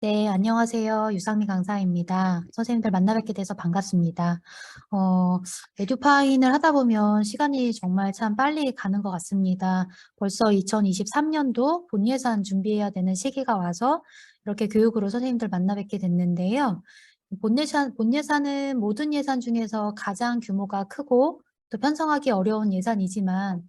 네, 안녕하세요. 유상미 강사입니다. 선생님들 만나 뵙게 돼서 반갑습니다. 에듀파인을 하다 보면 시간이 정말 참 빨리 가는 것 같습니다. 벌써 2023년도 본 예산 준비해야 되는 시기가 와서 이렇게 교육으로 선생님들 만나 뵙게 됐는데요. 본 예산은 모든 예산 중에서 가장 규모가 크고 또 편성하기 어려운 예산이지만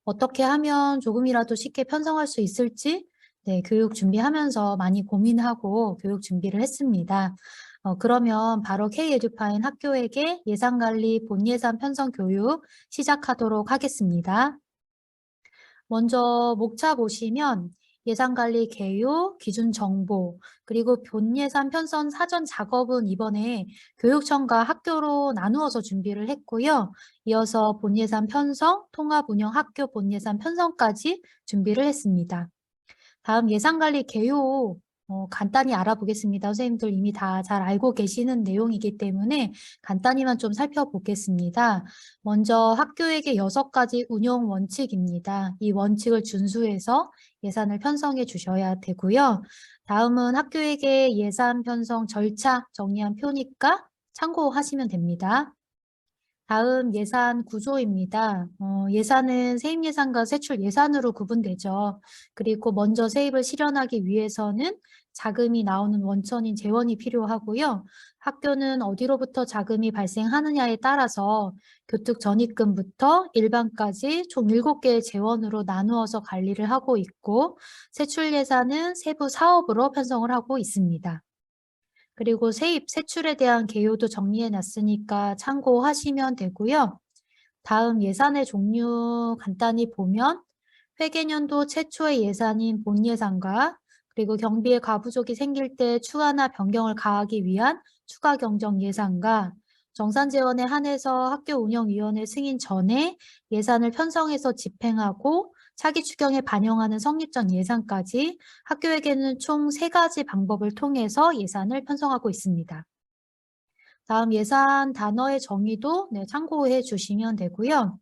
어떻게 하면 조금이라도 쉽게 편성할 수 있을지 네, 교육 준비하면서 많이 고민하고 교육 준비를 했습니다. 그러면 바로 K-에듀파인 학교에게 예산관리 본예산 편성 교육 시작하도록 하겠습니다. 먼저 목차 보시면 예산관리 개요, 기준 정보, 그리고 본예산 편성 사전 작업은 이번에 교육청과 학교로 나누어서 준비를 했고요. 이어서 본예산 편성, 통합운영 학교 본예산 편성까지 준비를 했습니다. 다음 예산관리 개요 간단히 알아보겠습니다. 선생님들 이미 다 잘 알고 계시는 내용이기 때문에 간단히만 좀 살펴보겠습니다. 먼저 학교에게 6가지 운영 원칙입니다. 이 원칙을 준수해서 예산을 편성해 주셔야 되고요. 다음은 학교에게 예산 편성 절차 정리한 표니까 참고하시면 됩니다. 다음 예산 구조입니다. 예산은 세입 예산과 세출 예산으로 구분되죠. 그리고 먼저 세입을 실현하기 위해서는 자금이 나오는 원천인 재원이 필요하고요. 학교는 어디로부터 자금이 발생하느냐에 따라서 교특 전입금부터 일반까지 총 7개의 재원으로 나누어서 관리를 하고 있고 세출 예산은 세부 사업으로 편성을 하고 있습니다. 그리고 세입, 세출에 대한 개요도 정리해 놨으니까 참고하시면 되고요. 다음 예산의 종류 간단히 보면 회계년도 최초의 예산인 본예산과 그리고 경비의 과부족이 생길 때 추가나 변경을 가하기 위한 추가 경정 예산과 정산재원에 한해서 학교운영위원회 승인 전에 예산을 편성해서 집행하고 차기 추경에 반영하는 성립전 예산까지 학교에게는 총 3가지 방법을 통해서 예산을 편성하고 있습니다. 다음 예산 단어의 정의도 참고해 주시면 되고요.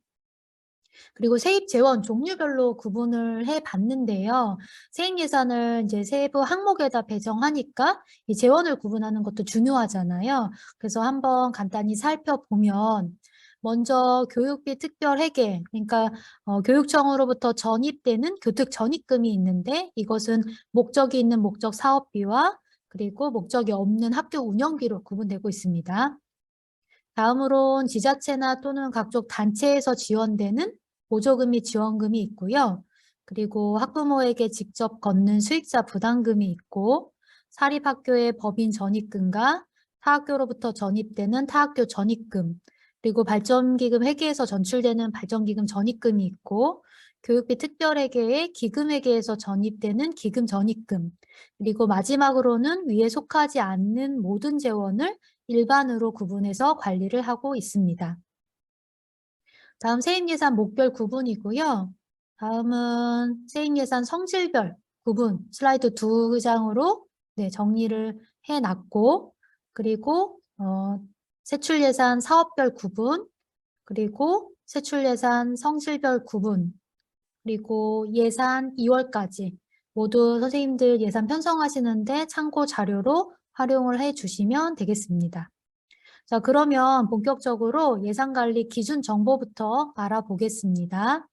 그리고 세입 재원 종류별로 구분을 해 봤는데요. 세입 예산을 이제 세부 항목에다 배정하니까 이 재원을 구분하는 것도 중요하잖아요. 그래서 한번 간단히 살펴보면 먼저 교육비 특별회계, 그러니까 교육청으로부터 전입되는 교특 전입금이 있는데 이것은 목적이 있는 목적 사업비와 그리고 목적이 없는 학교 운영비로 구분되고 있습니다. 다음으론 지자체나 또는 각종 단체에서 지원되는 보조금 및 지원금이 있고요. 그리고 학부모에게 직접 걷는 수익자 부담금이 있고 사립학교의 법인 전입금과 타학교로부터 전입되는 타학교 전입금, 그리고 발전기금 회계에서 전출되는 발전기금 전입금이 있고 교육비 특별회계의 기금회계에서 전입되는 기금 전입금, 그리고 마지막으로는 위에 속하지 않는 모든 재원을 일반으로 구분해서 관리를 하고 있습니다. 다음 세입예산 목별 구분이고요. 다음은 세입예산 성질별 구분 슬라이드 2장으로 정리를 해놨고 그리고 세출예산 사업별 구분 그리고 세출예산 성질별 구분 그리고 예산 2월까지 모두 선생님들 예산 편성하시는데 참고 자료로 활용을 해 주시면 되겠습니다. 자, 그러면 본격적으로 예산관리 기준 정보부터 알아보겠습니다.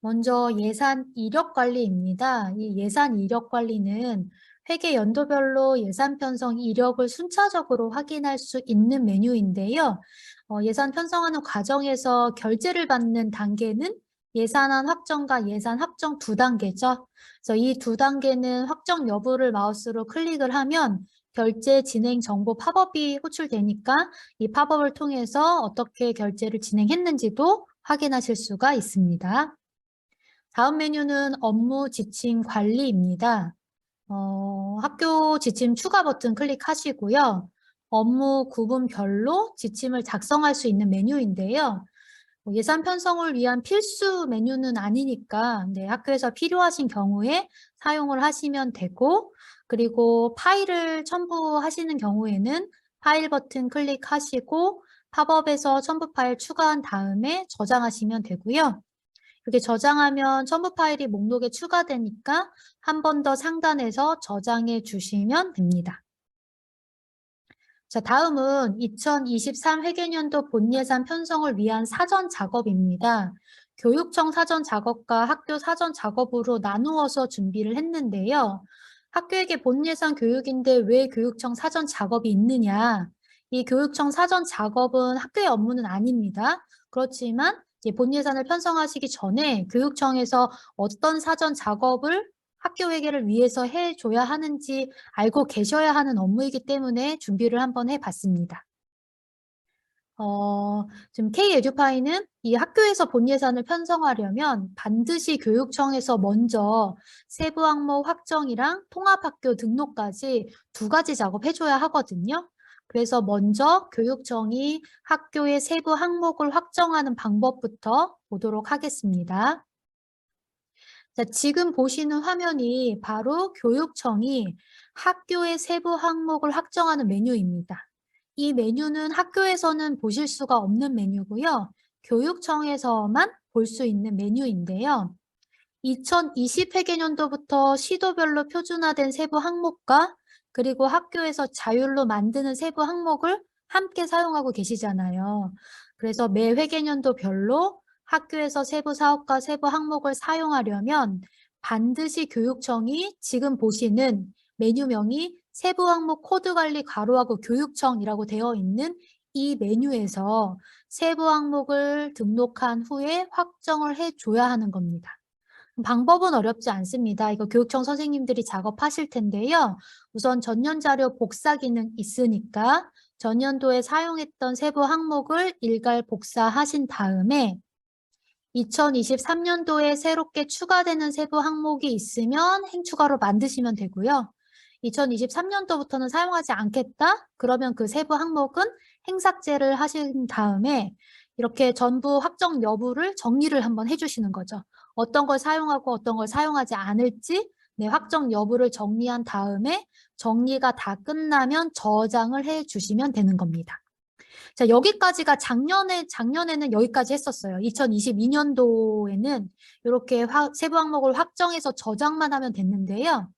먼저 예산 이력 관리입니다. 이 예산 이력 관리는 회계 연도별로 예산 편성 이력을 순차적으로 확인할 수 있는 메뉴인데요. 예산 편성하는 과정에서 결제를 받는 단계는 예산안 확정과 예산 합정 2단계죠. 그래서 이 2단계는 확정 여부를 마우스로 클릭을 하면 결제 진행 정보 팝업이 호출되니까 이 팝업을 통해서 어떻게 결제를 진행했는지도 확인하실 수가 있습니다. 다음 메뉴는 업무 지침 관리입니다. 학교 지침 추가 버튼 클릭하시고요. 업무 구분별로 지침을 작성할 수 있는 메뉴인데요. 예산 편성을 위한 필수 메뉴는 아니니까 학교에서 필요하신 경우에 사용을 하시면 되고 그리고 파일을 첨부하시는 경우에는 파일 버튼 클릭하시고 팝업에서 첨부 파일 추가한 다음에 저장하시면 되고요. 그렇게 저장하면 첨부 파일이 목록에 추가되니까 한 번 더 상단에서 저장해 주시면 됩니다. 자, 다음은 2023 회계년도 본예산 편성을 위한 사전 작업입니다. 교육청 사전 작업과 학교 사전 작업으로 나누어서 준비를 했는데요. 학교에게 본예산 교육인데 왜 교육청 사전 작업이 있느냐? 이 교육청 사전 작업은 학교의 업무는 아닙니다. 그렇지만 이제 본예산을 편성하시기 전에 교육청에서 어떤 사전 작업을 학교 회계를 위해서 해줘야 하는지 알고 계셔야 하는 업무이기 때문에 준비를 한번 해봤습니다. 지금 K-에듀파이는 이 학교에서 본 예산을 편성하려면 반드시 교육청에서 먼저 세부 항목 확정이랑 통합학교 등록까지 두 가지 작업해줘야 하거든요. 그래서 먼저 교육청이 학교의 세부 항목을 확정하는 방법부터 보도록 하겠습니다. 자, 지금 보시는 화면이 바로 교육청이 학교의 세부 항목을 확정하는 메뉴입니다. 이 메뉴는 학교에서는 보실 수가 없는 메뉴고요. 교육청에서만 볼 수 있는 메뉴인데요. 2020 회계년도부터 시도별로 표준화된 세부 항목과 그리고 학교에서 자율로 만드는 세부 항목을 함께 사용하고 계시잖아요. 그래서 매 회계년도별로 학교에서 세부 사업과 세부 항목을 사용하려면 반드시 교육청이 지금 보시는 메뉴명이 세부 항목 코드 관리 괄호하고 교육청이라고 되어 있는 이 메뉴에서 세부 항목을 등록한 후에 확정을 해줘야 하는 겁니다. 방법은 어렵지 않습니다. 이거 교육청 선생님들이 작업하실 텐데요. 우선 전년 자료 복사 기능 있으니까 전년도에 사용했던 세부 항목을 일괄 복사하신 다음에 2023년도에 새롭게 추가되는 세부 항목이 있으면 행추가로 만드시면 되고요. 2023년도부터는 사용하지 않겠다? 그러면 그 세부 항목은 행삭제를 하신 다음에 이렇게 전부 확정 여부를 정리를 한번 해주시는 거죠. 어떤 걸 사용하고 어떤 걸 사용하지 않을지 확정 여부를 정리한 다음에 정리가 다 끝나면 저장을 해주시면 되는 겁니다. 자, 여기까지가 작년에는 여기까지 했었어요. 2022년도에는 이렇게 세부 항목을 확정해서 저장만 하면 됐는데요.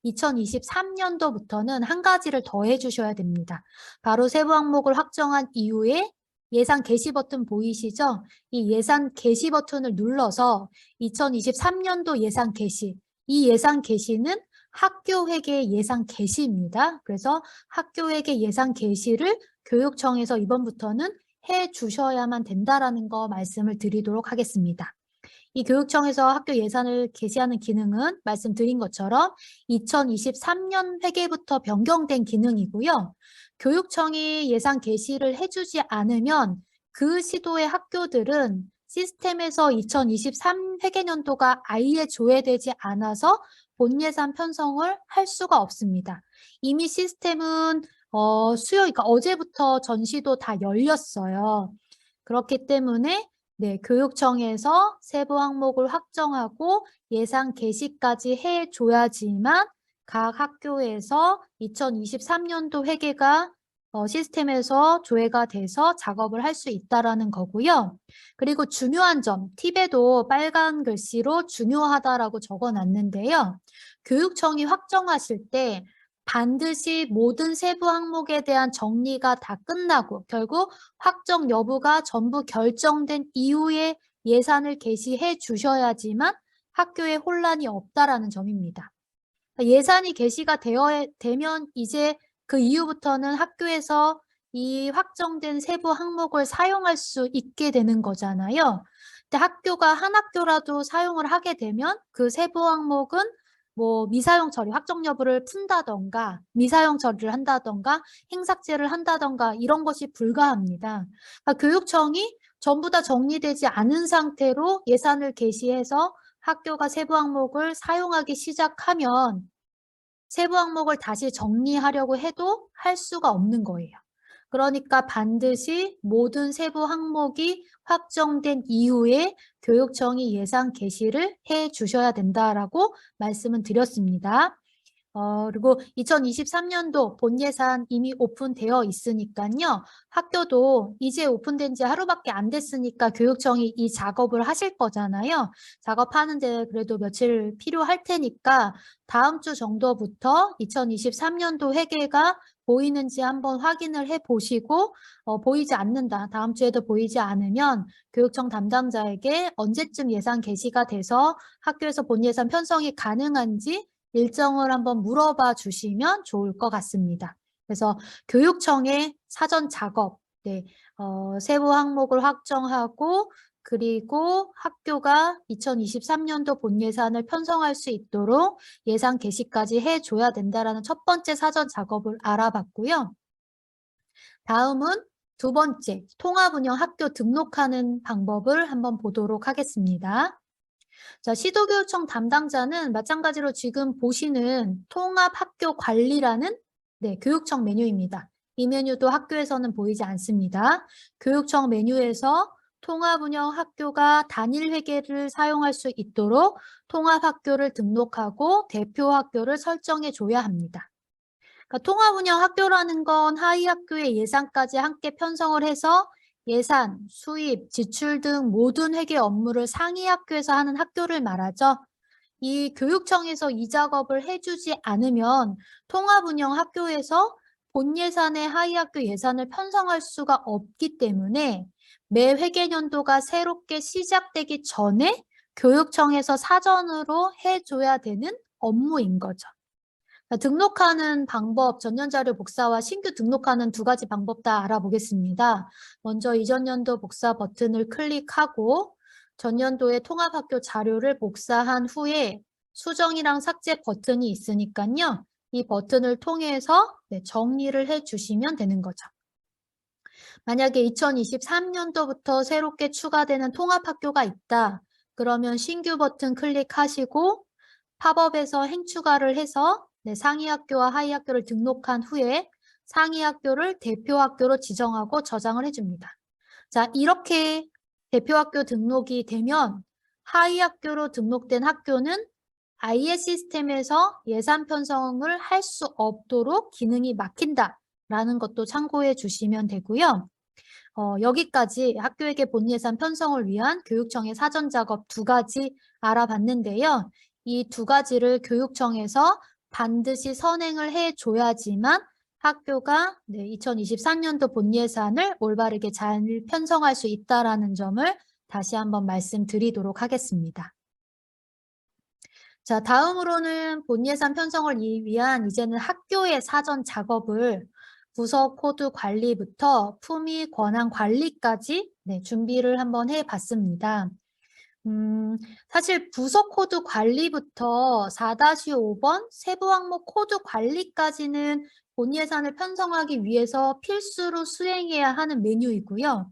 2023년도부터는 한 가지를 더 해주셔야 됩니다. 바로 세부 항목을 확정한 이후에 예산 게시 버튼 보이시죠? 이 예산 게시 버튼을 눌러서 2023년도 예산 게시, 이 예산 게시는 학교 회계 예산 게시입니다. 그래서 학교 회계 예산 게시를 교육청에서 이번부터는 해 주셔야만 된다라는 거 말씀을 드리도록 하겠습니다. 이 교육청에서 학교 예산을 게시하는 기능은 말씀드린 것처럼 2023년 회계부터 변경된 기능이고요. 교육청이 예산 게시를 해주지 않으면 그 시도의 학교들은 시스템에서 2023 회계년도가 아예 조회되지 않아서 본예산 편성을 할 수가 없습니다. 이미 시스템은 그러니까 어제부터 전시도 다 열렸어요. 그렇기 때문에 교육청에서 세부 항목을 확정하고 예산 게시까지 해줘야지만 각 학교에서 2023년도 회계가 시스템에서 조회가 돼서 작업을 할 수 있다라는 거고요. 그리고 중요한 점, 팁에도 빨간 글씨로 중요하다라고 적어놨는데요. 교육청이 확정하실 때 반드시 모든 세부 항목에 대한 정리가 다 끝나고 결국 확정 여부가 전부 결정된 이후에 예산을 게시해 주셔야지만 학교에 혼란이 없다라는 점입니다. 예산이 게시가 되면 이제 그 이후부터는 학교에서 이 확정된 세부 항목을 사용할 수 있게 되는 거잖아요. 근데 학교가 한 학교라도 사용을 하게 되면 그 세부 항목은 뭐 미사용 처리, 확정 여부를 푼다던가 미사용 처리를 한다던가 행삭제를 한다던가 이런 것이 불가합니다. 그러니까 교육청이 전부 다 정리되지 않은 상태로 예산을 게시해서 학교가 세부 항목을 사용하기 시작하면 세부 항목을 다시 정리하려고 해도 할 수가 없는 거예요. 그러니까 반드시 모든 세부 항목이 확정된 이후에 교육청이 예산 게시를 해 주셔야 된다라고 말씀은 드렸습니다. 그리고 2023년도 본 예산 이미 오픈되어 있으니까요. 학교도 이제 오픈된 지 하루밖에 안 됐으니까 교육청이 이 작업을 하실 거잖아요. 작업하는데 그래도 며칠 필요할 테니까 다음 주 정도부터 2023년도 회계가 보이는지 한번 확인을 해 보시고 보이지 않는다. 다음 주에도 보이지 않으면 교육청 담당자에게 언제쯤 예산 개시가 돼서 학교에서 본 예산 편성이 가능한지 일정을 한번 물어봐 주시면 좋을 것 같습니다. 그래서 교육청의 사전 작업, 네, 세부 항목을 확정하고 그리고 학교가 2023년도 본 예산을 편성할 수 있도록 예산 개시까지 해줘야 된다라는 첫 번째 사전 작업을 알아봤고요. 다음은 두 번째, 통합운영 학교 등록하는 방법을 한번 보도록 하겠습니다. 자, 시도교육청 담당자는 마찬가지로 지금 보시는 통합학교관리라는 교육청 메뉴입니다. 이 메뉴도 학교에서는 보이지 않습니다. 교육청 메뉴에서 통합운영 학교가 단일 회계를 사용할 수 있도록 통합학교를 등록하고 대표 학교를 설정해 줘야 합니다. 그러니까 통합운영 학교라는 건 하위 학교의 예산까지 함께 편성을 해서 예산, 수입, 지출 등 모든 회계 업무를 상위 학교에서 하는 학교를 말하죠. 이 교육청에서 이 작업을 해주지 않으면 통합운영 학교에서 본 예산의 하위 학교 예산을 편성할 수가 없기 때문에 매 회계년도가 새롭게 시작되기 전에 교육청에서 사전으로 해줘야 되는 업무인 거죠. 등록하는 방법, 전년자료 복사와 신규 등록하는 두 가지 방법 다 알아보겠습니다. 먼저 이전 연도 복사 버튼을 클릭하고 전년도의 통합학교 자료를 복사한 후에 수정이랑 삭제 버튼이 있으니까요. 이 버튼을 통해서 정리를 해주시면 되는 거죠. 만약에 2023년도부터 새롭게 추가되는 통합학교가 있다. 그러면 신규 버튼 클릭하시고 팝업에서 행추가를 해서 상위 학교와 하위 학교를 등록한 후에 상위 학교를 대표 학교로 지정하고 저장을 해줍니다. 자, 이렇게 대표 학교 등록이 되면 하위 학교로 등록된 학교는 IS 시스템에서 예산 편성을 할 수 없도록 기능이 막힌다라는 것도 참고해 주시면 되고요. 여기까지 학교에게 본 예산 편성을 위한 교육청의 사전 작업 두 가지 알아봤는데요. 이 두 가지를 교육청에서 반드시 선행을 해줘야지만 학교가 2023년도 본 예산을 올바르게 잘 편성할 수 있다는 점을 다시 한번 말씀드리도록 하겠습니다. 자, 다음으로는 본 예산 편성을 위한 이제는 학교의 사전 작업을 부서 코드 관리부터 품위 권한 관리까지 준비를 한번 해봤습니다. 사실 부서 코드 관리부터 4-5번 세부 항목 코드 관리까지는 본 예산을 편성하기 위해서 필수로 수행해야 하는 메뉴이고요.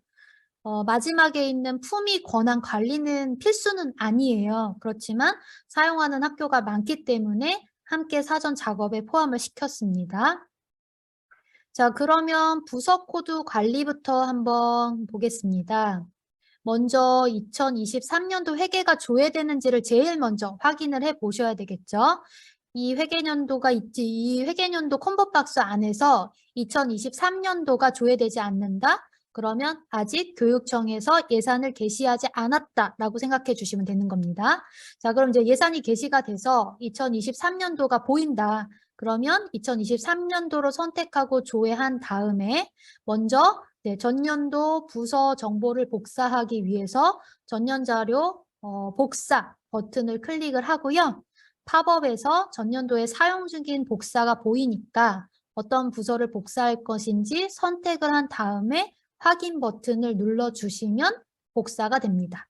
마지막에 있는 품위 권한 관리는 필수는 아니에요. 그렇지만 사용하는 학교가 많기 때문에 함께 사전 작업에 포함을 시켰습니다. 자, 그러면 부서 코드 관리부터 한번 보겠습니다. 먼저 2023년도 회계가 조회되는지를 제일 먼저 확인을 해 보셔야 되겠죠. 이 회계년도가 있지, 이 회계년도 콤보박스 안에서 2023년도가 조회되지 않는다? 그러면 아직 교육청에서 예산을 게시하지 않았다라고 생각해 주시면 되는 겁니다. 자, 그럼 이제 예산이 게시가 돼서 2023년도가 보인다. 그러면 2023년도로 선택하고 조회한 다음에 먼저 전년도 부서 정보를 복사하기 위해서 전년 자료 복사 버튼을 클릭을 하고요. 팝업에서 전년도에 사용 중인 복사가 보이니까 어떤 부서를 복사할 것인지 선택을 한 다음에 확인 버튼을 눌러주시면 복사가 됩니다.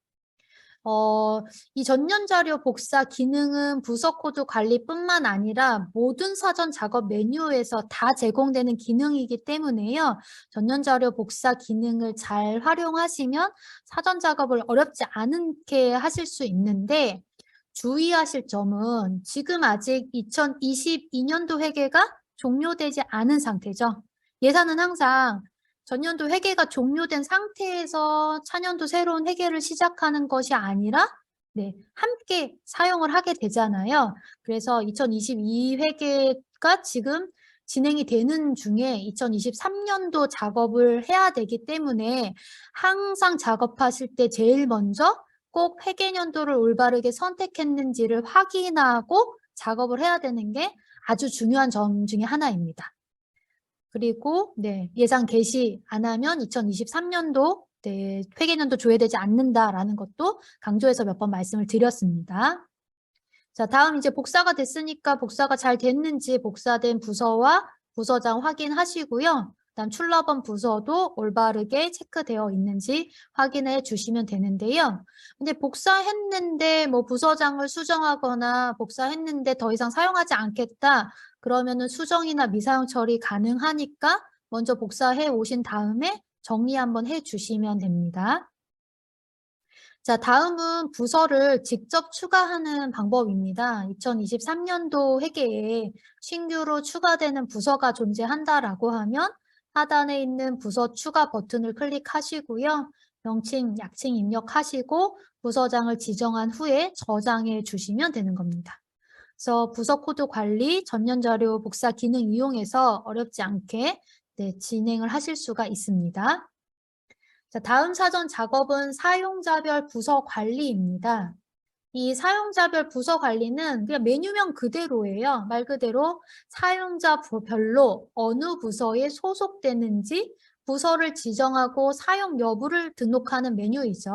이 전년 자료 복사 기능은 부서 코드 관리뿐만 아니라 모든 사전 작업 메뉴에서 다 제공되는 기능이기 때문에요. 전년 자료 복사 기능을 잘 활용하시면 사전 작업을 어렵지 않게 하실 수 있는데 주의하실 점은 지금 아직 2022년도 회계가 종료되지 않은 상태죠. 예산은 항상 전년도 회계가 종료된 상태에서 차년도 새로운 회계를 시작하는 것이 아니라 네, 함께 사용을 하게 되잖아요. 그래서 2022 회계가 지금 진행이 되는 중에 2023년도 작업을 해야 되기 때문에 항상 작업하실 때 제일 먼저 꼭 회계년도를 올바르게 선택했는지를 확인하고 작업을 해야 되는 게 아주 중요한 점 중에 하나입니다. 그리고 네, 예산 개시 안 하면 2023년도 네, 회계년도 조회되지 않는다라는 것도 강조해서 몇 번 말씀을 드렸습니다. 자, 다음 이제 복사가 됐으니까 복사가 잘 됐는지 복사된 부서와 부서장 확인하시고요. 그다음 출납원 부서도 올바르게 체크되어 있는지 확인해 주시면 되는데요. 근데 복사했는데 뭐 부서장을 수정하거나 복사했는데 더 이상 사용하지 않겠다. 그러면은 수정이나 미사용 처리 가능하니까 먼저 복사해 오신 다음에 정리 한번 해 주시면 됩니다. 자, 다음은 부서를 직접 추가하는 방법입니다. 2023년도 회계에 신규로 추가되는 부서가 존재한다라고 하면 하단에 있는 부서 추가 버튼을 클릭하시고요. 명칭, 약칭 입력하시고 부서장을 지정한 후에 저장해 주시면 되는 겁니다. 그래서 부서 코드 관리, 전년 자료 복사 기능 이용해서 어렵지 않게 네, 진행을 하실 수가 있습니다. 자, 다음 사전 작업은 사용자별 부서 관리입니다. 이 사용자별 부서 관리는 그냥 메뉴명 그대로예요. 말 그대로 사용자별로 어느 부서에 소속되는지 부서를 지정하고 사용 여부를 등록하는 메뉴이죠.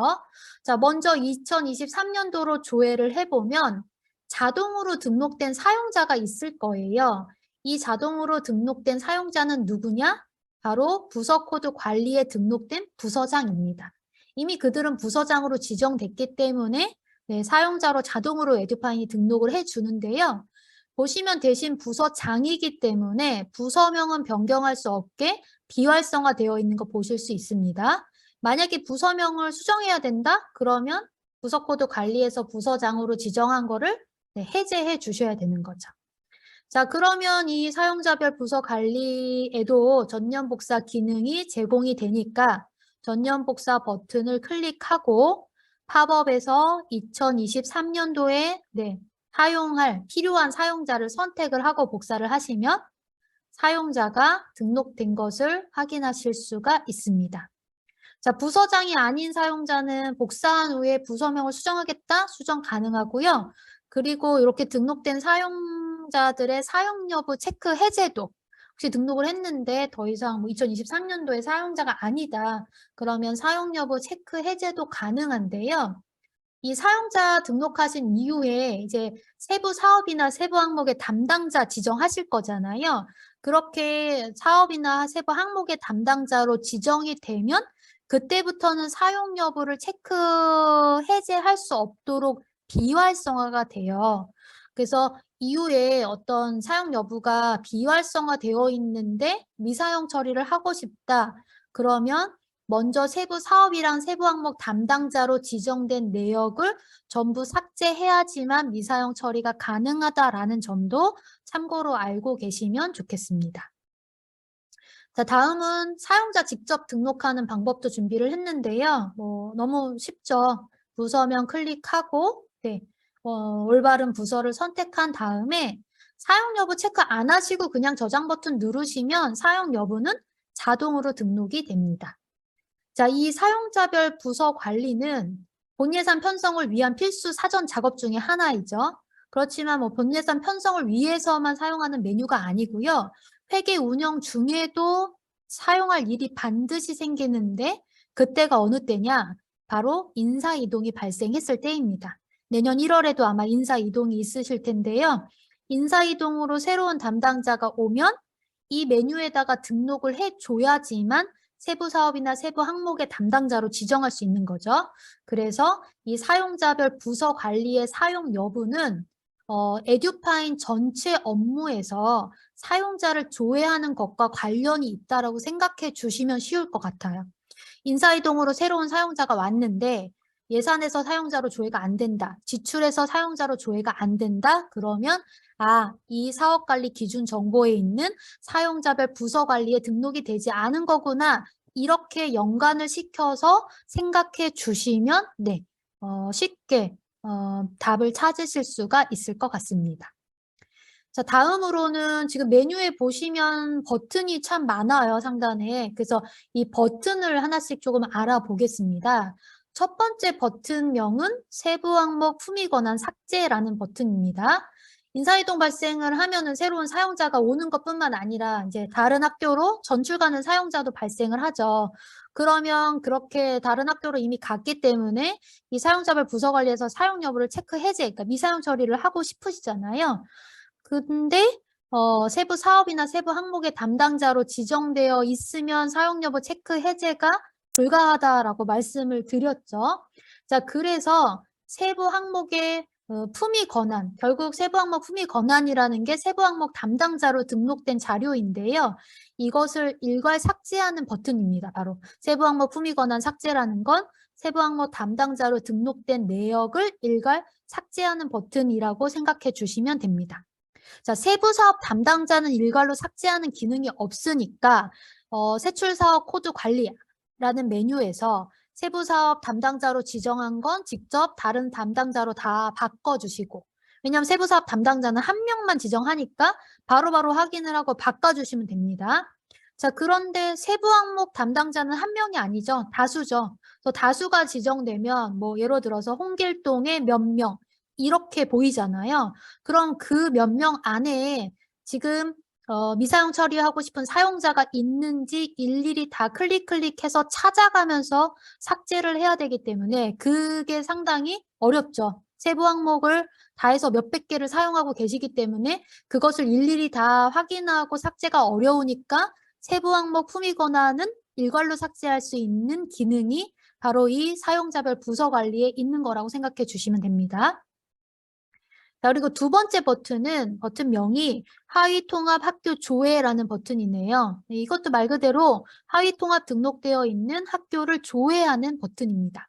자, 먼저 2023년도로 조회를 해보면 자동으로 등록된 사용자가 있을 거예요. 이 자동으로 등록된 사용자는 누구냐? 바로 부서 코드 관리에 등록된 부서장입니다. 이미 그들은 부서장으로 지정됐기 때문에 네, 사용자로 자동으로 에듀파인이 등록을 해주는데요. 보시면 대신 부서장이기 때문에 부서명은 변경할 수 없게 비활성화되어 있는 거 보실 수 있습니다. 만약에 부서명을 수정해야 된다? 그러면 부서코드 관리에서 부서장으로 지정한 거를 네, 해제해 주셔야 되는 거죠. 자, 그러면 이 사용자별 부서 관리에도 전년 복사 기능이 제공이 되니까 전년 복사 버튼을 클릭하고 팝업에서 2023년도에 네, 사용할 필요한 사용자를 선택을 하고 복사를 하시면 사용자가 등록된 것을 확인하실 수가 있습니다. 자, 부서장이 아닌 사용자는 복사한 후에 부서명을 수정하겠다? 수정 가능하고요. 그리고 이렇게 등록된 사용자들의 사용 여부 체크 해제도 혹시 등록을 했는데 더 이상 뭐 2023년도에 사용자가 아니다. 그러면 사용 여부 체크 해제도 가능한데요. 이 사용자 등록하신 이후에 이제 세부 사업이나 세부 항목의 담당자 지정하실 거잖아요. 그렇게 사업이나 세부 항목의 담당자로 지정이 되면 그때부터는 사용 여부를 체크 해제할 수 없도록 비활성화가 돼요. 그래서 이후에 어떤 사용 여부가 비활성화되어 있는데 미사용 처리를 하고 싶다. 그러면 먼저 세부 사업이랑 세부 항목 담당자로 지정된 내역을 전부 삭제해야지만 미사용 처리가 가능하다라는 점도 참고로 알고 계시면 좋겠습니다. 자, 다음은 사용자 직접 등록하는 방법도 준비를 했는데요. 너무 쉽죠. 부서명 클릭하고 네, 올바른 부서를 선택한 다음에 사용 여부 체크 안 하시고 그냥 저장 버튼 누르시면 사용 여부는 자동으로 등록이 됩니다. 자, 이 사용자별 부서 관리는 본예산 편성을 위한 필수 사전 작업 중에 하나이죠. 그렇지만 뭐 본예산 편성을 위해서만 사용하는 메뉴가 아니고요. 회계 운영 중에도 사용할 일이 반드시 생기는데 그때가 어느 때냐? 바로 인사 이동이 발생했을 때입니다. 내년 1월에도 아마 인사 이동이 있으실 텐데요. 인사 이동으로 새로운 담당자가 오면 이 메뉴에다가 등록을 해줘야지만 세부 사업이나 세부 항목의 담당자로 지정할 수 있는 거죠. 그래서 이 사용자별 부서 관리의 사용 여부는 에듀파인 전체 업무에서 사용자를 조회하는 것과 관련이 있다라고 생각해 주시면 쉬울 것 같아요. 인사이동으로 새로운 사용자가 왔는데 예산에서 사용자로 조회가 안 된다. 지출에서 사용자로 조회가 안 된다. 그러면 이 사업관리 기준 정보에 있는 사용자별 부서 관리에 등록이 되지 않은 거구나. 이렇게 연관을 시켜서 생각해 주시면 네, 쉽게 답을 찾으실 수가 있을 것 같습니다. 자, 다음으로는 지금 메뉴에 보시면 버튼이 참 많아요, 상단에. 그래서 이 버튼을 하나씩 조금 알아보겠습니다. 첫 번째 버튼명은 세부 항목 품위 권한 삭제라는 버튼입니다. 인사이동 발생을 하면은 새로운 사용자가 오는 것뿐만 아니라 이제 다른 학교로 전출 가는 사용자도 발생을 하죠. 그러면 그렇게 다른 학교로 이미 갔기 때문에 이 사용자별 부서 관리에서 사용 여부를 체크 해제, 그러니까 미사용 처리를 하고 싶으시잖아요. 근데 세부 사업이나 세부 항목의 담당자로 지정되어 있으면 사용 여부 체크 해제가 불가하다라고 말씀을 드렸죠. 자, 그래서 세부 항목의 품위 권한, 결국 세부 항목 품위 권한이라는 게 세부 항목 담당자로 등록된 자료인데요. 이것을 일괄 삭제하는 버튼입니다. 바로 세부 항목 품위 권한 삭제라는 건 세부 항목 담당자로 등록된 내역을 일괄 삭제하는 버튼이라고 생각해 주시면 됩니다. 자, 세부 사업 담당자는 일괄로 삭제하는 기능이 없으니까 세출 사업 코드 관리라는 메뉴에서 세부 사업 담당자로 지정한 건 직접 다른 담당자로 다 바꿔주시고, 왜냐하면 세부 사업 담당자는 한 명만 지정하니까 바로바로 확인을 하고 바꿔주시면 됩니다. 자, 그런데 세부 항목 담당자는 한 명이 아니죠. 다수죠. 그래서 다수가 지정되면 뭐 예를 들어서 홍길동의 몇 명, 이렇게 보이잖아요. 그럼 그 몇 명 안에 지금 미사용 처리하고 싶은 사용자가 있는지 일일이 다 클릭해서 찾아가면서 삭제를 해야 되기 때문에 그게 상당히 어렵죠. 세부 항목을 다 해서 몇백 개를 사용하고 계시기 때문에 그것을 일일이 다 확인하고 삭제가 어려우니까 세부 항목 품위 권한은 일괄로 삭제할 수 있는 기능이 바로 이 사용자별 부서 관리에 있는 거라고 생각해 주시면 됩니다. 자, 그리고 두 번째 버튼은 버튼명이 하위통합 학교 조회라는 버튼이네요. 이것도 말 그대로 하위통합 등록되어 있는 학교를 조회하는 버튼입니다.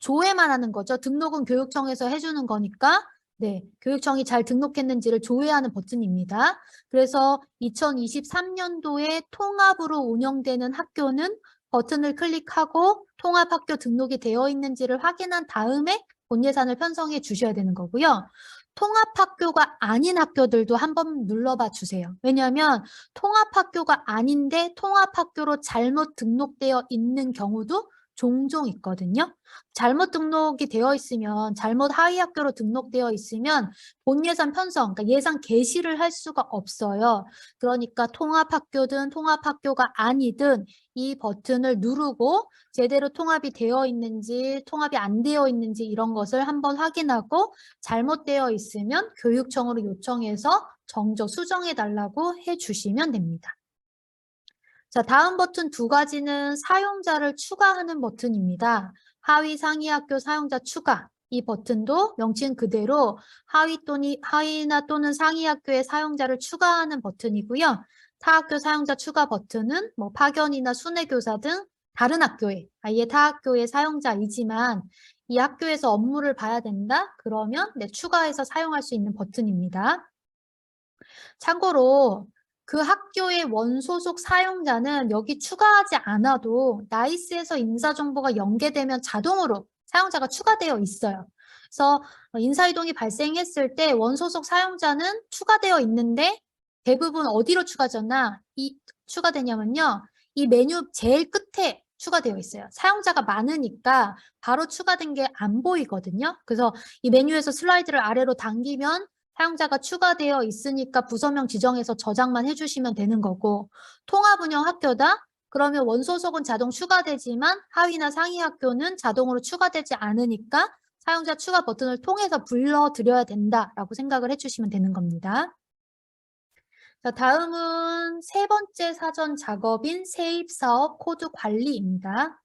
조회만 하는 거죠. 등록은 교육청에서 해주는 거니까 네, 교육청이 잘 등록했는지를 조회하는 버튼입니다. 그래서 2023년도에 통합으로 운영되는 학교는 버튼을 클릭하고 통합학교 등록이 되어 있는지를 확인한 다음에 본 예산을 편성해 주셔야 되는 거고요. 통합학교가 아닌 학교들도 한번 눌러봐 주세요. 왜냐하면 통합학교가 아닌데 통합학교로 잘못 등록되어 있는 경우도 종종 있거든요. 잘못 등록이 되어 있으면, 잘못 하위 학교로 등록되어 있으면 본 예산 편성, 그러니까 예산 개시를 할 수가 없어요. 그러니까 통합학교든 통합학교가 아니든 이 버튼을 누르고 제대로 통합이 되어 있는지 통합이 안 되어 있는지 이런 것을 한번 확인하고 잘못되어 있으면 교육청으로 요청해서 정저 수정해 달라고 해주시면 됩니다. 자, 다음 버튼 두 가지는 사용자를 추가하는 버튼입니다. 하위 상위 학교 사용자 추가. 이 버튼도 명칭 그대로 하위나 또는 상위 학교의 사용자를 추가하는 버튼이고요. 타 학교 사용자 추가 버튼은 뭐 파견이나 순회교사 등 다른 학교에, 아예 타 학교의 사용자이지만 이 학교에서 업무를 봐야 된다? 그러면 네, 추가해서 사용할 수 있는 버튼입니다. 참고로 그 학교의 원소속 사용자는 여기 추가하지 않아도 나이스에서 인사정보가 연계되면 자동으로 사용자가 추가되어 있어요. 그래서 인사이동이 발생했을 때 원소속 사용자는 추가되어 있는데 대부분 어디로 추가되냐면요. 이 메뉴 제일 끝에 추가되어 있어요. 사용자가 많으니까 바로 추가된 게 안 보이거든요. 그래서 이 메뉴에서 슬라이드를 아래로 당기면 사용자가 추가되어 있으니까 부서명 지정해서 저장만 해주시면 되는 거고, 통합운영 학교다? 그러면 원소속은 자동 추가되지만 하위나 상위 학교는 자동으로 추가되지 않으니까 사용자 추가 버튼을 통해서 불러드려야 된다라고 생각을 해주시면 되는 겁니다. 자, 다음은 세 번째 사전 작업인 세입사업 코드 관리입니다.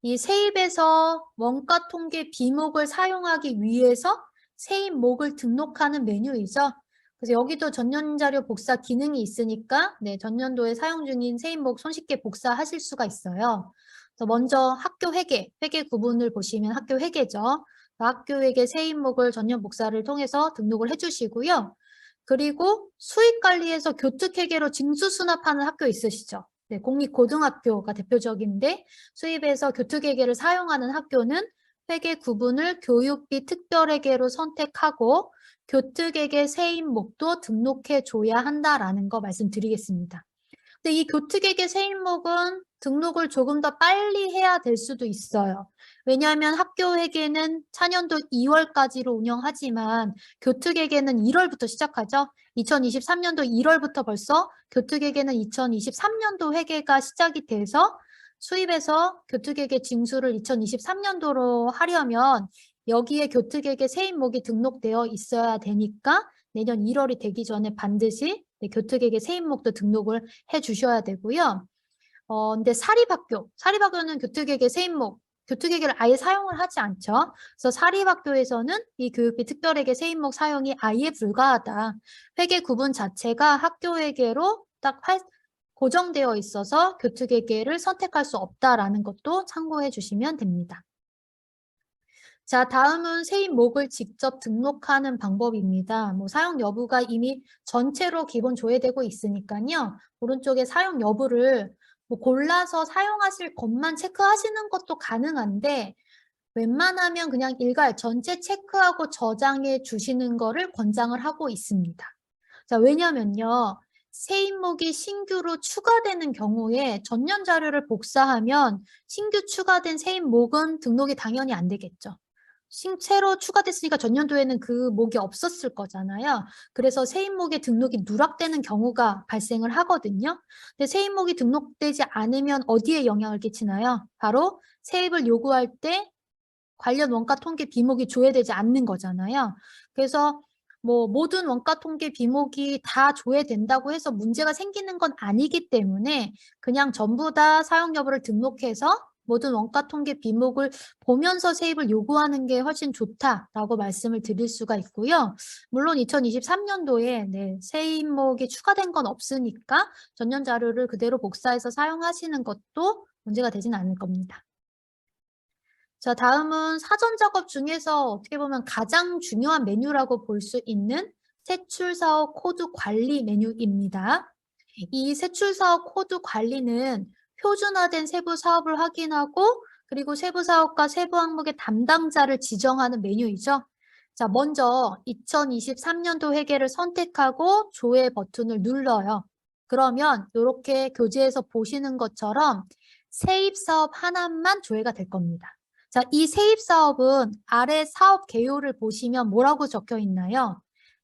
이 세입에서 원가 통계 비목을 사용하기 위해서 세입목을 등록하는 메뉴이죠. 그래서 여기도 전년 자료 복사 기능이 있으니까 네, 전년도에 사용 중인 세입목 손쉽게 복사하실 수가 있어요. 그래서 먼저 학교 회계 구분을 보시면 학교 회계죠. 학교 회계 세입목을 전년 복사를 통해서 등록을 해주시고요. 그리고 수익관리에서 교특회계로 징수수납하는 학교 있으시죠? 네, 공립고등학교가 대표적인데 수입에서 교특회계를 사용하는 학교는 회계 구분을 교육비 특별회계로 선택하고 교특액의 세입목도 등록해 줘야 한다라는 거 말씀드리겠습니다. 근데 이 교특액의 세입목은 등록을 조금 더 빨리 해야 될 수도 있어요. 왜냐하면 학교회계는 차년도 2월까지로 운영하지만 교특회계는 1월부터 시작하죠. 2023년도 1월부터 벌써 교특회계는 2023년도 회계가 시작이 돼서 수입에서 교특회계 징수를 2023년도로 하려면 여기에 교특회계 세입목이 등록되어 있어야 되니까 내년 1월이 되기 전에 반드시 교특액의 세입목도 등록을 해 주셔야 되고요. 근데 사립학교는 교특액의 세입목, 교특액을 아예 사용을 하지 않죠. 그래서 사립학교에서는 이 교육비 특별액의 세입목 사용이 아예 불가하다. 회계 구분 자체가 학교회계로 딱 고정되어 있어서 교특회계를 선택할 수 없다라는 것도 참고해 주시면 됩니다. 자, 다음은 세입목을 직접 등록하는 방법입니다. 사용 여부가 이미 전체로 기본 조회되고 있으니까요. 오른쪽에 사용 여부를 골라서 사용하실 것만 체크하시는 것도 가능한데 웬만하면 그냥 일괄 전체 체크하고 저장해 주시는 거를 권장을 하고 있습니다. 자, 왜냐면요. 세입목이 신규로 추가되는 경우에 전년 자료를 복사하면 신규 추가된 세입목은 등록이 당연히 안 되겠죠. 새로 추가됐으니까 전년도에는 그 목이 없었을 거잖아요. 그래서 세입목의 등록이 누락되는 경우가 발생을 하거든요. 근데 세입목이 등록되지 않으면 어디에 영향을 끼치나요? 바로 세입을 요구할 때 관련 원가 통계 비목이 조회되지 않는 거잖아요. 그래서 모든 원가 통계 비목이 다 조회된다고 해서 문제가 생기는 건 아니기 때문에 그냥 전부 다 사용 여부를 등록해서 모든 원가 통계 비목을 보면서 세입을 요구하는 게 훨씬 좋다라고 말씀을 드릴 수가 있고요. 물론 2023년도에 세입목이 추가된 건 없으니까 전년 자료를 그대로 복사해서 사용하시는 것도 문제가 되진 않을 겁니다. 자, 다음은 사전 작업 중에서 어떻게 보면 가장 중요한 메뉴라고 볼 수 있는 세출사업 코드 관리 메뉴입니다. 이 세출사업 코드 관리는 표준화된 세부 사업을 확인하고 그리고 세부 사업과 세부 항목의 담당자를 지정하는 메뉴이죠. 자, 먼저 2023년도 회계를 선택하고 조회 버튼을 눌러요. 그러면 이렇게 교재에서 보시는 것처럼 세입 사업 하나만 조회가 될 겁니다. 자, 이 세입 사업은 아래 사업 개요를 보시면 뭐라고 적혀 있나요?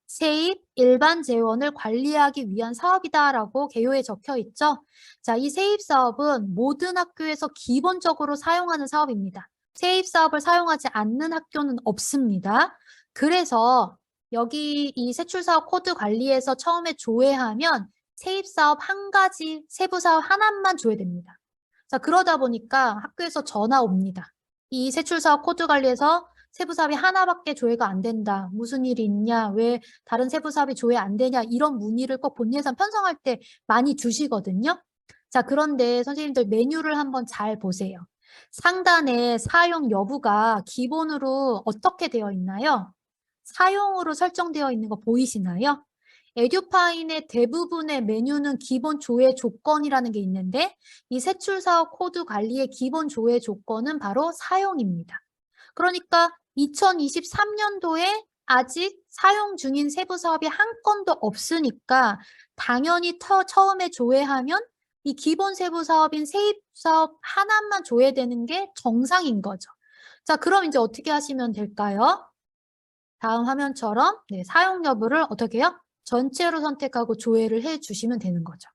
세입 일반 재원을 관리하기 위한 사업이다라고 개요에 적혀 있죠. 자, 이 세입 사업은 모든 학교에서 기본적으로 사용하는 사업입니다. 세입 사업을 사용하지 않는 학교는 없습니다. 그래서 여기 이 세출사업 코드 관리에서 처음에 조회하면 세입 사업 한 가지, 세부 사업 하나만 조회됩니다. 자, 그러다 보니까 학교에서 전화 옵니다. 이 세출사업 코드 관리에서 세부사업이 하나밖에 조회가 안 된다. 무슨 일이 있냐? 왜 다른 세부사업이 조회 안 되냐? 이런 문의를 꼭 본예산 편성할 때 많이 주시거든요. 자, 그런데 선생님들 메뉴를 한번 잘 보세요. 상단에 사용 여부가 기본으로 어떻게 되어 있나요? 사용으로 설정되어 있는 거 보이시나요? 에듀파인의 대부분의 메뉴는 기본 조회 조건이라는 게 있는데 이 세출사업 코드 관리의 기본 조회 조건은 바로 사용입니다. 그러니까 2023년도에 아직 사용 중인 세부 사업이 한 건도 없으니까 당연히 처음에 조회하면 이 기본 세부 사업인 세입 사업 하나만 조회되는 게 정상인 거죠. 자, 그럼 이제 어떻게 하시면 될까요? 다음 화면처럼 사용 여부를 어떻게 해요? 전체로 선택하고 조회를 해 주시면 되는 거죠.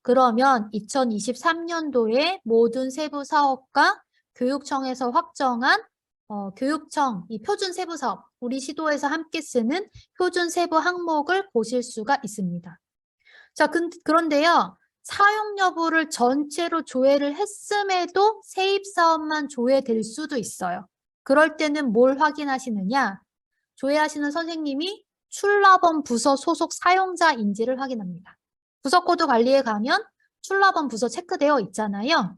그러면 2023년도에 모든 세부 사업과 교육청에서 확정한 교육청 이 표준 세부 사업, 우리 시도에서 함께 쓰는 표준 세부 항목을 보실 수가 있습니다. 자, 그런데요. 사용 여부를 전체로 조회를 했음에도 세입 사업만 조회될 수도 있어요. 그럴 때는 뭘 확인하시느냐? 조회하시는 선생님이 출납원 부서 소속 사용자인지를 확인합니다. 부서 코드 관리에 가면 출납원 부서 체크되어 있잖아요.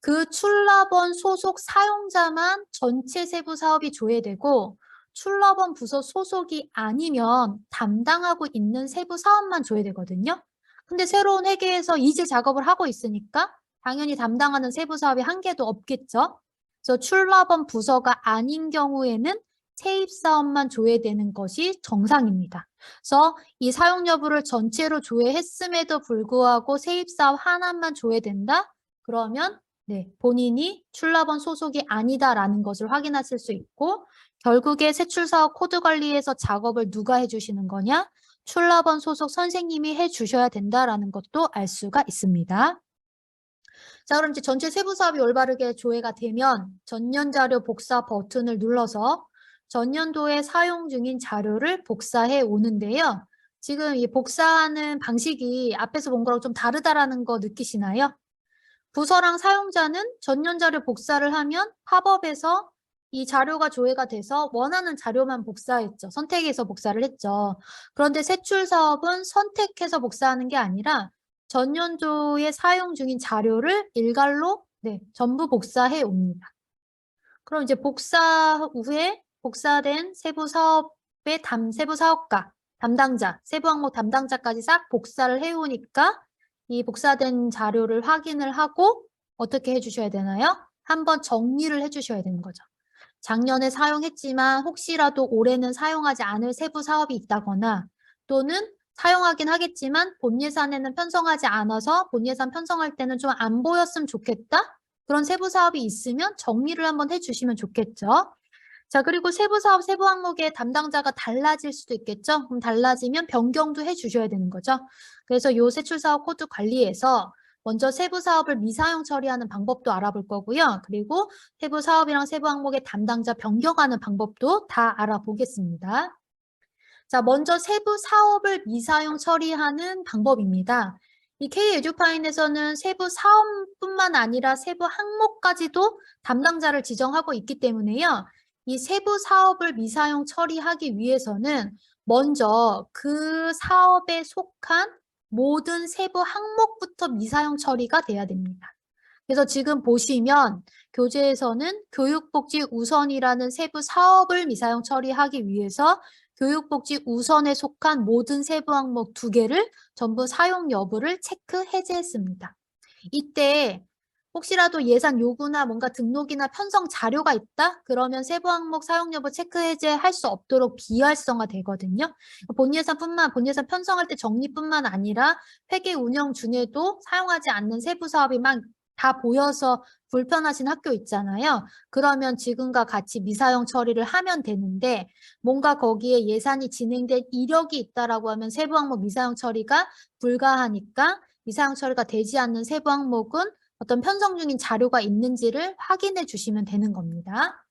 그 출납원 소속 사용자만 전체 세부 사업이 조회되고 출납원 부서 소속이 아니면 담당하고 있는 세부 사업만 조회되거든요. 근데 새로운 회계에서 이제 작업을 하고 있으니까 당연히 담당하는 세부 사업이 한 개도 없겠죠. 그래서 출납원 부서가 아닌 경우에는 세입사업만 조회되는 것이 정상입니다. 그래서 이 사용 여부를 전체로 조회했음에도 불구하고 세입사업 하나만 조회된다? 그러면 네, 본인이 출납원 소속이 아니다라는 것을 확인하실 수 있고, 결국에 세출사업 코드 관리에서 작업을 누가 해주시는 거냐? 출납원 소속 선생님이 해주셔야 된다라는 것도 알 수가 있습니다. 자, 그럼 이제 전체 세부 사업이 올바르게 조회가 되면 전년 자료 복사 버튼을 눌러서 전년도에 사용 중인 자료를 복사해 오는데요. 지금 이 복사하는 방식이 앞에서 본 거랑 좀 다르다라는 거 느끼시나요? 부서랑 사용자는 전년 자료 복사를 하면 팝업에서 이 자료가 조회가 돼서 원하는 자료만 복사했죠. 선택해서 복사를 했죠. 그런데 세출 사업은 선택해서 복사하는 게 아니라 전년도에 사용 중인 자료를 일괄로 전부 복사해 옵니다. 그럼 이제 복사 후에 복사된 세부 사업의 세부 사업가, 담당자, 세부 항목 담당자까지 싹 복사를 해오니까 이 복사된 자료를 확인을 하고 어떻게 해주셔야 되나요? 한번 정리를 해주셔야 되는 거죠. 작년에 사용했지만 혹시라도 올해는 사용하지 않을 세부 사업이 있다거나 또는 사용하긴 하겠지만 본 예산에는 편성하지 않아서 본 예산 편성할 때는 좀 안 보였으면 좋겠다? 그런 세부 사업이 있으면 정리를 한번 해주시면 좋겠죠. 자, 그리고 세부 사업, 세부 항목의 담당자가 달라질 수도 있겠죠. 그럼 달라지면 변경도 해주셔야 되는 거죠. 그래서 요 세출 사업 코드 관리에서 먼저 세부 사업을 미사용 처리하는 방법도 알아볼 거고요. 그리고 세부 사업이랑 세부 항목의 담당자 변경하는 방법도 다 알아보겠습니다. 자, 먼저 세부 사업을 미사용 처리하는 방법입니다. 이 K-에듀파인에서는 세부 사업뿐만 아니라 세부 항목까지도 담당자를 지정하고 있기 때문에요. 이 세부 사업을 미사용 처리하기 위해서는 먼저 그 사업에 속한 모든 세부 항목부터 미사용 처리가 돼야 됩니다. 그래서 지금 보시면 교재에서는 교육복지 우선이라는 세부 사업을 미사용 처리하기 위해서 교육복지 우선에 속한 모든 세부 항목 2개를 전부 사용 여부를 체크 해제했습니다. 이때 혹시라도 예산 요구나 뭔가 등록이나 편성 자료가 있다? 그러면 세부 항목 사용 여부 체크 해제할 수 없도록 비활성화 되거든요. 본 예산 편성할 때 정리뿐만 아니라 회계 운영 중에도 사용하지 않는 세부 사업이 막 다 보여서 불편하신 학교 있잖아요. 그러면 지금과 같이 미사용 처리를 하면 되는데 뭔가 거기에 예산이 진행된 이력이 있다라고 하면 세부 항목 미사용 처리가 불가하니까 미사용 처리가 되지 않는 세부 항목은 어떤 편성 중인 자료가 있는지를 확인해 주시면 되는 겁니다.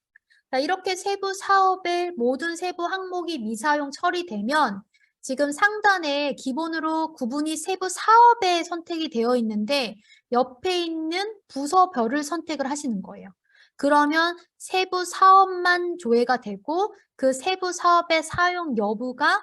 자, 이렇게 세부 사업의 모든 세부 항목이 미사용 처리되면 지금 상단에 기본으로 구분이 세부 사업에 선택이 되어 있는데 옆에 있는 부서별을 선택을 하시는 거예요. 그러면 세부 사업만 조회가 되고 그 세부 사업의 사용 여부가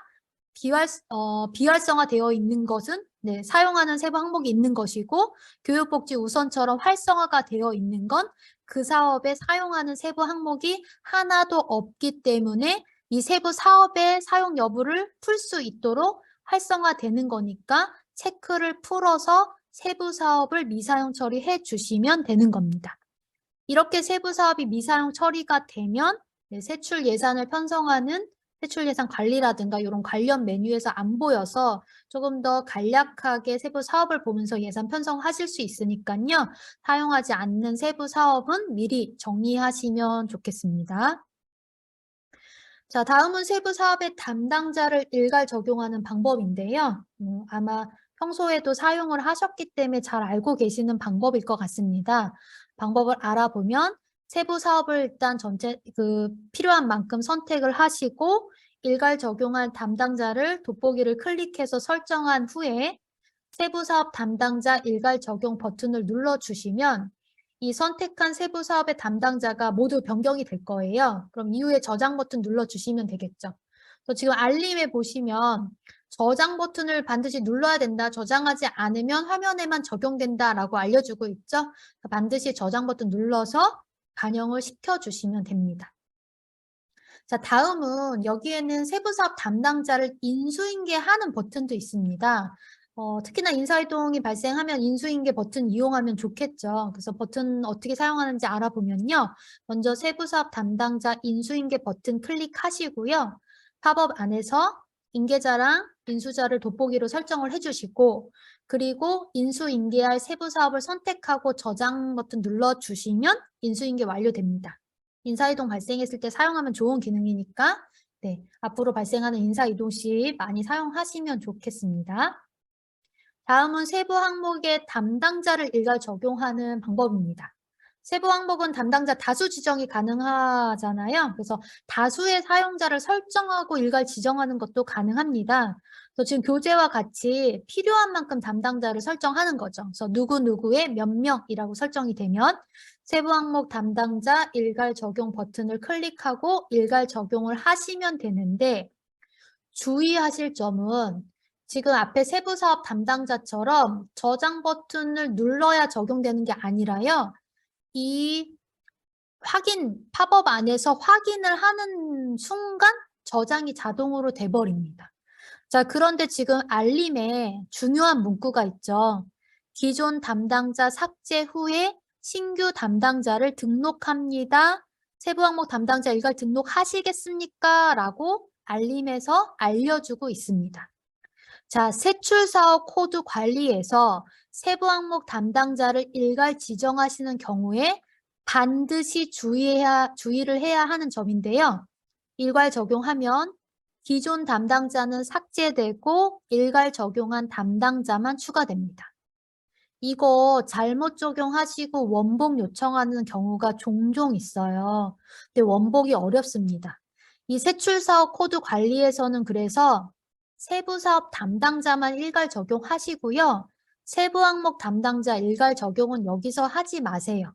비활성화되어 있는 것은 사용하는 세부 항목이 있는 것이고 교육복지 우선처럼 활성화가 되어 있는 건 그 사업에 사용하는 세부 항목이 하나도 없기 때문에 이 세부 사업의 사용 여부를 풀 수 있도록 활성화되는 거니까 체크를 풀어서 세부 사업을 미사용 처리해 주시면 되는 겁니다. 이렇게 세부 사업이 미사용 처리가 되면 세출 예산을 편성하는 세출 예산 관리라든가 이런 관련 메뉴에서 안 보여서 조금 더 간략하게 세부 사업을 보면서 예산 편성하실 수 있으니까요. 사용하지 않는 세부 사업은 미리 정리하시면 좋겠습니다. 자, 다음은 세부 사업의 담당자를 일괄 적용하는 방법인데요. 아마 평소에도 사용을 하셨기 때문에 잘 알고 계시는 방법일 것 같습니다. 방법을 알아보면 세부 사업을 일단 전체 필요한 만큼 선택을 하시고 일괄 적용한 담당자를 돋보기를 클릭해서 설정한 후에 세부 사업 담당자 일괄 적용 버튼을 눌러주시면 이 선택한 세부 사업의 담당자가 모두 변경이 될 거예요. 그럼 이후에 저장 버튼 눌러주시면 되겠죠. 그래서 지금 알림에 보시면 저장 버튼을 반드시 눌러야 된다. 저장하지 않으면 화면에만 적용된다라고 알려주고 있죠. 반드시 저장 버튼 눌러서 반영을 시켜주시면 됩니다. 자, 다음은 여기에는 세부 사업 담당자를 인수인계하는 버튼도 있습니다. 특히나 인사이동이 발생하면 인수인계 버튼 이용하면 좋겠죠. 그래서 버튼 어떻게 사용하는지 알아보면요. 먼저 세부사업 담당자 인수인계 버튼 클릭하시고요. 팝업 안에서 인계자랑 인수자를 돋보기로 설정을 해주시고 그리고 인수인계할 세부사업을 선택하고 저장 버튼 눌러주시면 인수인계 완료됩니다. 인사이동 발생했을 때 사용하면 좋은 기능이니까 네, 앞으로 발생하는 인사이동 시 많이 사용하시면 좋겠습니다. 다음은 세부 항목의 담당자를 일괄 적용하는 방법입니다. 세부 항목은 담당자 다수 지정이 가능하잖아요. 그래서 다수의 사용자를 설정하고 일괄 지정하는 것도 가능합니다. 그래서 지금 교재와 같이 필요한 만큼 담당자를 설정하는 거죠. 그래서 누구누구의 몇 명이라고 설정이 되면 세부 항목 담당자 일괄 적용 버튼을 클릭하고 일괄 적용을 하시면 되는데 주의하실 점은 지금 앞에 세부사업 담당자처럼 저장 버튼을 눌러야 적용되는 게 아니라요. 이 팝업 안에서 확인을 하는 순간 저장이 자동으로 돼버립니다. 자, 그런데 지금 알림에 중요한 문구가 있죠. 기존 담당자 삭제 후에 신규 담당자를 등록합니다. 세부 항목 담당자 일괄 등록하시겠습니까? 라고 알림에서 알려주고 있습니다. 자, 세출사업 코드 관리에서 세부 항목 담당자를 일괄 지정하시는 경우에 반드시 주의를 해야 하는 점인데요. 일괄 적용하면 기존 담당자는 삭제되고 일괄 적용한 담당자만 추가됩니다. 이거 잘못 적용하시고 원복 요청하는 경우가 종종 있어요. 근데 원복이 어렵습니다. 이 세출사업 코드 관리에서는 그래서 세부사업 담당자만 일괄 적용하시고요. 세부 항목 담당자 일괄 적용은 여기서 하지 마세요.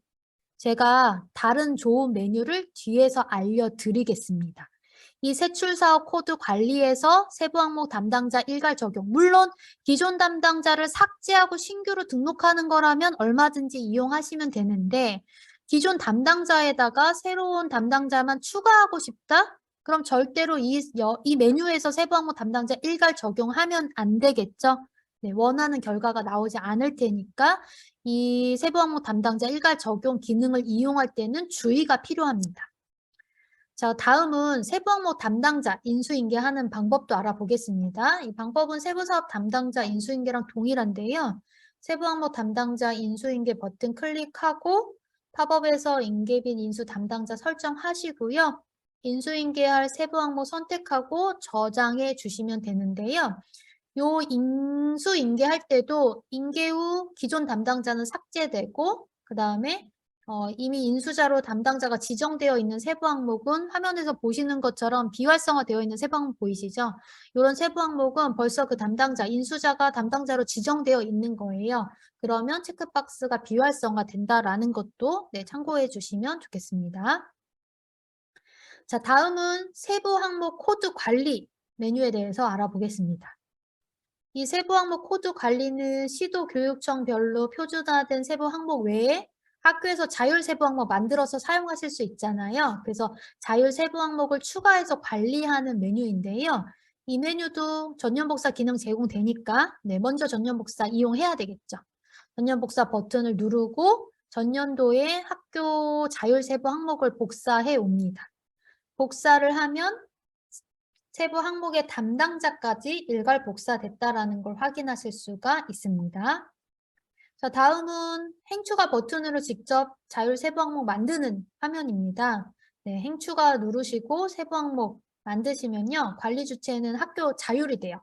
제가 다른 좋은 메뉴를 뒤에서 알려드리겠습니다. 이 세출사업 코드 관리에서 세부 항목 담당자 일괄 적용. 물론 기존 담당자를 삭제하고 신규로 등록하는 거라면 얼마든지 이용하시면 되는데 기존 담당자에다가 새로운 담당자만 추가하고 싶다? 그럼 절대로 이 메뉴에서 세부 항목 담당자 일괄 적용하면 안 되겠죠? 네, 원하는 결과가 나오지 않을 테니까 이 세부 항목 담당자 일괄 적용 기능을 이용할 때는 주의가 필요합니다. 자, 다음은 세부 항목 담당자 인수인계하는 방법도 알아보겠습니다. 이 방법은 세부사업 담당자 인수인계랑 동일한데요. 세부 항목 담당자 인수인계 버튼 클릭하고 팝업에서 인계빈 인수 담당자 설정하시고요. 인수인계할 세부 항목 선택하고 저장해 주시면 되는데요. 요 인수인계할 때도 인계 후 기존 담당자는 삭제되고 그 다음에 이미 인수자로 담당자가 지정되어 있는 세부 항목은 화면에서 보시는 것처럼 비활성화되어 있는 세부 항목 보이시죠? 이런 세부 항목은 벌써 그 담당자, 인수자가 담당자로 지정되어 있는 거예요. 그러면 체크박스가 비활성화 된다라는 것도 네, 참고해 주시면 좋겠습니다. 자, 다음은 세부 항목 코드 관리 메뉴에 대해서 알아보겠습니다. 이 세부 항목 코드 관리는 시도 교육청별로 표준화된 세부 항목 외에 학교에서 자율 세부 항목 만들어서 사용하실 수 있잖아요. 그래서 자율 세부 항목을 추가해서 관리하는 메뉴인데요. 이 메뉴도 전년복사 기능 제공되니까 네, 먼저 전년복사 이용해야 되겠죠. 전년복사 버튼을 누르고 전년도의 학교 자율 세부 항목을 복사해 옵니다. 복사를 하면 세부 항목의 담당자까지 일괄 복사됐다라는 걸 확인하실 수가 있습니다. 자, 다음은 행추가 버튼으로 직접 자율 세부 항목 만드는 화면입니다. 네, 행추가 누르시고 세부 항목 만드시면요. 관리 주체는 학교 자율이 돼요.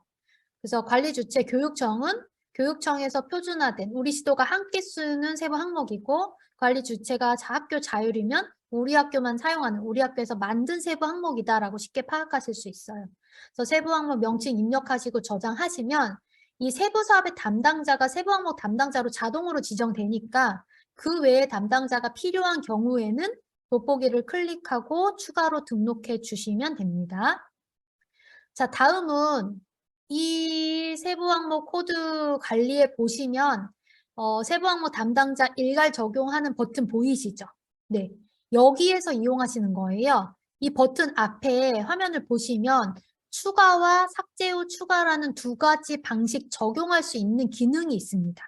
그래서 관리 주체 교육청은 교육청에서 표준화된 우리 시도가 함께 쓰는 세부 항목이고 관리 주체가 학교 자율이면 우리 학교만 사용하는 우리 학교에서 만든 세부 항목이다라고 쉽게 파악하실 수 있어요. 그래서 세부 항목 명칭 입력하시고 저장하시면 이 세부 사업의 담당자가 세부 항목 담당자로 자동으로 지정되니까 그 외에 담당자가 필요한 경우에는 돋보기를 클릭하고 추가로 등록해 주시면 됩니다. 자, 다음은 이 세부 항목 코드 관리에 보시면 세부 항목 담당자 일괄 적용하는 버튼 보이시죠? 네, 여기에서 이용하시는 거예요. 이 버튼 앞에 화면을 보시면 추가와 삭제 후 추가라는 두 가지 방식 적용할 수 있는 기능이 있습니다.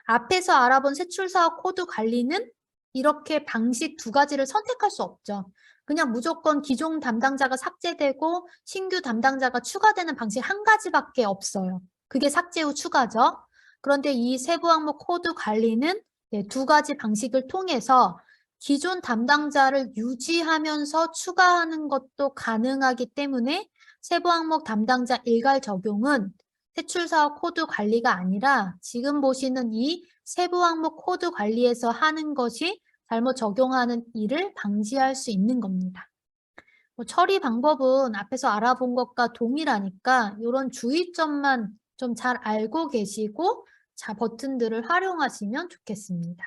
앞에서 알아본 세출사업 코드 관리는 이렇게 방식 두 가지를 선택할 수 없죠. 그냥 무조건 기존 담당자가 삭제되고 신규 담당자가 추가되는 방식 한 가지밖에 없어요. 그게 삭제 후 추가죠. 그런데 이 세부 항목 코드 관리는 두 가지 방식을 통해서 기존 담당자를 유지하면서 추가하는 것도 가능하기 때문에 세부 항목 담당자 일괄 적용은 세출사업 코드 관리가 아니라 지금 보시는 이 세부 항목 코드 관리에서 하는 것이 잘못 적용하는 일을 방지할 수 있는 겁니다. 처리 방법은 앞에서 알아본 것과 동일하니까 이런 주의점만 좀 잘 알고 계시고 버튼들을 활용하시면 좋겠습니다.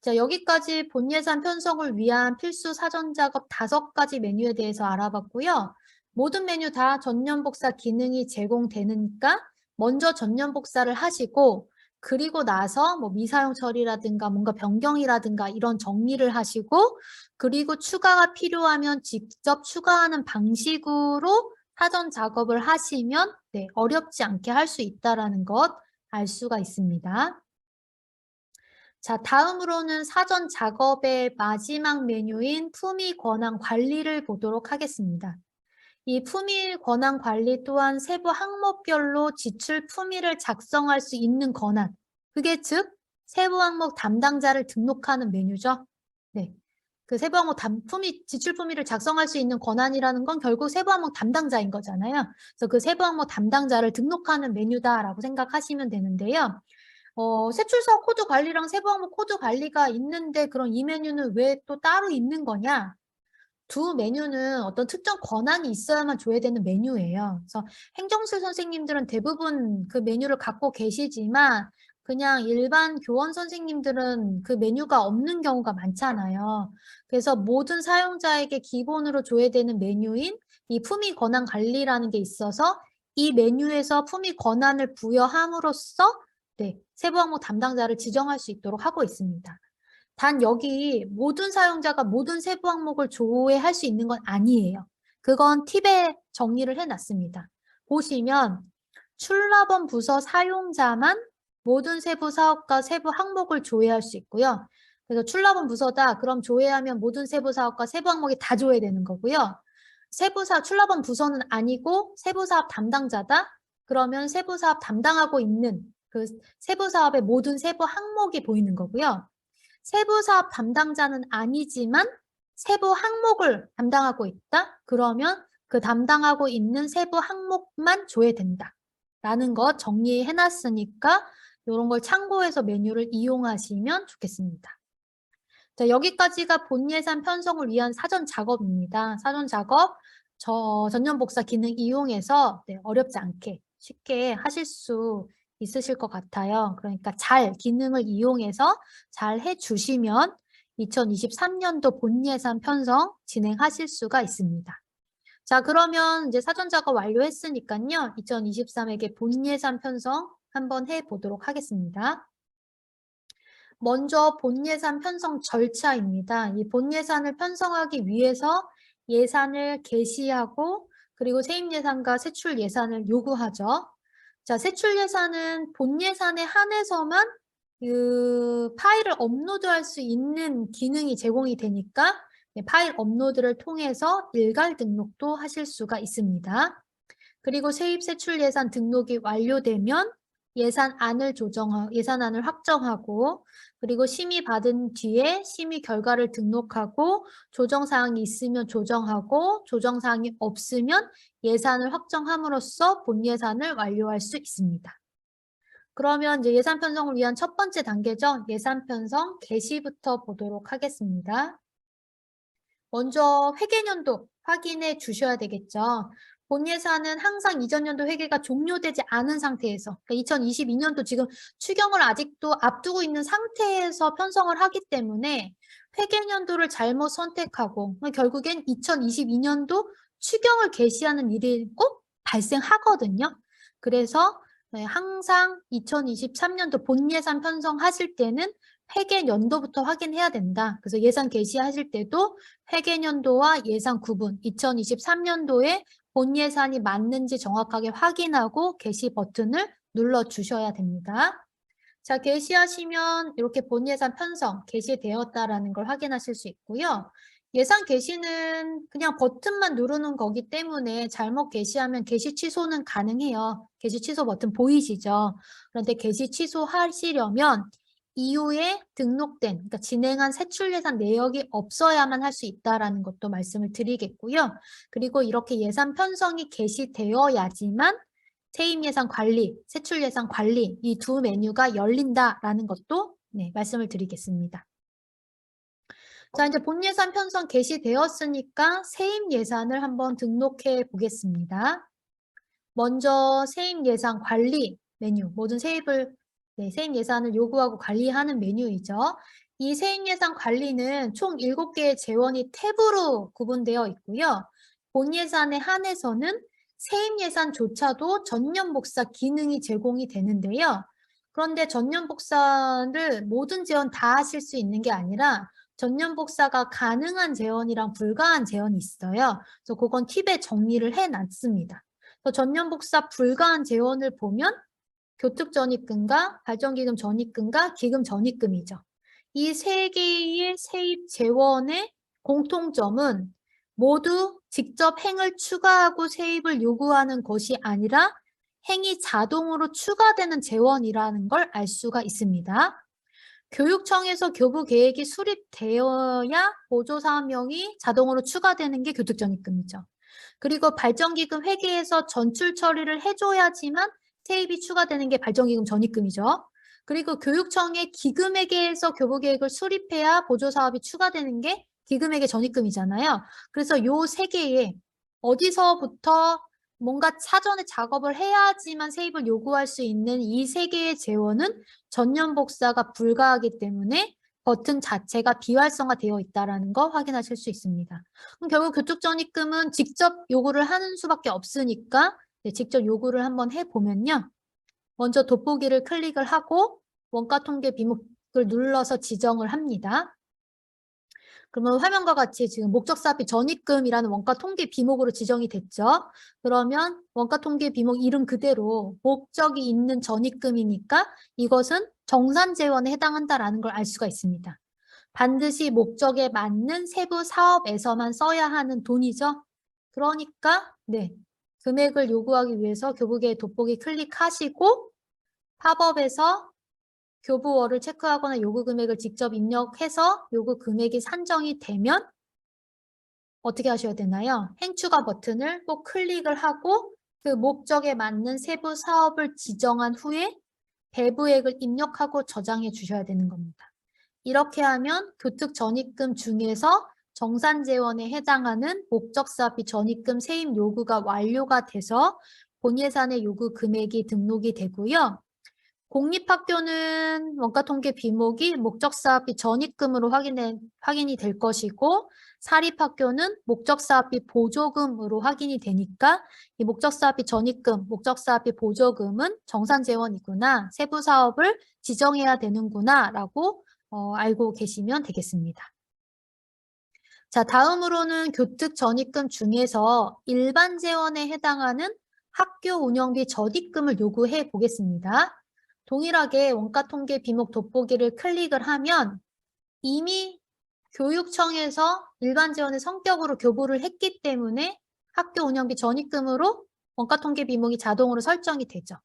자, 여기까지 본 예산 편성을 위한 필수 사전 작업 5가지 메뉴에 대해서 알아봤고요. 모든 메뉴 다 전면 복사 기능이 제공되니까 먼저 전면 복사를 하시고 그리고 나서 뭐 미사용 처리라든가 뭔가 변경이라든가 이런 정리를 하시고 그리고 추가가 필요하면 직접 추가하는 방식으로 사전 작업을 하시면 어렵지 않게 할 수 있다는 것 알 수가 있습니다. 자, 다음으로는 사전 작업의 마지막 메뉴인 품위 권한 관리를 보도록 하겠습니다. 이 품위 권한 관리 또한 세부 항목별로 지출 품위를 작성할 수 있는 권한. 그게 즉 세부 항목 담당자를 등록하는 메뉴죠. 네. 그 세부 항목 지출 품위를 작성할 수 있는 권한이라는 건 결국 세부 항목 담당자인 거잖아요. 그래서 그 세부 항목 담당자를 등록하는 메뉴다라고 생각하시면 되는데요. 세출사 코드 관리랑 세부 항목 코드 관리가 있는데 그럼 이 메뉴는 왜 또 따로 있는 거냐? 두 메뉴는 어떤 특정 권한이 있어야만 줘야 되는 메뉴예요. 그래서 행정실 선생님들은 대부분 그 메뉴를 갖고 계시지만 그냥 일반 교원 선생님들은 그 메뉴가 없는 경우가 많잖아요. 그래서 모든 사용자에게 기본으로 줘야 되는 메뉴인 이 품위 권한 관리라는 게 있어서 이 메뉴에서 품위 권한을 부여함으로써 세부 항목 담당자를 지정할 수 있도록 하고 있습니다. 단 여기 모든 사용자가 모든 세부 항목을 조회할 수 있는 건 아니에요. 그건 팁에 정리를 해놨습니다. 보시면 출납원 부서 사용자만 모든 세부 사업과 세부 항목을 조회할 수 있고요. 그래서 출납원 부서다. 그럼 조회하면 모든 세부 사업과 세부 항목이 다 조회되는 거고요. 출납원 부서는 아니고 세부 사업 담당자다. 그러면 세부 사업 담당하고 있는 그 세부 사업의 모든 세부 항목이 보이는 거고요. 세부 사업 담당자는 아니지만 세부 항목을 담당하고 있다? 그러면 그 담당하고 있는 세부 항목만 조회된다. 라는 것 정리해놨으니까 이런 걸 참고해서 메뉴를 이용하시면 좋겠습니다. 자, 여기까지가 본 예산 편성을 위한 사전 작업입니다. 사전 작업, 전면 복사 기능 이용해서 어렵지 않게 쉽게 하실 수 있으실 것 같아요. 그러니까 기능을 이용해서 잘 해주시면 2023년도 본 예산 편성 진행하실 수가 있습니다. 자, 그러면 이제 사전 작업 완료했으니까요. 2023에게 본 예산 편성 한번 해보도록 하겠습니다. 먼저 본 예산 편성 절차입니다. 이 본 예산을 편성하기 위해서 예산을 게시하고 그리고 세입 예산과 세출 예산을 요구하죠. 자, 세출 예산은 본 예산에 한해서만 그 파일을 업로드할 수 있는 기능이 제공이 되니까 파일 업로드를 통해서 일괄 등록도 하실 수가 있습니다. 그리고 세입 세출 예산 등록이 완료되면 예산안을 확정하고 그리고 심의 받은 뒤에 심의 결과를 등록하고 조정사항이 있으면 조정하고 조정사항이 없으면 예산을 확정함으로써 본 예산을 완료할 수 있습니다. 그러면 이제 예산 편성을 위한 첫 번째 단계죠. 예산 편성 게시부터 보도록 하겠습니다. 먼저 회계연도 확인해 주셔야 되겠죠. 본 예산은 항상 이전 연도 회계가 종료되지 않은 상태에서 그러니까 2022년도 지금 추경을 아직도 앞두고 있는 상태에서 편성을 하기 때문에 회계연도를 잘못 선택하고 결국엔 2022년도 추경을 개시하는 일이 꼭 발생하거든요. 그래서 항상 2023년도 본 예산 편성하실 때는 회계연도부터 확인해야 된다. 그래서 예산 개시하실 때도 회계연도와 예산 구분, 2023년도에 본 예산이 맞는지 정확하게 확인하고 개시 버튼을 눌러주셔야 됩니다. 자, 개시하시면 이렇게 본 예산 편성, 개시되었다라는 걸 확인하실 수 있고요. 예산 개시는 그냥 버튼만 누르는 거기 때문에 잘못 개시하면 개시 취소는 가능해요. 개시 취소 버튼 보이시죠? 그런데 개시 취소하시려면 이후에 등록된, 그러니까 진행한 세출 예산 내역이 없어야만 할 수 있다라는 것도 말씀을 드리겠고요. 그리고 이렇게 예산 편성이 개시되어야지만 세입 예산 관리, 세출 예산 관리 이 두 메뉴가 열린다라는 것도 말씀을 드리겠습니다. 자, 이제 본 예산 편성 개시되었으니까 세입 예산을 한번 등록해 보겠습니다. 먼저 세입 예산 관리 메뉴, 모든 세입을 세입 예산을 요구하고 관리하는 메뉴이죠. 이 세입 예산 관리는 총 7개의 재원이 탭으로 구분되어 있고요. 본 예산에 한해서는 세입 예산조차도 전년 복사 기능이 제공이 되는데요. 그런데 전년 복사를 모든 재원 다 하실 수 있는 게 아니라 전년 복사가 가능한 재원이랑 불가한 재원이 있어요. 그래서 그건 팁에 정리를 해놨습니다. 전년 복사 불가한 재원을 보면 교특전입금과 발전기금 전입금과 기금 전입금이죠. 이 세 개의 세입 재원의 공통점은 모두 직접 행을 추가하고 세입을 요구하는 것이 아니라 행이 자동으로 추가되는 재원이라는 걸 알 수가 있습니다. 교육청에서 교부 계획이 수립되어야 보조사업명이 자동으로 추가되는 게 교특전입금이죠. 그리고 발전기금 회계에서 전출 처리를 해줘야지만 세입이 추가되는 게 발전기금 전입금이죠. 그리고 교육청의 기금회계에서 교부계획을 수립해야 보조사업이 추가되는 게 기금회계 전입금이잖아요. 그래서 요 세 개의 어디서부터 뭔가 사전에 작업을 해야지만 세입을 요구할 수 있는 이 세 개의 재원은 전년 복사가 불가하기 때문에 버튼 자체가 비활성화되어 있다는 거 확인하실 수 있습니다. 그럼 결국 교특전입금은 직접 요구를 하는 수밖에 없으니까 직접 요구를 한번 해보면요. 먼저 돋보기를 클릭을 하고 원가통계 비목을 눌러서 지정을 합니다. 그러면 화면과 같이 지금 목적사업비 전입금이라는 원가통계 비목으로 지정이 됐죠. 그러면 원가통계 비목 이름 그대로 목적이 있는 전입금이니까 이것은 정산재원에 해당한다라는 걸 알 수가 있습니다. 반드시 목적에 맞는 세부 사업에서만 써야 하는 돈이죠. 그러니까 금액을 요구하기 위해서 교부계획 돋보기 클릭하시고 팝업에서 교부월을 체크하거나 요구 금액을 직접 입력해서 요구 금액이 산정이 되면 어떻게 하셔야 되나요? 행추가 버튼을 꼭 클릭을 하고 그 목적에 맞는 세부 사업을 지정한 후에 배부액을 입력하고 저장해 주셔야 되는 겁니다. 이렇게 하면 교특 전입금 중에서 정산재원에 해당하는 목적사업비 전입금 세입 요구가 완료가 돼서 본예산의 요구 금액이 등록이 되고요. 공립학교는 원가통계 비목이 목적사업비 전입금으로 확인이 될 것이고 사립학교는 목적사업비 보조금으로 확인이 되니까 이 목적사업비 전입금, 목적사업비 보조금은 정산재원이구나, 세부사업을 지정해야 되는구나 라고 알고 계시면 되겠습니다. 자, 다음으로는 교특 전입금 중에서 일반 재원에 해당하는 학교 운영비 전입금을 요구해 보겠습니다. 동일하게 원가통계 비목 돋보기를 클릭을 하면 이미 교육청에서 일반 재원의 성격으로 교부를 했기 때문에 학교 운영비 전입금으로 원가통계 비목이 자동으로 설정이 되죠.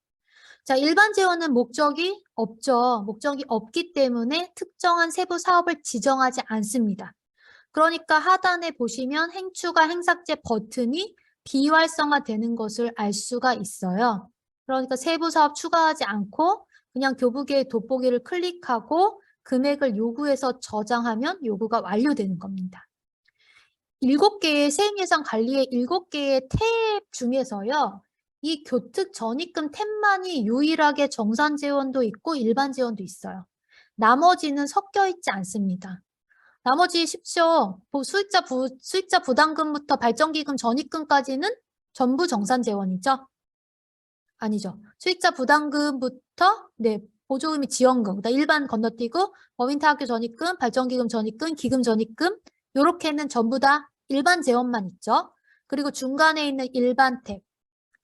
자, 일반 재원은 목적이 없죠. 목적이 없기 때문에 특정한 세부 사업을 지정하지 않습니다. 그러니까 하단에 보시면 행추가 행삭제 버튼이 비활성화되는 것을 알 수가 있어요. 그러니까 세부 사업 추가하지 않고 그냥 교부계획 돋보기를 클릭하고 금액을 요구해서 저장하면 요구가 완료되는 겁니다. 7개의 세입예산 관리의 7개의 탭 중에서요. 이 교특 전입금 탭만이 유일하게 정산재원도 있고 일반 재원도 있어요. 나머지는 섞여 있지 않습니다. 나머지 쉽죠. 수익자 부담금부터 발전기금 전입금까지는 전부 정산재원이죠. 아니죠. 수익자 부담금부터 보조금이 지원금, 그다음 일반 건너뛰고 법인타학교 전입금, 발전기금 전입금, 기금 전입금 요렇게는 전부 다 일반 재원만 있죠. 그리고 중간에 있는 일반 탭.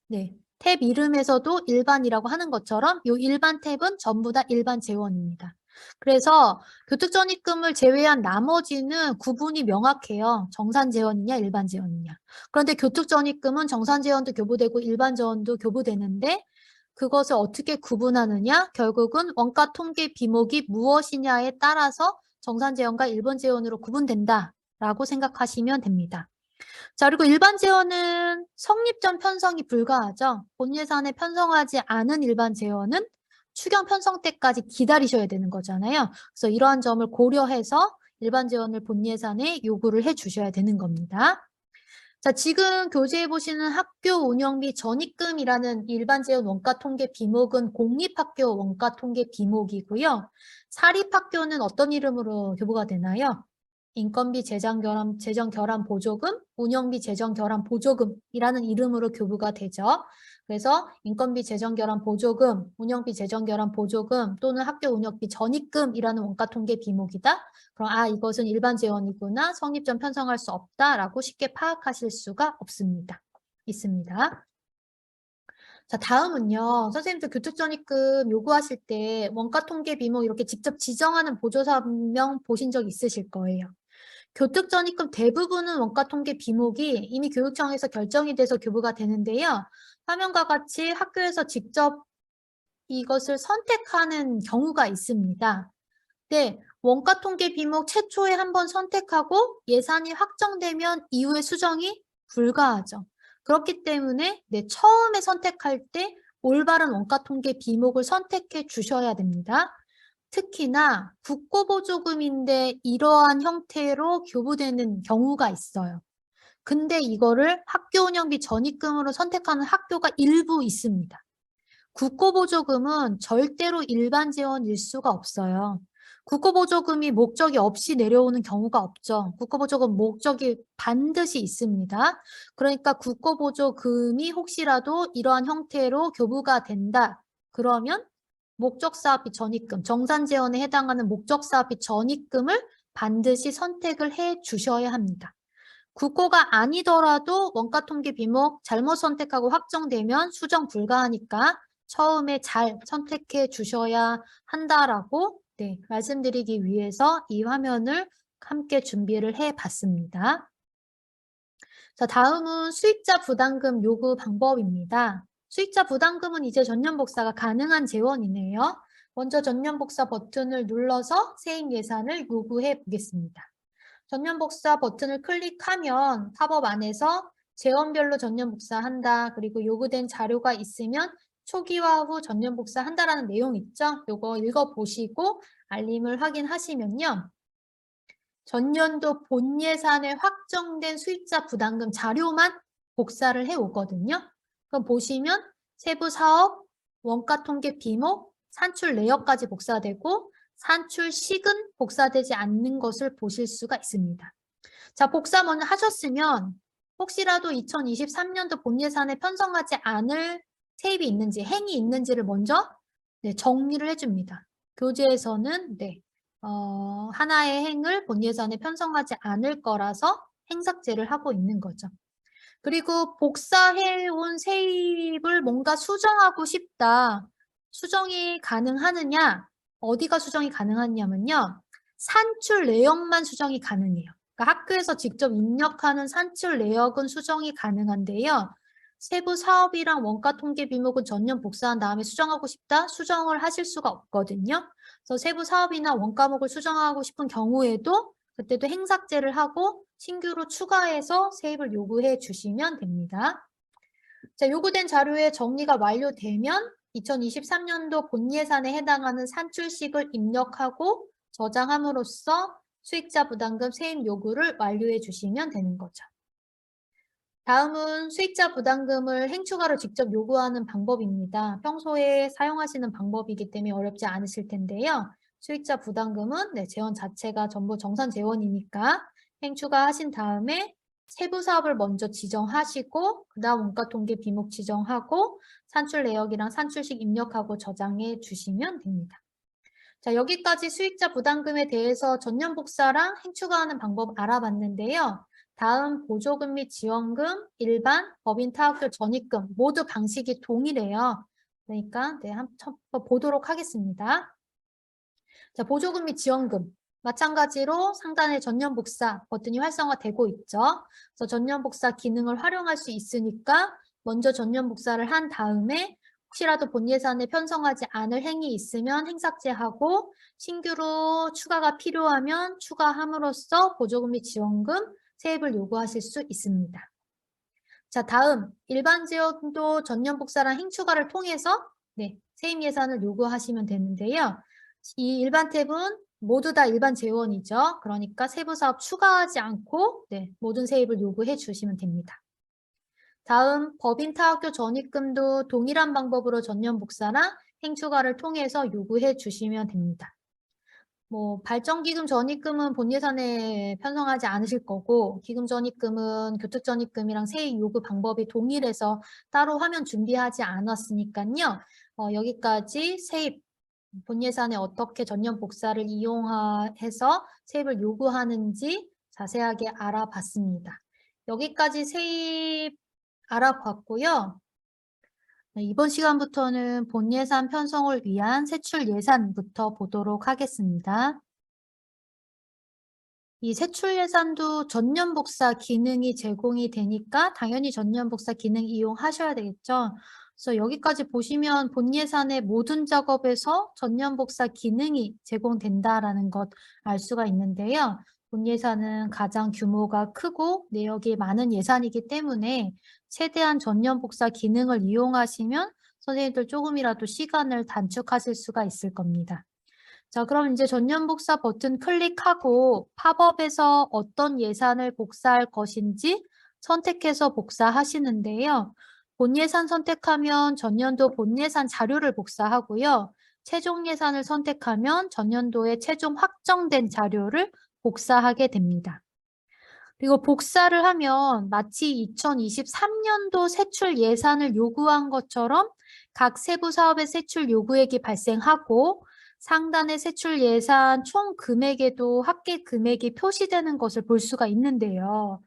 네. 탭 이름에서도 일반이라고 하는 것처럼 이 일반 탭은 전부 다 일반 재원입니다. 그래서 교특전입금을 제외한 나머지는 구분이 명확해요. 정산재원이냐 일반 재원이냐. 그런데 교특전입금은 정산재원도 교부되고 일반 재원도 교부되는데 그것을 어떻게 구분하느냐? 결국은 원가 통계 비목이 무엇이냐에 따라서 정산재원과 일반 재원으로 구분된다라고 생각하시면 됩니다. 자, 그리고 일반 재원은 성립 전 편성이 불가하죠. 본 예산에 편성하지 않은 일반 재원은 추경 편성 때까지 기다리셔야 되는 거잖아요. 그래서 이러한 점을 고려해서 일반 재원을 본 예산에 요구를 해 주셔야 되는 겁니다. 자, 지금 교재에 보시는 학교 운영비 전입금이라는 일반 재원 원가 통계 비목은 공립학교 원가 통계 비목이고요. 사립학교는 어떤 이름으로 교부가 되나요? 인건비 재정 결함 보조금, 운영비 재정 결함 보조금이라는 이름으로 교부가 되죠. 그래서 인건비 재정 결함 보조금, 운영비 재정 결함 보조금 또는 학교 운영비 전입금이라는 원가 통계 비목이다. 그럼 이것은 일반 재원이구나. 성립 전 편성할 수 없다라고 쉽게 파악하실 수가 있습니다. 자, 다음은요. 선생님들 교특전입금 요구하실 때 원가 통계 비목 이렇게 직접 지정하는 보조사명 보신 적 있으실 거예요. 교특전입금 대부분은 원가 통계 비목이 이미 교육청에서 결정이 돼서 교부가 되는데요. 화면과 같이 학교에서 직접 이것을 선택하는 경우가 있습니다. 네, 원가 통계 비목 최초에 한번 선택하고 예산이 확정되면 이후에 수정이 불가하죠. 그렇기 때문에 처음에 선택할 때 올바른 원가 통계 비목을 선택해 주셔야 됩니다. 특히나 국고보조금인데 이러한 형태로 교부되는 경우가 있어요. 근데 이거를 학교 운영비 전입금으로 선택하는 학교가 일부 있습니다. 국고보조금은 절대로 일반 재원일 수가 없어요. 국고보조금이 목적이 없이 내려오는 경우가 없죠. 국고보조금 목적이 반드시 있습니다. 그러니까 국고보조금이 혹시라도 이러한 형태로 교부가 된다. 그러면 목적사업비 전입금, 정산재원에 해당하는 목적사업비 전입금을 반드시 선택을 해 주셔야 합니다. 국고가 아니더라도 원가통계 비목 잘못 선택하고 확정되면 수정 불가하니까 처음에 잘 선택해 주셔야 한다라고 말씀드리기 위해서 이 화면을 함께 준비를 해 봤습니다. 자, 다음은 수익자 부담금 요구 방법입니다. 수익자 부담금은 이제 전년 복사가 가능한 재원이네요. 먼저 전년 복사 버튼을 눌러서 세입 예산을 요구해 보겠습니다. 전년 복사 버튼을 클릭하면 팝업 안에서 재원별로 전년 복사한다. 그리고 요구된 자료가 있으면 초기화 후 전년 복사한다라는 내용 있죠? 요거 읽어보시고 알림을 확인하시면요. 전년도 본 예산에 확정된 수익자 부담금 자료만 복사를 해오거든요. 그럼 보시면 세부 사업, 원가 통계 비목, 산출 내역까지 복사되고 산출식은 복사되지 않는 것을 보실 수가 있습니다. 자, 복사 먼저 하셨으면 혹시라도 2023년도 본 예산에 편성하지 않을 세입이 있는지, 행이 있는지를 먼저 정리를 해줍니다. 교재에서는 하나의 행을 본 예산에 편성하지 않을 거라서 행삭제를 하고 있는 거죠. 그리고 복사해온 세입을 뭔가 수정하고 싶다. 수정이 가능하느냐? 어디가 수정이 가능하냐면요. 산출 내역만 수정이 가능해요. 그러니까 학교에서 직접 입력하는 산출 내역은 수정이 가능한데요. 세부 사업이랑 원가 통계 비목은 전년 복사한 다음에 수정하고 싶다? 수정을 하실 수가 없거든요. 그래서 세부 사업이나 원가목을 수정하고 싶은 경우에도 그때도 행삭제를 하고 신규로 추가해서 세입을 요구해 주시면 됩니다. 자, 요구된 자료의 정리가 완료되면 2023년도 본 예산에 해당하는 산출식을 입력하고 저장함으로써 수익자 부담금 세입 요구를 완료해 주시면 되는 거죠. 다음은 수익자 부담금을 행추가로 직접 요구하는 방법입니다. 평소에 사용하시는 방법이기 때문에 어렵지 않으실 텐데요. 수익자 부담금은 재원 자체가 전부 정산 재원이니까 행추가 하신 다음에 세부 사업을 먼저 지정하시고 그다음 원가 통계 비목 지정하고 산출 내역이랑 산출식 입력하고 저장해 주시면 됩니다. 자, 여기까지 수익자 부담금에 대해서 전년 복사랑 행추가하는 방법 알아봤는데요. 다음 보조금 및 지원금, 일반, 법인 타학교 전입금 모두 방식이 동일해요. 그러니까 한번 보도록 하겠습니다. 자, 보조금 및 지원금. 마찬가지로 상단에 전년 복사 버튼이 활성화되고 있죠. 그래서 전년 복사 기능을 활용할 수 있으니까 먼저 전년 복사를 한 다음에 혹시라도 본 예산에 편성하지 않을 행위 있으면 행삭제하고 신규로 추가가 필요하면 추가함으로써 보조금 및 지원금 세입을 요구하실 수 있습니다. 자, 다음 일반 지원도 전년 복사랑 행추가를 통해서 세입 예산을 요구하시면 되는데요. 이 일반 탭은 모두 다 일반 재원이죠. 그러니까 세부 사업 추가하지 않고 모든 세입을 요구해 주시면 됩니다. 다음 법인 타학교 전입금도 동일한 방법으로 전년 복사나 행추가를 통해서 요구해 주시면 됩니다. 발전기금 전입금은 본 예산에 편성하지 않으실 거고 기금 전입금은 교특 전입금이랑 세입 요구 방법이 동일해서 따로 화면 준비하지 않았으니까요. 여기까지 세입 본 예산에 어떻게 전년 복사를 이용해서 세입을 요구하는지 자세하게 알아봤습니다. 여기까지 세입 알아봤고요. 이번 시간부터는 본 예산 편성을 위한 세출 예산부터 보도록 하겠습니다. 이 세출 예산도 전년 복사 기능이 제공이 되니까 당연히 전년 복사 기능 이용하셔야 되겠죠. 그래서 여기까지 보시면 본 예산의 모든 작업에서 전년 복사 기능이 제공된다라는 것 알 수가 있는데요. 본 예산은 가장 규모가 크고 내역이 많은 예산이기 때문에 최대한 전년 복사 기능을 이용하시면 선생님들 조금이라도 시간을 단축하실 수가 있을 겁니다. 자, 그럼 이제 전년 복사 버튼 클릭하고 팝업에서 어떤 예산을 복사할 것인지 선택해서 복사하시는데요. 본 예산 선택하면 전년도 본 예산 자료를 복사하고요. 최종 예산을 선택하면 전년도에 최종 확정된 자료를 복사하게 됩니다. 그리고 복사를 하면 마치 2023년도 세출 예산을 요구한 것처럼 각 세부 사업의 세출 요구액이 발생하고 상단의 세출 예산 총 금액에도 합계 금액이 표시되는 것을 볼 수가 있는데요.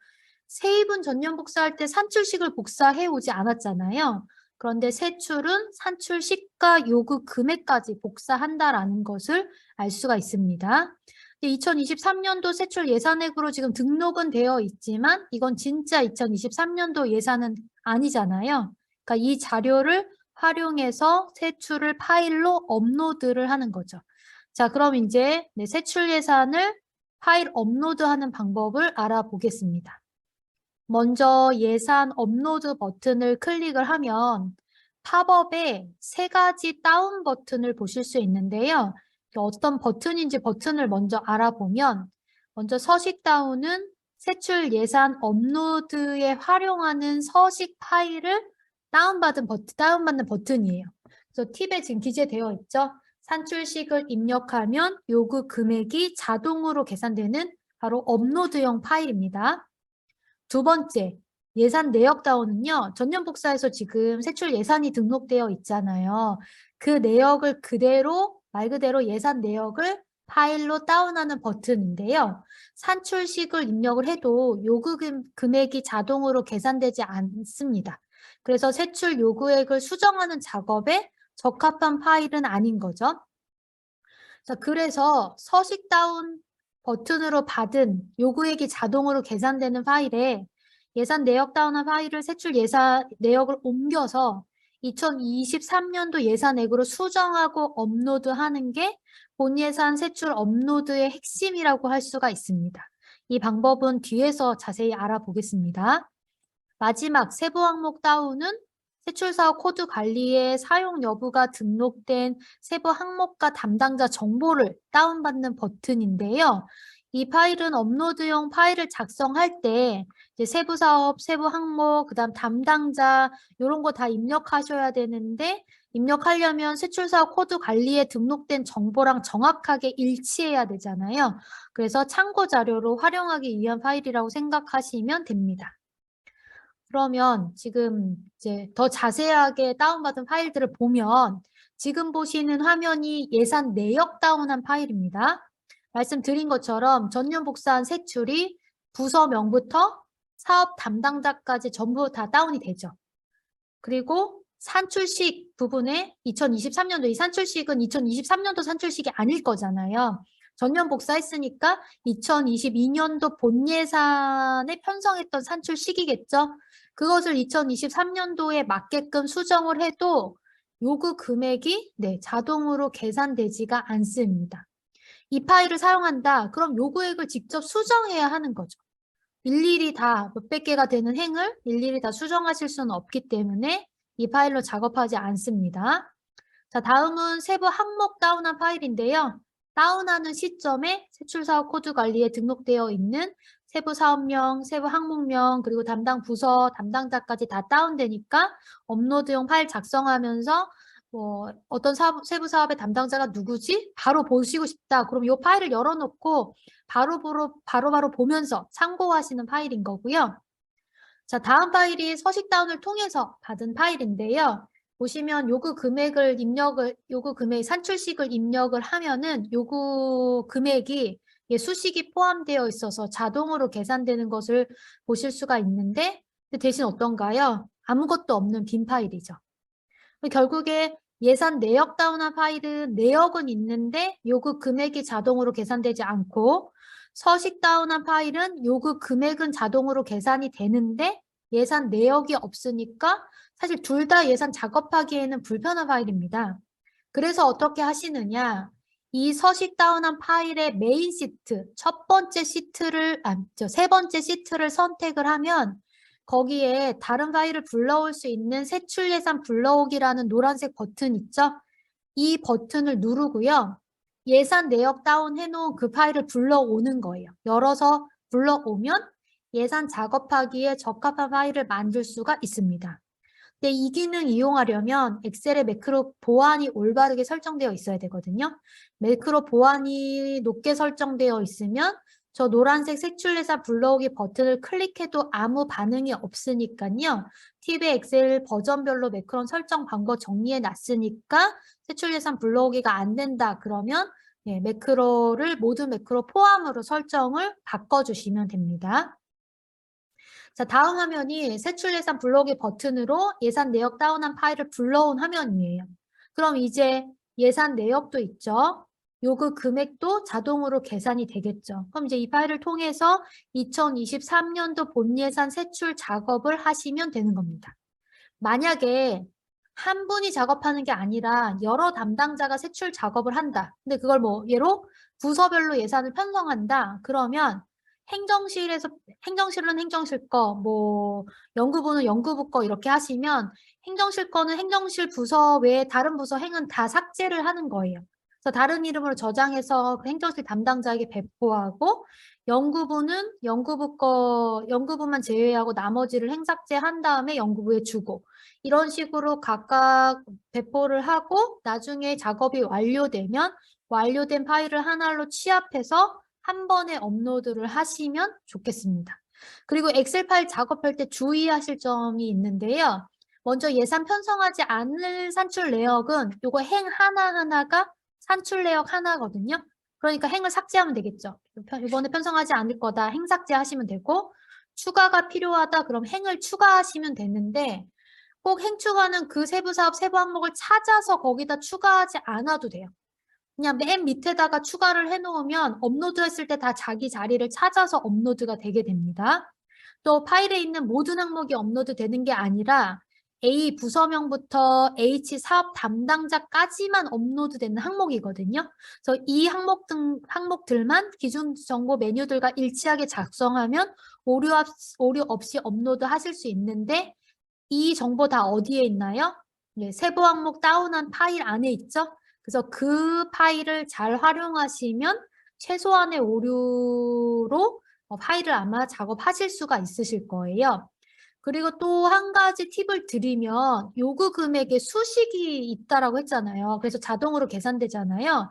세입은 전년 복사할 때 산출식을 복사해 오지 않았잖아요. 그런데 세출은 산출식과 요구 금액까지 복사한다라는 것을 알 수가 있습니다. 2023년도 세출 예산액으로 지금 등록은 되어 있지만 이건 진짜 2023년도 예산은 아니잖아요. 그러니까 이 자료를 활용해서 세출을 파일로 업로드를 하는 거죠. 자, 그럼 이제 세출 예산을 파일 업로드하는 방법을 알아보겠습니다. 먼저 예산 업로드 버튼을 클릭을 하면 팝업에 세 가지 다운 버튼을 보실 수 있는데요. 어떤 버튼인지 버튼을 먼저 알아보면 먼저 서식 다운은 세출 예산 업로드에 활용하는 서식 파일을 다운받는 버튼이에요. 그래서 팁에 지금 기재되어 있죠. 산출식을 입력하면 요구 금액이 자동으로 계산되는 바로 업로드용 파일입니다. 두 번째, 예산 내역 다운은요. 전년 복사에서 지금 세출 예산이 등록되어 있잖아요. 그 내역을 말 그대로 예산 내역을 파일로 다운하는 버튼인데요. 산출식을 입력을 해도 요구 금액이 자동으로 계산되지 않습니다. 그래서 세출 요구액을 수정하는 작업에 적합한 파일은 아닌 거죠. 자, 그래서 서식 다운 버튼으로 받은 요구액이 자동으로 계산되는 파일에 예산 내역 다운한 파일을 세출 예산 내역을 옮겨서 2023년도 예산액으로 수정하고 업로드하는 게 본 예산 세출 업로드의 핵심이라고 할 수가 있습니다. 이 방법은 뒤에서 자세히 알아보겠습니다. 마지막 세부 항목 다운은 세출사업 코드 관리에 사용 여부가 등록된 세부 항목과 담당자 정보를 다운받는 버튼인데요. 이 파일은 업로드용 파일을 작성할 때 이제 세부 사업, 세부 항목, 그다음 담당자 이런 거 다 입력하셔야 되는데 입력하려면 세출사업 코드 관리에 등록된 정보랑 정확하게 일치해야 되잖아요. 그래서 참고 자료로 활용하기 위한 파일이라고 생각하시면 됩니다. 그러면 지금 이제 더 자세하게 다운받은 파일들을 보면 지금 보시는 화면이 예산 내역 다운한 파일입니다. 말씀드린 것처럼 전년 복사한 세출이 부서명부터 사업 담당자까지 전부 다 다운이 되죠. 그리고 산출식 부분에 2023년도 이 산출식은 2023년도 산출식이 아닐 거잖아요. 전년 복사했으니까 2022년도 본 예산에 편성했던 산출식이겠죠. 그것을 2023년도에 맞게끔 수정을 해도 요구 금액이 자동으로 계산되지가 않습니다. 이 파일을 사용한다. 그럼 요구액을 직접 수정해야 하는 거죠. 일일이 다 몇백 개가 되는 행을 일일이 다 수정하실 수는 없기 때문에 이 파일로 작업하지 않습니다. 자, 다음은 세부 항목 다운한 파일인데요. 다운하는 시점에 세출사업 코드 관리에 등록되어 있는 세부 사업명, 세부 항목명, 그리고 담당 부서, 담당자까지 다 다운되니까 업로드용 파일 작성하면서 어떤 세부 사업의 담당자가 누구지? 바로 보시고 싶다. 그럼 이 파일을 열어놓고 바로바로 보면서 참고하시는 파일인 거고요. 자, 다음 파일이 서식 다운을 통해서 받은 파일인데요. 보시면 요구 금액 산출식을 입력을 하면은 요구 금액이 수식이 포함되어 있어서 자동으로 계산되는 것을 보실 수가 있는데 대신 어떤가요? 아무것도 없는 빈 파일이죠. 결국에 예산 내역 다운한 파일은 내역은 있는데 요구 금액이 자동으로 계산되지 않고 서식 다운한 파일은 요구 금액은 자동으로 계산이 되는데 예산 내역이 없으니까 사실 둘 다 예산 작업하기에는 불편한 파일입니다. 그래서 어떻게 하시느냐? 이 서식 다운한 파일의 메인 시트, 세 번째 시트를 선택을 하면 거기에 다른 파일을 불러올 수 있는 세출 예산 불러오기라는 노란색 버튼 있죠? 이 버튼을 누르고요. 예산 내역 다운해 놓은 그 파일을 불러오는 거예요. 열어서 불러오면 예산 작업하기에 적합한 파일을 만들 수가 있습니다. 근데 이 기능 이용하려면 엑셀의 매크로 보안이 올바르게 설정되어 있어야 되거든요. 매크로 보안이 높게 설정되어 있으면 저 노란색 세출예산 불러오기 버튼을 클릭해도 아무 반응이 없으니까요. 팁의 엑셀 버전별로 매크로 설정 방법 정리해 놨으니까 세출예산 불러오기가 안 된다. 그러면 모든 매크로 포함으로 설정을 바꿔주시면 됩니다. 자, 다음 화면이 세출 예산 불러오기 버튼으로 예산 내역 다운한 파일을 불러온 화면이에요. 그럼 이제 예산 내역도 있죠. 요구 금액도 자동으로 계산이 되겠죠. 그럼 이제 이 파일을 통해서 2023년도 본 예산 세출 작업을 하시면 되는 겁니다. 만약에 한 분이 작업하는 게 아니라 여러 담당자가 세출 작업을 한다. 근데 그걸 예로 부서별로 예산을 편성한다. 그러면 행정실은 행정실 거, 연구부는 연구부 거 이렇게 하시면 행정실 거는 행정실 부서 외에 다른 부서 행은 다 삭제를 하는 거예요. 그래서 다른 이름으로 저장해서 그 행정실 담당자에게 배포하고 연구부는 연구부만 제외하고 나머지를 행삭제한 다음에 연구부에 주고 이런 식으로 각각 배포를 하고 나중에 작업이 완료되면 완료된 파일을 하나로 취합해서 한 번에 업로드를 하시면 좋겠습니다. 그리고 엑셀 파일 작업할 때 주의하실 점이 있는데요. 먼저 예산 편성하지 않을 산출 내역은 이거 행 하나하나가 산출 내역 하나거든요. 그러니까 행을 삭제하면 되겠죠. 이번에 편성하지 않을 거다. 행 삭제하시면 되고 추가가 필요하다. 그럼 행을 추가하시면 되는데 꼭 행 추가는 그 세부 사업 세부 항목을 찾아서 거기다 추가하지 않아도 돼요. 그냥 맨 밑에다가 추가를 해놓으면 업로드했을 때 다 자기 자리를 찾아서 업로드가 되게 됩니다. 또 파일에 있는 모든 항목이 업로드 되는 게 아니라 A 부서명부터 H 사업 담당자까지만 업로드되는 항목이거든요. 그래서 이 항목들만 기준 정보 메뉴들과 일치하게 작성하면 오류 없이 업로드 하실 수 있는데 이 정보 다 어디에 있나요? 세부 항목 다운한 파일 안에 있죠? 그래서 그 파일을 잘 활용하시면 최소한의 오류로 파일을 아마 작업하실 수가 있으실 거예요. 그리고 또 한 가지 팁을 드리면 요구 금액에 수식이 있다라고 했잖아요. 그래서 자동으로 계산되잖아요.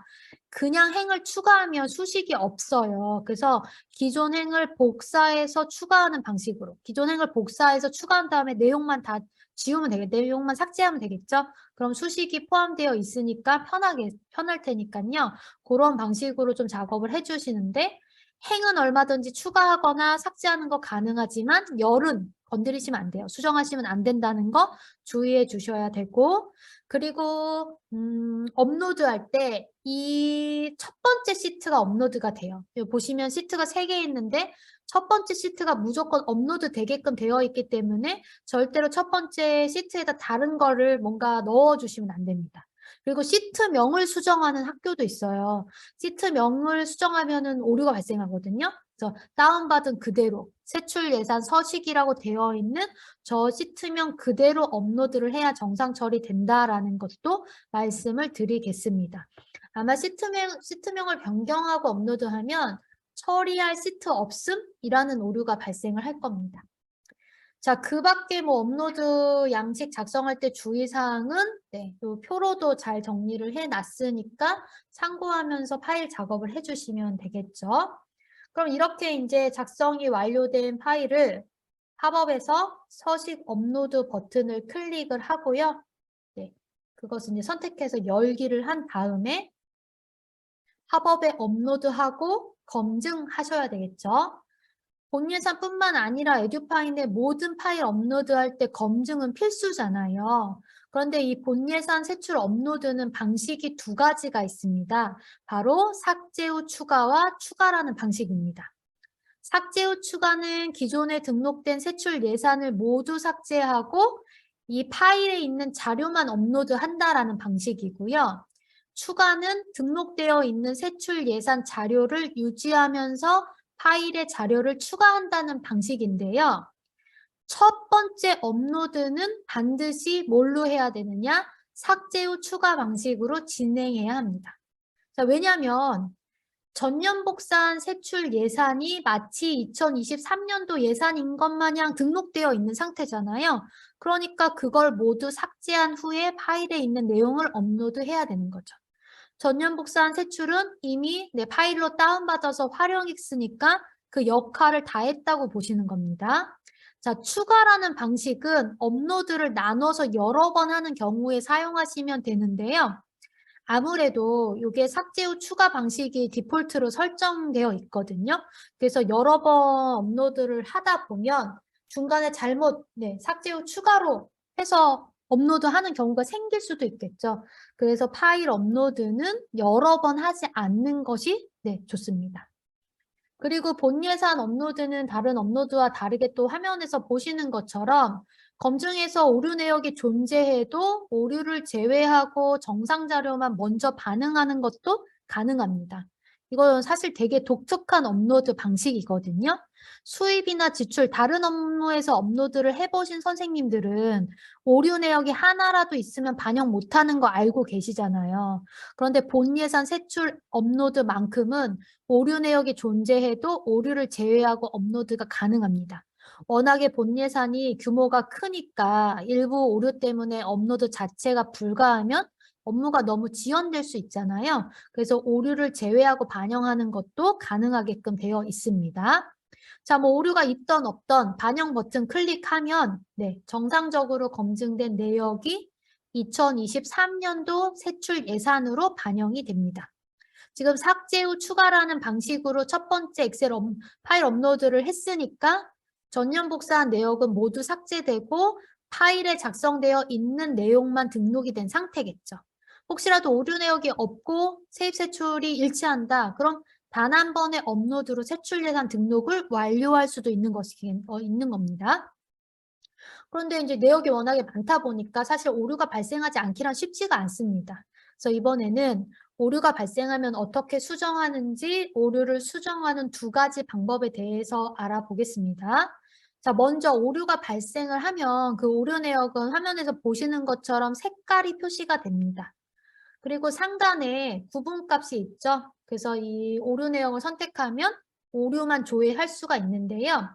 그냥 행을 추가하면 수식이 없어요. 그래서 기존 행을 복사해서 추가하는 방식으로 기존 행을 복사해서 추가한 다음에 내용만 다 지우면 되겠죠. 내용만 삭제하면 되겠죠. 그럼 수식이 포함되어 있으니까 편할 테니까요. 그런 방식으로 좀 작업을 해주시는데 행은 얼마든지 추가하거나 삭제하는 거 가능하지만 열은 건드리시면 안 돼요. 수정하시면 안 된다는 거 주의해 주셔야 되고 그리고 업로드할 때 이 첫 번째 시트가 업로드가 돼요. 여기 보시면 시트가 3개 있는데 첫 번째 시트가 무조건 업로드 되게끔 되어 있기 때문에 절대로 첫 번째 시트에다 다른 거를 뭔가 넣어주시면 안 됩니다. 그리고 시트명을 수정하는 학교도 있어요. 시트명을 수정하면은 오류가 발생하거든요. 그래서 다운받은 그대로 세출 예산 서식이라고 되어 있는 저 시트명 그대로 업로드를 해야 정상 처리된다라는 것도 말씀을 드리겠습니다. 아마 시트명을 변경하고 업로드하면 처리할 시트 없음이라는 오류가 발생을 할 겁니다. 자, 그 밖에 뭐 업로드 양식 작성할 때 주의사항은 네, 요 표로도 잘 정리를 해놨으니까 참고하면서 파일 작업을 해주시면 되겠죠. 그럼 이렇게 이제 작성이 완료된 파일을 팝업에서 서식 업로드 버튼을 클릭을 하고요. 네, 그것을 이제 선택해서 열기를 한 다음에 팝업에 업로드하고 검증하셔야 되겠죠. 본 예산뿐만 아니라 에듀파인의 모든 파일 업로드할 때 검증은 필수잖아요. 그런데 이 본 예산 세출 업로드는 방식이 2가지가 있습니다. 바로 삭제 후 추가와 추가라는 방식입니다. 삭제 후 추가는 기존에 등록된 세출 예산을 모두 삭제하고 이 파일에 있는 자료만 업로드한다라는 방식이고요. 추가는 등록되어 있는 세출 예산 자료를 유지하면서 파일에 자료를 추가한다는 방식인데요. 첫 번째 업로드는 반드시 뭘로 해야 되느냐? 삭제 후 추가 방식으로 진행해야 합니다. 자, 왜냐하면 전년 복사한 세출 예산이 마치 2023년도 예산인 것 마냥 등록되어 있는 상태잖아요. 그러니까 그걸 모두 삭제한 후에 파일에 있는 내용을 업로드해야 되는 거죠. 전년 복사한 세출은 이미 내 파일로 다운받아서 활용했으니까 그 역할을 다 했다고 보시는 겁니다. 자, 추가라는 방식은 업로드를 나눠서 여러 번 하는 경우에 사용하시면 되는데요. 아무래도 이게 삭제 후 추가 방식이 디폴트로 설정되어 있거든요. 그래서 여러 번 업로드를 하다 보면 중간에 잘못 삭제 후 추가로 해서 업로드하는 경우가 생길 수도 있겠죠. 그래서 파일 업로드는 여러 번 하지 않는 것이 좋습니다. 그리고 본 예산 업로드는 다른 업로드와 다르게 또 화면에서 보시는 것처럼 검증에서 오류 내역이 존재해도 오류를 제외하고 정상 자료만 먼저 반응하는 것도 가능합니다. 이건 사실 되게 독특한 업로드 방식이거든요. 수입이나 지출, 다른 업무에서 업로드를 해보신 선생님들은 오류 내역이 하나라도 있으면 반영 못하는 거 알고 계시잖아요. 그런데 본 예산 세출 업로드만큼은 오류 내역이 존재해도 오류를 제외하고 업로드가 가능합니다. 워낙에 본 예산이 규모가 크니까 일부 오류 때문에 업로드 자체가 불가하면 업무가 너무 지연될 수 있잖아요. 그래서 오류를 제외하고 반영하는 것도 가능하게끔 되어 있습니다. 자, 뭐 오류가 있던 없던 반영 버튼 클릭하면 정상적으로 검증된 내역이 2023년도 세출 예산으로 반영이 됩니다. 지금 삭제 후 추가라는 방식으로 첫 번째 엑셀 파일 업로드를 했으니까 전년 복사한 내역은 모두 삭제되고 파일에 작성되어 있는 내용만 등록이 된 상태겠죠. 혹시라도 오류 내역이 없고 세입 세출이 일치한다. 그럼 단 한 번의 업로드로 세출 예산 등록을 완료할 수도 있는 있는 겁니다. 그런데 이제 내역이 워낙에 많다 보니까 사실 오류가 발생하지 않기란 쉽지가 않습니다. 그래서 이번에는 오류가 발생하면 어떻게 수정하는지 오류를 수정하는 2가지 방법에 대해서 알아보겠습니다. 자, 먼저 오류가 발생을 하면 그 오류 내역은 화면에서 보시는 것처럼 색깔이 표시가 됩니다. 그리고 상단에 구분값이 있죠. 그래서 이 오류 내역을 선택하면 오류만 조회할 수가 있는데요.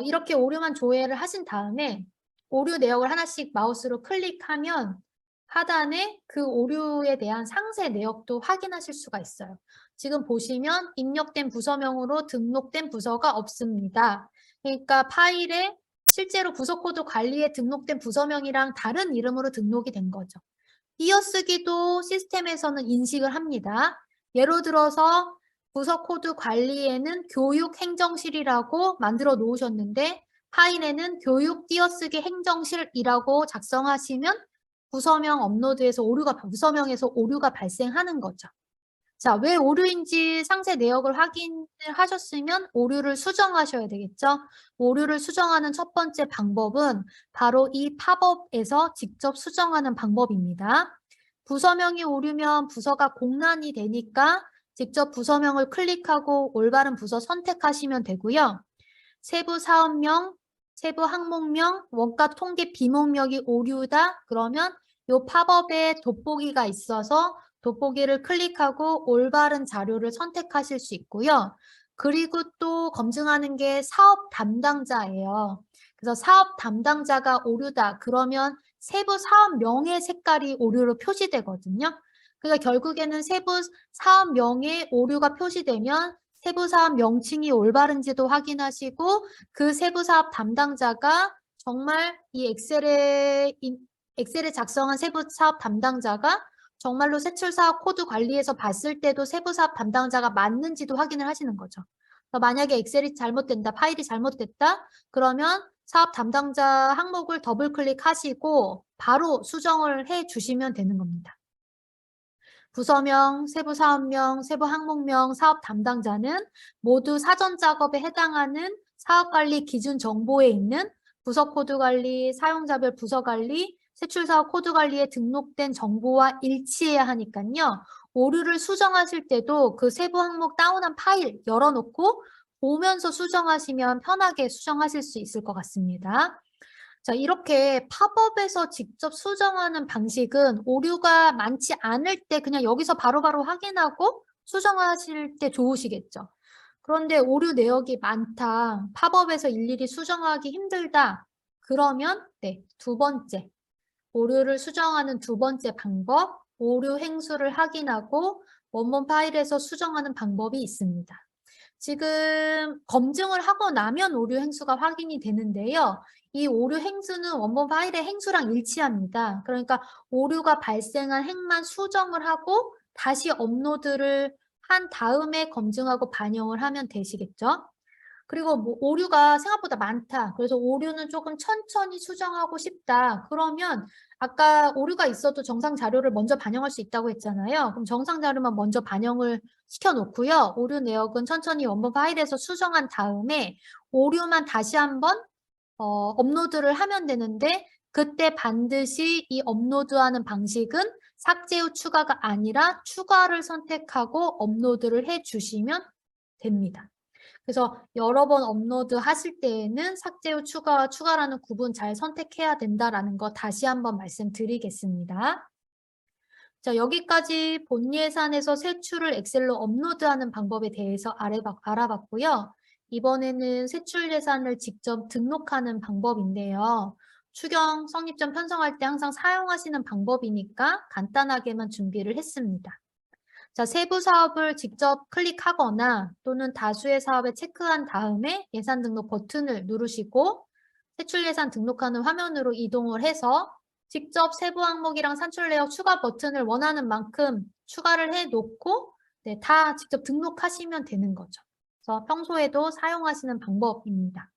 이렇게 오류만 조회를 하신 다음에 오류 내역을 하나씩 마우스로 클릭하면 하단에 그 오류에 대한 상세 내역도 확인하실 수가 있어요. 지금 보시면 입력된 부서명으로 등록된 부서가 없습니다. 그러니까 파일에 실제로 부서 코드 관리에 등록된 부서명이랑 다른 이름으로 등록이 된 거죠. 띄어쓰기도 시스템에서는 인식을 합니다. 예로 들어서 부서 코드 관리에는 교육행정실이라고 만들어 놓으셨는데 파일에는 교육 띄어쓰기 행정실이라고 작성하시면 부서명에서 오류가 발생하는 거죠. 자, 왜 오류인지 상세 내역을 확인을 하셨으면 오류를 수정하셔야 되겠죠? 오류를 수정하는 첫 번째 방법은 바로 이 팝업에서 직접 수정하는 방법입니다. 부서명이 오류면 부서가 공란이 되니까 직접 부서명을 클릭하고 올바른 부서 선택하시면 되고요. 세부 사업명, 세부 항목명, 원가 통계 비목력이 오류다. 그러면 이 팝업에 돋보기가 있어서 돋보기를 클릭하고 올바른 자료를 선택하실 수 있고요. 그리고 또 검증하는 게 사업 담당자예요. 그래서 사업 담당자가 오류다. 그러면 세부 사업명의 색깔이 오류로 표시되거든요. 그러니까 결국에는 세부 사업명의 오류가 표시되면 세부 사업 명칭이 올바른지도 확인하시고 그 세부 사업 담당자가 정말 이 엑셀에 작성한 세부 사업 담당자가 정말로 세출 사업 코드 관리에서 봤을 때도 세부 사업 담당자가 맞는지도 확인을 하시는 거죠. 만약에 엑셀이 잘못된다, 파일이 잘못됐다, 그러면 사업 담당자 항목을 더블 클릭하시고 바로 수정을 해 주시면 되는 겁니다. 부서명, 세부 사업명, 세부 항목명, 사업 담당자는 모두 사전 작업에 해당하는 사업관리 기준 정보에 있는 부서 코드 관리, 사용자별 부서 관리, 세출사업 코드 관리에 등록된 정보와 일치해야 하니까요. 오류를 수정하실 때도 그 세부 항목 다운한 파일 열어놓고 보면서 수정하시면 편하게 수정하실 수 있을 것 같습니다. 자, 이렇게 팝업에서 직접 수정하는 방식은 오류가 많지 않을 때 그냥 여기서 바로바로 확인하고 수정하실 때 좋으시겠죠. 그런데 오류 내역이 많다, 팝업에서 일일이 수정하기 힘들다, 그러면 네, 두 번째, 오류를 수정하는 두 번째 방법, 오류 행수를 확인하고 원본 파일에서 수정하는 방법이 있습니다. 지금 검증을 하고 나면 오류 행수가 확인이 되는데요. 이 오류 행수는 원본 파일의 행수랑 일치합니다. 그러니까 오류가 발생한 행만 수정을 하고 다시 업로드를 한 다음에 검증하고 반영을 하면 되시겠죠. 그리고 뭐 오류가 생각보다 많다. 그래서 오류는 조금 천천히 수정하고 싶다. 그러면 아까 오류가 있어도 정상 자료를 먼저 반영할 수 있다고 했잖아요. 그럼 정상 자료만 먼저 반영을 시켜놓고요. 오류 내역은 천천히 원본 파일에서 수정한 다음에 오류만 다시 한번 업로드를 하면 되는데 그때 반드시 이 업로드하는 방식은 삭제 후 추가가 아니라 추가를 선택하고 업로드를 해주시면 됩니다. 그래서 여러 번 업로드 하실 때에는 삭제 후 추가와 추가라는 구분 잘 선택해야 된다라는 거 다시 한번 말씀드리겠습니다. 자, 여기까지 본 예산에서 세출을 엑셀로 업로드하는 방법에 대해서 알아봤고요. 이번에는 세출 예산을 직접 등록하는 방법인데요. 추경, 성립점 편성할 때 항상 사용하시는 방법이니까 간단하게만 준비를 했습니다. 자, 세부 사업을 직접 클릭하거나 또는 다수의 사업에 체크한 다음에 예산 등록 버튼을 누르시고 세출 예산 등록하는 화면으로 이동을 해서 직접 세부 항목이랑 산출 내역 추가 버튼을 원하는 만큼 추가를 해 놓고 네, 다 직접 등록하시면 되는 거죠. 그래서 평소에도 사용하시는 방법입니다.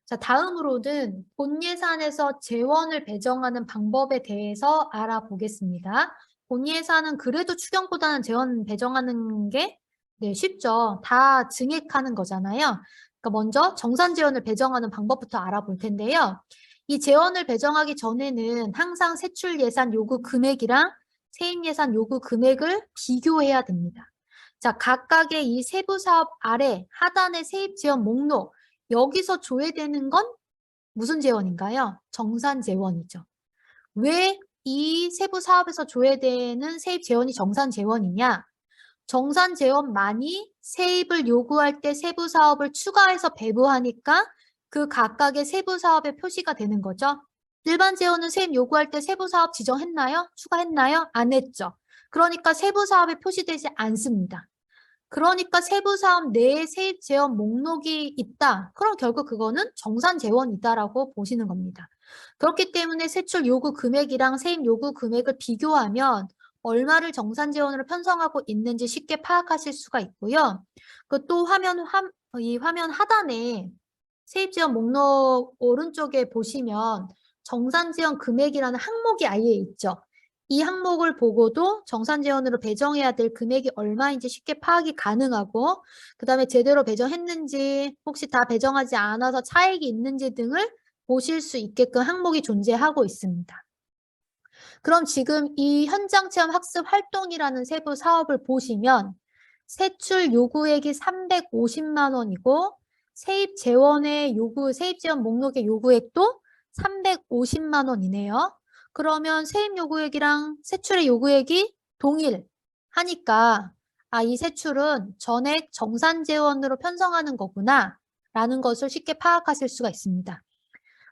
자, 다음으로는 본 예산에서 재원을 배정하는 방법에 대해서 알아보겠습니다. 본 예산은 그래도 추경보다는 재원 배정하는 게 네, 쉽죠. 다 증액하는 거잖아요. 그러니까 먼저 정산 재원을 배정하는 방법부터 알아볼 텐데요. 이 재원을 배정하기 전에는 항상 세출 예산 요구 금액이랑 세입 예산 요구 금액을 비교해야 됩니다. 자, 각각의 이 세부 사업 아래 하단의 세입 재원 목록 여기서 조회되는 건 무슨 재원인가요? 정산 재원이죠. 왜 이 세부 사업에서 조회되는 세입 재원이 정산 재원이냐? 정산재원만이 세입을 요구할 때 세부 사업을 추가해서 배부하니까 그 각각의 세부 사업에 표시가 되는 거죠. 일반 재원은 세입 요구할 때 세부 사업 지정했나요? 추가했나요? 안 했죠. 그러니까 세부 사업에 표시되지 않습니다. 그러니까 세부 사업 내에 세입 재원 목록이 있다. 그럼 결국 그거는 정산 재원이다라고 보시는 겁니다. 그렇기 때문에 세출 요구 금액이랑 세입 요구 금액을 비교하면 얼마를 정산 재원으로 편성하고 있는지 쉽게 파악하실 수가 있고요. 그 또 이 화면 하단에 세입 재원 목록 오른쪽에 보시면 정산 재원 금액이라는 항목이 아예 있죠. 이 항목을 보고도 정산재원으로 배정해야 될 금액이 얼마인지 쉽게 파악이 가능하고 그 다음에 제대로 배정했는지 혹시 다 배정하지 않아서 차익이 있는지 등을 보실 수 있게끔 항목이 존재하고 있습니다. 그럼 지금 이 현장체험 학습 활동이라는 세부 사업을 보시면 세출 요구액이 350만 원이고 세입 재원의 세입 재원 목록의 요구액도 350만 원이네요. 그러면 세입 요구액이랑 세출의 요구액이 동일하니까 이 세출은 전액 정산재원으로 편성하는 거구나 라는 것을 쉽게 파악하실 수가 있습니다.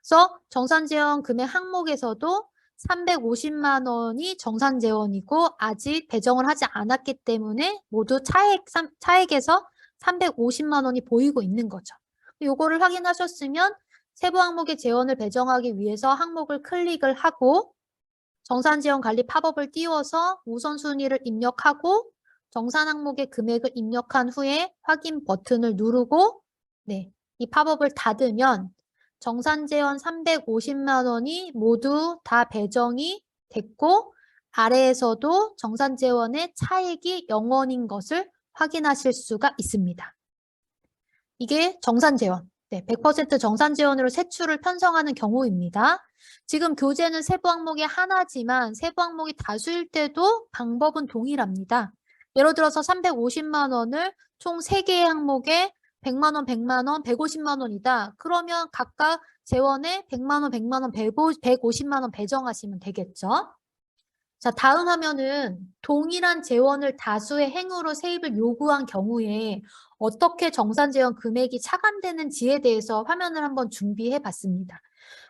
그래서 정산재원 금액 항목에서도 350만 원이 정산재원이고 아직 배정을 하지 않았기 때문에 모두 차액에서 350만 원이 보이고 있는 거죠. 요거를 확인하셨으면 세부 항목의 재원을 배정하기 위해서 항목을 클릭을 하고 정산재원 관리 팝업을 띄워서 우선순위를 입력하고 정산 항목의 금액을 입력한 후에 확인 버튼을 누르고 이 팝업을 닫으면 정산재원 350만 원이 모두 다 배정이 됐고 아래에서도 정산재원의 차액이 0원인 것을 확인하실 수가 있습니다. 이게 정산재원. 100% 정산재원으로 세출을 편성하는 경우입니다. 지금 교재는 세부 항목이 하나지만 세부 항목이 다수일 때도 방법은 동일합니다. 예를 들어서 350만 원을 총 3개의 항목에 100만 원, 100만 원, 150만 원이다. 그러면 각각 재원에 100만 원, 100만 원, 150만 원 배정하시면 되겠죠. 자, 다음 화면은 동일한 재원을 다수의 행으로 세입을 요구한 경우에 어떻게 정산재원 금액이 차감되는지에 대해서 화면을 한번 준비해 봤습니다.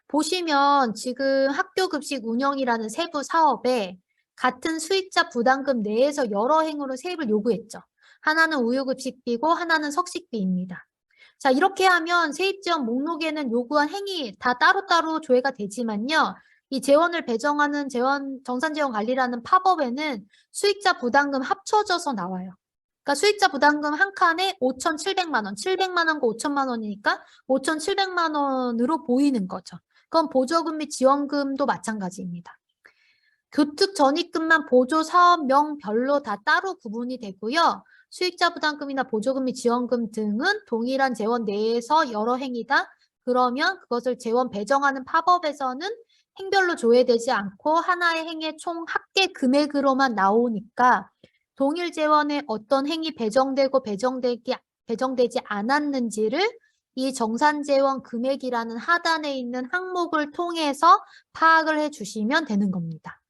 보시면 지금 학교급식 운영이라는 세부 사업에 같은 수익자 부담금 내에서 여러 행으로 세입을 요구했죠. 하나는 우유급식비고 하나는 석식비입니다. 자, 이렇게 하면 세입재원 목록에는 요구한 행위 다 따로따로 조회가 되지만요. 이 재원을 배정하는 정산재원 관리라는 팝업에는 수익자 부담금 합쳐져서 나와요. 그러니까 수익자 부담금 한 칸에 5,700만 원, 700만 원과 5천만 원이니까 5,700만 원으로 보이는 거죠. 그건 보조금 및 지원금도 마찬가지입니다. 교특 전입금만 보조 사업명별로 다 따로 구분이 되고요. 수익자 부담금이나 보조금 및 지원금 등은 동일한 재원 내에서 여러 행위다. 그러면 그것을 재원 배정하는 팝업에서는 행별로 조회되지 않고 하나의 행의 총 합계 금액으로만 나오니까 동일 재원에 어떤 행위 배정되고 배정되지 않았는지를 이 정산재원 금액이라는 하단에 있는 항목을 통해서 파악을 해주시면 되는 겁니다.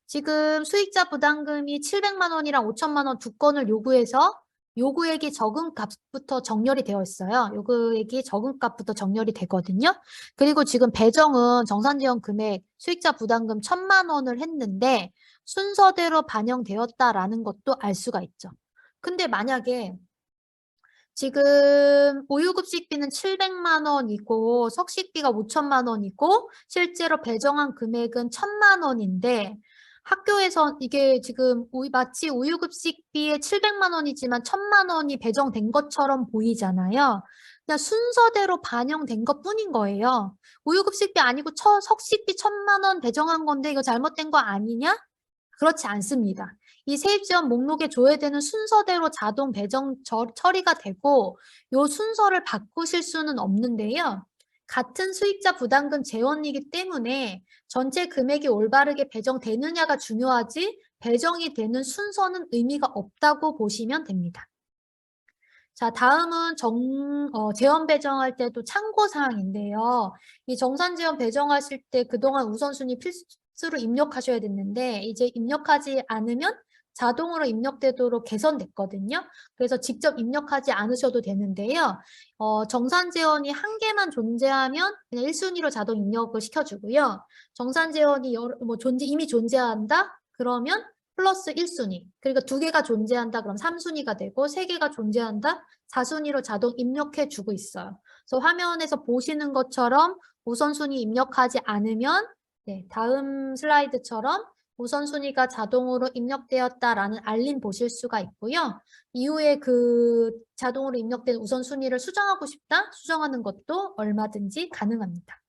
지금 수익자 부담금이 700만 원이랑 5천만 원 두 건을 요구해서 요구액이 적은 값부터 정렬이 되어 있어요. 요구액이 적은 값부터 정렬이 되거든요. 그리고 지금 배정은 정산재원 금액 수익자 부담금 1,000만 원을 했는데 순서대로 반영되었다라는 것도 알 수가 있죠. 근데 만약에 지금 우유급식비는 700만 원이고 석식비가 5천만 원이고 실제로 배정한 금액은 1,000만 원인데 학교에서 이게 지금 마치 우유급식비에 700만 원이지만 1,000만 원이 배정된 것처럼 보이잖아요. 그냥 순서대로 반영된 것뿐인 거예요. 우유급식비 아니고 석식비 1,000만 원 배정한 건데 이거 잘못된 거 아니냐? 그렇지 않습니다. 이 세입지원 목록에 조회되는 순서대로 자동 배정 처리가 되고 이 순서를 바꾸실 수는 없는데요. 같은 수익자 부담금 재원이기 때문에 전체 금액이 올바르게 배정되느냐가 중요하지 배정이 되는 순서는 의미가 없다고 보시면 됩니다. 자, 다음은 재원 배정할 때도 참고사항인데요. 이 정산재원 배정하실 때 그동안 우선순위 필수로 입력하셔야 됐는데 이제 입력하지 않으면 자동으로 입력되도록 개선됐거든요. 그래서 직접 입력하지 않으셔도 되는데요. 정산재원이 한 개만 존재하면 그냥 1순위로 자동 입력을 시켜주고요. 정산재원이 이미 존재한다? 그러면 플러스 1순위. 그러니까 2개가 존재한다? 그럼 3순위가 되고 3개가 존재한다? 4순위로 자동 입력해주고 있어요. 그래서 화면에서 보시는 것처럼 우선순위 입력하지 않으면 네, 다음 슬라이드처럼 우선순위가 자동으로 입력되었다라는 알림 보실 수가 있고요. 이후에 그 자동으로 입력된 우선순위를 수정하고 싶다? 수정하는 것도 얼마든지 가능합니다.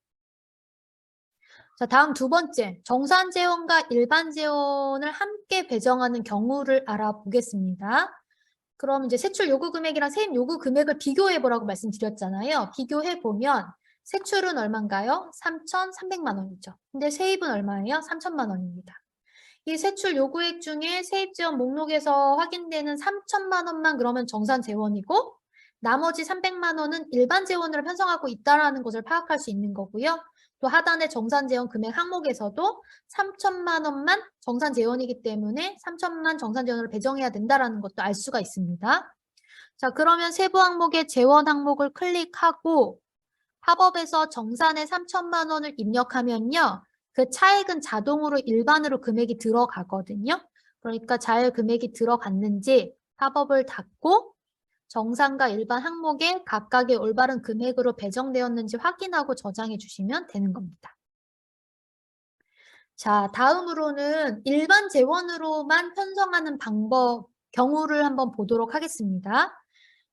자, 다음 두 번째, 정산재원과 일반재원을 함께 배정하는 경우를 알아보겠습니다. 그럼 이제 세출 요구 금액이랑 세입 요구 금액을 비교해 보라고 말씀드렸잖아요. 비교해 보면 세출은 얼마인가요? 3,300만 원이죠. 근데 세입은 얼마예요? 3천만 원입니다. 이 세출 요구액 중에 세입재원 목록에서 확인되는 3천만 원만 그러면 정산재원이고 나머지 300만 원은 일반재원으로 편성하고 있다는 것을 파악할 수 있는 거고요. 또 하단의 정산재원 금액 항목에서도 3천만 원만 정산재원이기 때문에 3천만 정산재원으로 배정해야 된다는 것도 알 수가 있습니다. 자, 그러면 세부 항목의 재원 항목을 클릭하고 팝업에서 정산에 3천만 원을 입력하면요. 그 차액은 자동으로 일반으로 금액이 들어가거든요. 그러니까 잘 금액이 들어갔는지 팝업을 닫고 정산과 일반 항목에 각각의 올바른 금액으로 배정되었는지 확인하고 저장해 주시면 되는 겁니다. 자, 다음으로는 일반 재원으로만 편성하는 경우를 한번 보도록 하겠습니다.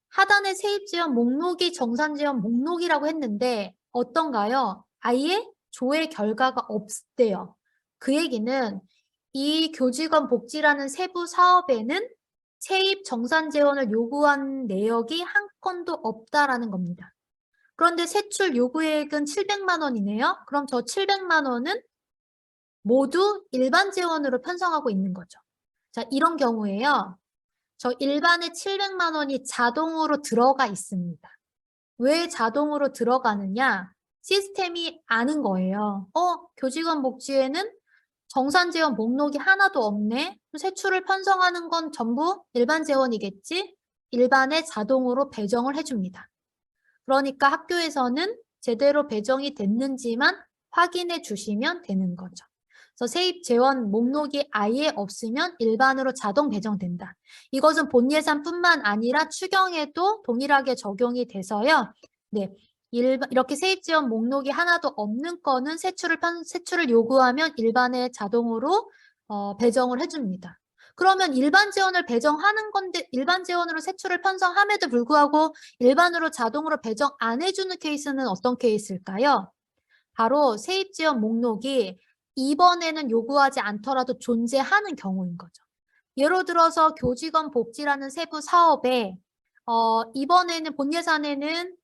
하단의 세입재원 목록이 정산재원 목록이라고 했는데 어떤가요? 아예 조회 결과가 없대요. 그 얘기는 이 교직원 복지라는 세부 사업에는 세입 정산재원을 요구한 내역이 한 건도 없다라는 겁니다. 그런데 세출 요구액은 700만 원이네요. 그럼 저 700만 원은 모두 일반 재원으로 편성하고 있는 거죠. 자, 이런 경우에요. 저 일반에 700만 원이 자동으로 들어가 있습니다. 왜 자동으로 들어가느냐? 시스템이 아는 거예요. 교직원 복지에는 정산재원 목록이 하나도 없네. 세출을 편성하는 건 전부 일반 재원이겠지? 일반에 자동으로 배정을 해줍니다. 그러니까 학교에서는 제대로 배정이 됐는지만 확인해 주시면 되는 거죠. 그래서 세입 재원 목록이 아예 없으면 일반으로 자동 배정된다. 이것은 본 예산뿐만 아니라 추경에도 동일하게 적용이 돼서요. 네, 이렇게 세입 재원 목록이 하나도 없는 건은 세출을 요구하면 일반에 자동으로 배정을 해줍니다. 그러면 일반 재원을 배정하는 건데 일반 재원으로 세출을 편성함에도 불구하고 일반으로 자동으로 배정 안 해주는 케이스는 어떤 케이스일까요? 바로 세입 재원 목록이 이번에는 요구하지 않더라도 존재하는 경우인 거죠. 예를 들어서 교직원 복지라는 세부 사업에 이번에는 본 예산에는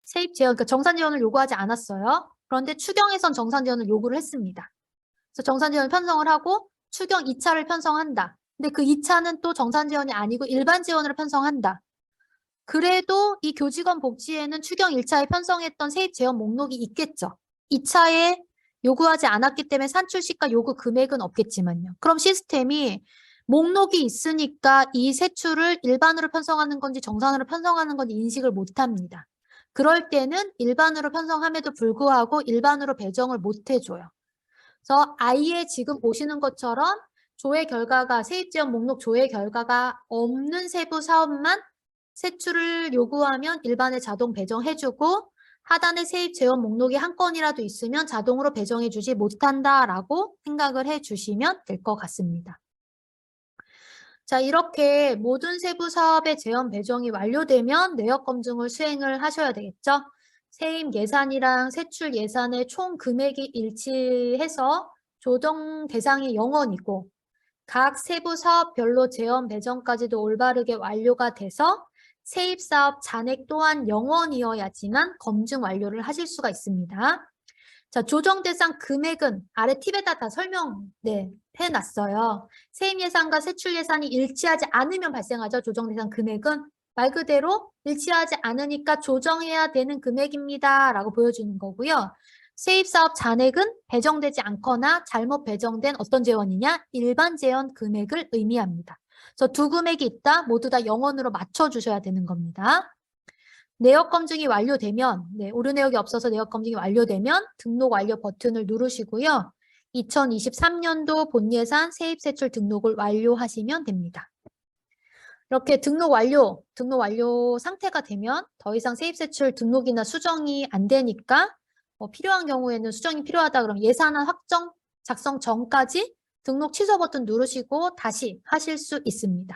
세입 재원, 그러니까 정산 재원을 요구하지 않았어요. 그런데 추경에선 정산 재원을 요구를 했습니다. 그래서 정산 재원을 편성을 하고 추경 2차를 편성한다. 근데 그 2차는 또 정산 재원이 아니고 일반 재원으로 편성한다. 그래도 이 교직원 복지에는 추경 1차에 편성했던 세입 재원 목록이 있겠죠. 2차에 요구하지 않았기 때문에 산출시가 요구 금액은 없겠지만요. 그럼 시스템이 목록이 있으니까 이 세출을 일반으로 편성하는 건지 정산으로 편성하는 건지 인식을 못합니다. 그럴 때는 일반으로 편성함에도 불구하고 일반으로 배정을 못 해줘요. 그래서 아예 지금 보시는 것처럼 조회 결과가 세입재원 목록 조회 결과가 없는 세부 사업만 세출을 요구하면 일반에 자동 배정해주고 하단에 세입재원 목록이 한 건이라도 있으면 자동으로 배정해주지 못한다라고 생각을 해주시면 될 것 같습니다. 자, 이렇게 모든 세부 사업의 재원 배정이 완료되면 내역 검증을 수행을 하셔야 되겠죠. 세입 예산이랑 세출 예산의 총 금액이 일치해서 조정 대상이 0원이고 각 세부 사업별로 재원 배정까지도 올바르게 완료가 돼서 세입 사업 잔액 또한 0원이어야지만 검증 완료를 하실 수가 있습니다. 자, 조정 대상 금액은 아래 팁에다 다 해놨어요. 세입 예산과 세출 예산이 일치하지 않으면 발생하죠. 조정 대상 금액은 말 그대로 일치하지 않으니까 조정해야 되는 금액입니다. 라고 보여주는 거고요. 세입사업 잔액은 배정되지 않거나 잘못 배정된 어떤 재원이냐? 일반 재원 금액을 의미합니다. 그래서 두 금액이 있다. 모두 다 0원으로 맞춰주셔야 되는 겁니다. 내역 검증이 완료되면, 오류 내역이 없어서 내역 검증이 완료되면 등록 완료 버튼을 누르시고요. 2023년도 본예산 세입세출 등록을 완료하시면 됩니다. 이렇게 등록 완료 상태가 되면 더 이상 세입세출 등록이나 수정이 안 되니까 필요한 경우에는 수정이 필요하다 그러면 예산안 확정 작성 전까지 등록 취소 버튼 누르시고 다시 하실 수 있습니다.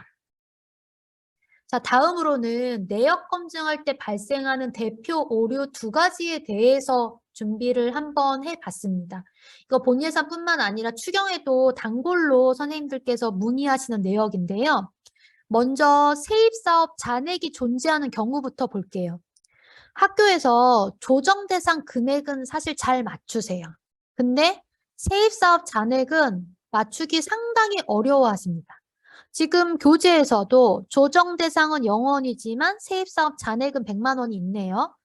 자, 다음으로는 내역 검증할 때 발생하는 대표 오류 두 가지에 대해서 준비를 한번 해봤습니다. 이거 본예산뿐만 아니라 추경에도 단골로 선생님들께서 문의하시는 내역인데요. 먼저 세입사업 잔액이 존재하는 경우부터 볼게요. 학교에서 조정 대상 금액은 사실 잘 맞추세요. 근데 세입사업 잔액은 맞추기 상당히 어려워하십니다. 지금 교재에서도 조정 대상은 0원이지만 세입사업 잔액은 100만 원이 있네요.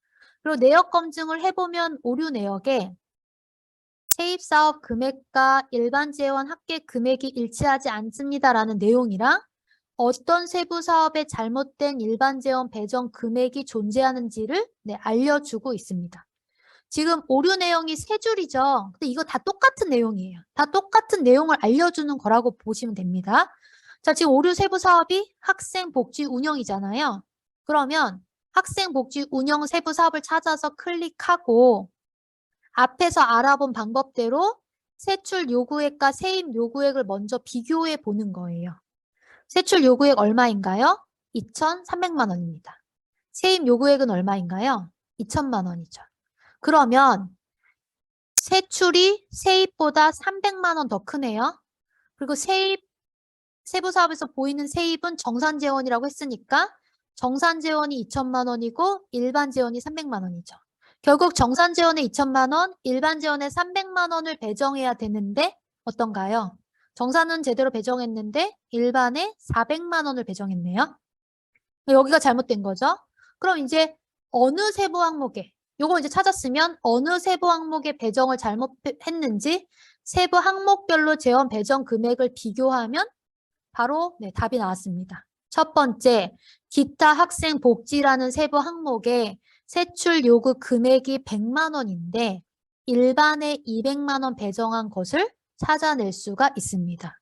그리고 내역 검증을 해보면 오류 내역에 세입사업 금액과 일반 재원 합계 금액이 일치하지 않습니다라는 내용이랑 어떤 세부 사업에 잘못된 일반 재원 배정 금액이 존재하는지를 알려주고 있습니다. 지금 오류 내용이 세 줄이죠. 근데 이거 다 똑같은 내용이에요. 다 똑같은 내용을 알려주는 거라고 보시면 됩니다. 자, 지금 오류 세부 사업이 학생복지 운영이잖아요. 그러면 학생복지 운영 세부 사업을 찾아서 클릭하고 앞에서 알아본 방법대로 세출 요구액과 세입 요구액을 먼저 비교해 보는 거예요. 세출 요구액 얼마인가요? 2,300만 원입니다. 세입 요구액은 얼마인가요? 2,000만 원이죠. 그러면 세출이 세입보다 300만 원 더 크네요. 그리고 세부사업에서 보이는 세입은 정산재원이라고 했으니까 정산재원이 2,000만 원이고 일반 재원이 300만 원이죠. 결국 정산재원에 2,000만 원, 일반 재원에 300만 원을 배정해야 되는데 어떤가요? 정산은 제대로 배정했는데 일반에 400만 원을 배정했네요. 여기가 잘못된 거죠. 그럼 이제 어느 세부 항목에 요거 이제 찾았으면 어느 세부 항목에 배정을 잘못했는지 세부 항목별로 재원 배정 금액을 비교하면 바로 답이 나왔습니다. 첫 번째, 기타 학생 복지라는 세부 항목에 세출 요구 금액이 100만 원인데 일반에 200만 원 배정한 것을 찾아낼 수가 있습니다.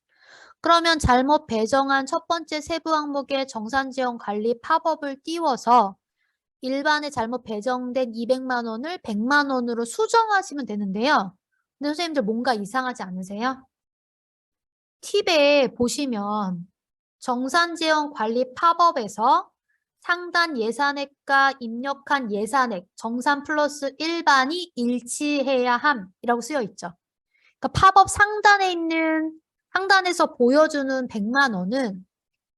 그러면 잘못 배정한 첫 번째 세부 항목에 정산지원 관리 팝업을 띄워서 일반에 잘못 배정된 200만 원을 100만 원으로 수정하시면 되는데요. 근데 선생님들 뭔가 이상하지 않으세요? 팁에 보시면 정산지원 관리 팝업에서 상단 예산액과 입력한 예산액 정산 플러스 일반이 일치해야 함이라고 쓰여 있죠. 그러니까 팝업 상단에서 보여주는 100만 원은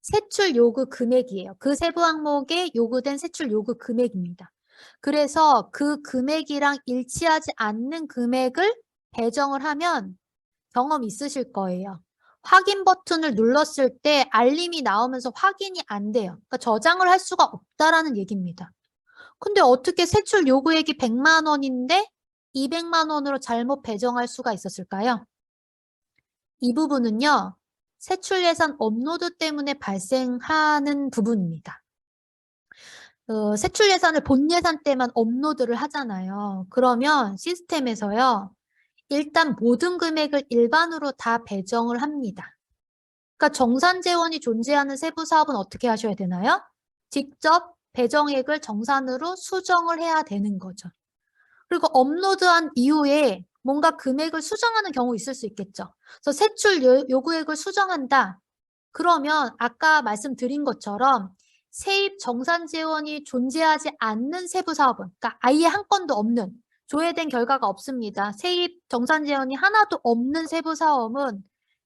세출 요구 금액이에요. 그 세부 항목에 요구된 세출 요구 금액입니다. 그래서 그 금액이랑 일치하지 않는 금액을 배정을 하면 경험 있으실 거예요. 확인 버튼을 눌렀을 때 알림이 나오면서 확인이 안 돼요. 그러니까 저장을 할 수가 없다라는 얘기입니다. 근데 어떻게 세출 요구액이 100만 원인데 200만 원으로 잘못 배정할 수가 있었을까요? 이 부분은요. 세출 예산 업로드 때문에 발생하는 부분입니다. 세출 예산을 본 예산 때만 업로드를 하잖아요. 그러면 시스템에서요. 일단 모든 금액을 일반으로 다 배정을 합니다. 그러니까 정산재원이 존재하는 세부 사업은 어떻게 하셔야 되나요? 직접 배정액을 정산으로 수정을 해야 되는 거죠. 그리고 업로드한 이후에 뭔가 금액을 수정하는 경우 있을 수 있겠죠. 그래서 세출 요구액을 수정한다. 그러면 아까 말씀드린 것처럼 세입 정산재원이 존재하지 않는 세부 사업은 그러니까 아예 한 건도 없는 조회된 결과가 없습니다. 세입 정산재원이 하나도 없는 세부 사업은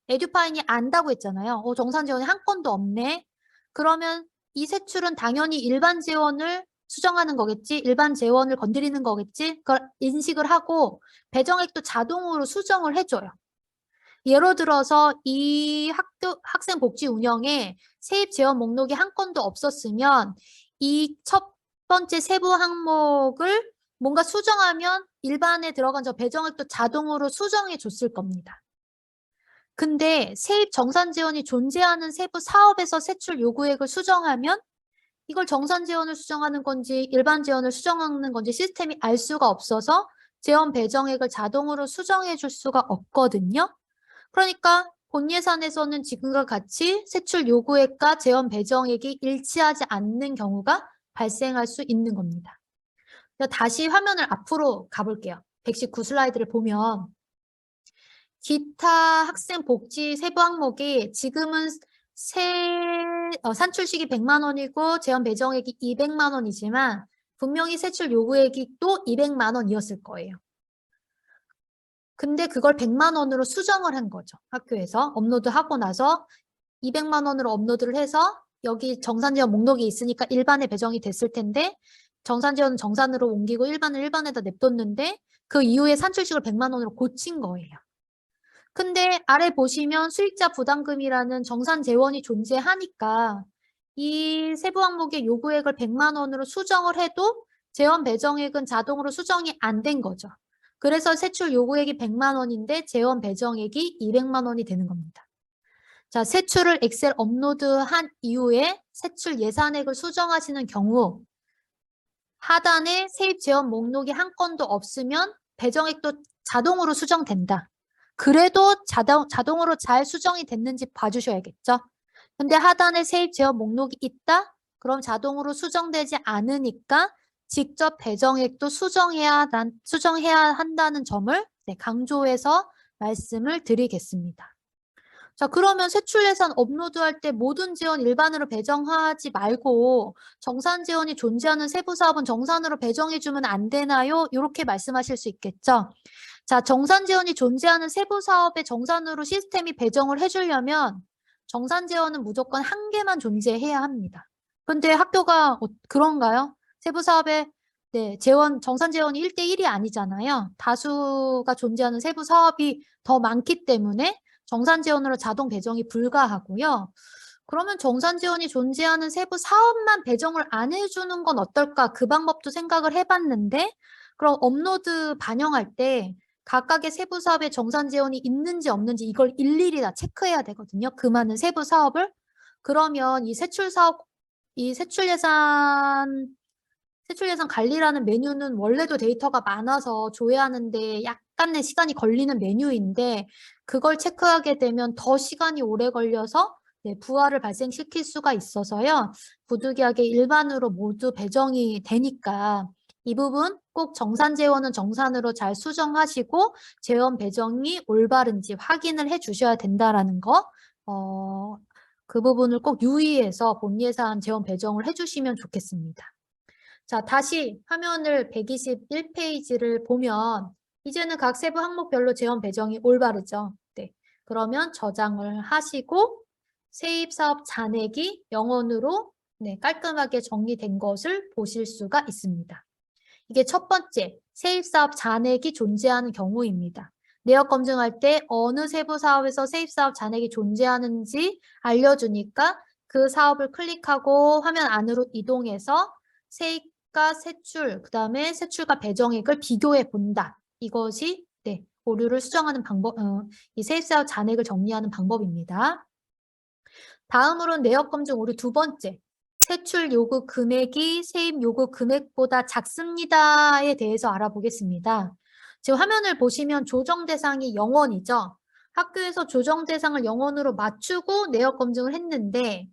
에듀파인이 안다고 했잖아요. 정산재원이 한 건도 없네. 그러면 이 세출은 당연히 일반 재원을 수정하는 거겠지. 일반 재원을 건드리는 거겠지. 그걸 인식을 하고 배정액도 자동으로 수정을 해줘요. 예로 들어서 이 학생 복지 운영에 세입 재원 목록이 한 건도 없었으면 이 첫 번째 세부 항목을 뭔가 수정하면 일반에 들어간 저 배정액도 자동으로 수정해 줬을 겁니다. 근데 세입 정산 지원이 존재하는 세부 사업에서 세출 요구액을 수정하면 이걸 정산 지원을 수정하는 건지 일반 지원을 수정하는 건지 시스템이 알 수가 없어서 재원 배정액을 자동으로 수정해 줄 수가 없거든요. 그러니까 본 예산에서는 지금과 같이 세출 요구액과 재원 배정액이 일치하지 않는 경우가 발생할 수 있는 겁니다. 다시 화면을 앞으로 가볼게요. 119 슬라이드를 보면 기타 학생 복지 세부 항목이 지금은 산출식이 100만 원이고 재원 배정액이 200만 원이지만 분명히 세출 요구액이 또 200만 원이었을 거예요. 근데 그걸 100만 원으로 수정을 한 거죠. 학교에서 업로드하고 나서 200만 원으로 업로드를 해서 여기 정산지원 목록이 있으니까 일반에 배정이 됐을 텐데 정산지원은 정산으로 옮기고 일반을 일반에다 냅뒀는데 그 이후에 산출식을 100만 원으로 고친 거예요. 근데 아래 보시면 수익자 부담금이라는 정산 재원이 존재하니까 이 세부 항목의 요구액을 100만 원으로 수정을 해도 재원 배정액은 자동으로 수정이 안 된 거죠. 그래서 세출 요구액이 100만 원인데 재원 배정액이 200만 원이 되는 겁니다. 자, 세출을 엑셀 업로드한 이후에 세출 예산액을 수정하시는 경우 하단에 세입 재원 목록이 한 건도 없으면 배정액도 자동으로 수정된다. 그래도 자동으로 잘 수정이 됐는지 봐주셔야겠죠. 근데 하단에 세입 재원 목록이 있다? 그럼 자동으로 수정되지 않으니까 직접 배정액도 수정해야 한다는 점을 강조해서 말씀을 드리겠습니다. 자, 그러면 세출 예산 업로드할 때 모든 지원 일반으로 배정하지 말고 정산 지원이 존재하는 세부 사업은 정산으로 배정해주면 안 되나요? 이렇게 말씀하실 수 있겠죠. 자, 정산 지원이 존재하는 세부 사업에 정산으로 시스템이 배정을 해주려면 정산 지원은 무조건 한 개만 존재해야 합니다. 근데 학교가 그런가요? 세부 사업에 정산 지원이 1대1이 아니잖아요. 다수가 존재하는 세부 사업이 더 많기 때문에 정산 지원으로 자동 배정이 불가하고요. 그러면 정산 지원이 존재하는 세부 사업만 배정을 안 해주는 건 어떨까? 그 방법도 생각을 해봤는데 그럼 업로드 반영할 때 각각의 세부 사업에 정산 지원이 있는지 없는지 이걸 일일이 다 체크해야 되거든요. 그 많은 세부 사업을. 그러면 이 세출 예산 관리라는 메뉴는 원래도 데이터가 많아서 조회하는데 약간의 시간이 걸리는 메뉴인데 그걸 체크하게 되면 더 시간이 오래 걸려서 부하를 발생시킬 수가 있어서요. 부득이하게 일반으로 모두 배정이 되니까 이 부분 꼭 정산 재원은 정산으로 잘 수정하시고 재원 배정이 올바른지 확인을 해 주셔야 된다라는 거. 그 부분을 꼭 유의해서 본 예산 재원 배정을 해주시면 좋겠습니다. 자, 다시 화면을 121페이지를 보면 이제는 각 세부 항목별로 재원 배정이 올바르죠. 네. 그러면 저장을 하시고 세입사업 잔액이 영원으로 깔끔하게 정리된 것을 보실 수가 있습니다. 이게 첫 번째, 세입사업 잔액이 존재하는 경우입니다. 내역 검증할 때 어느 세부 사업에서 세입사업 잔액이 존재하는지 알려주니까 그 사업을 클릭하고 화면 안으로 이동해서 세입과 세출, 그 다음에 세출과 배정액을 비교해 본다. 이것이 오류를 수정하는 방법, 이 세입사업 잔액을 정리하는 방법입니다. 다음으로는 내역 검증 오류 두 번째. 세출 요구 금액이 세입 요구 금액보다 작습니다에 대해서 알아보겠습니다. 지금 화면을 보시면 조정 대상이 0원이죠. 학교에서 조정 대상을 0원으로 맞추고 내역 검증을 했는데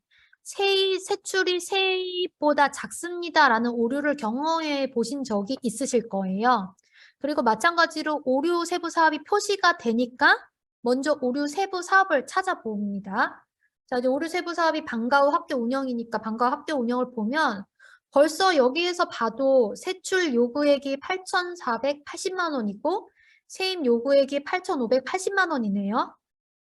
세출이 세입보다 작습니다라는 오류를 경험해 보신 적이 있으실 거예요. 그리고 마찬가지로 오류 세부 사업이 표시가 되니까 먼저 오류 세부 사업을 찾아봅니다. 자, 이제 오류 세부 사업이 방과 후 학교 운영이니까 방과 후 학교 운영을 보면 벌써 여기에서 봐도 세출 요구액이 8,480만 원이고 세입 요구액이 8,580만 원이네요.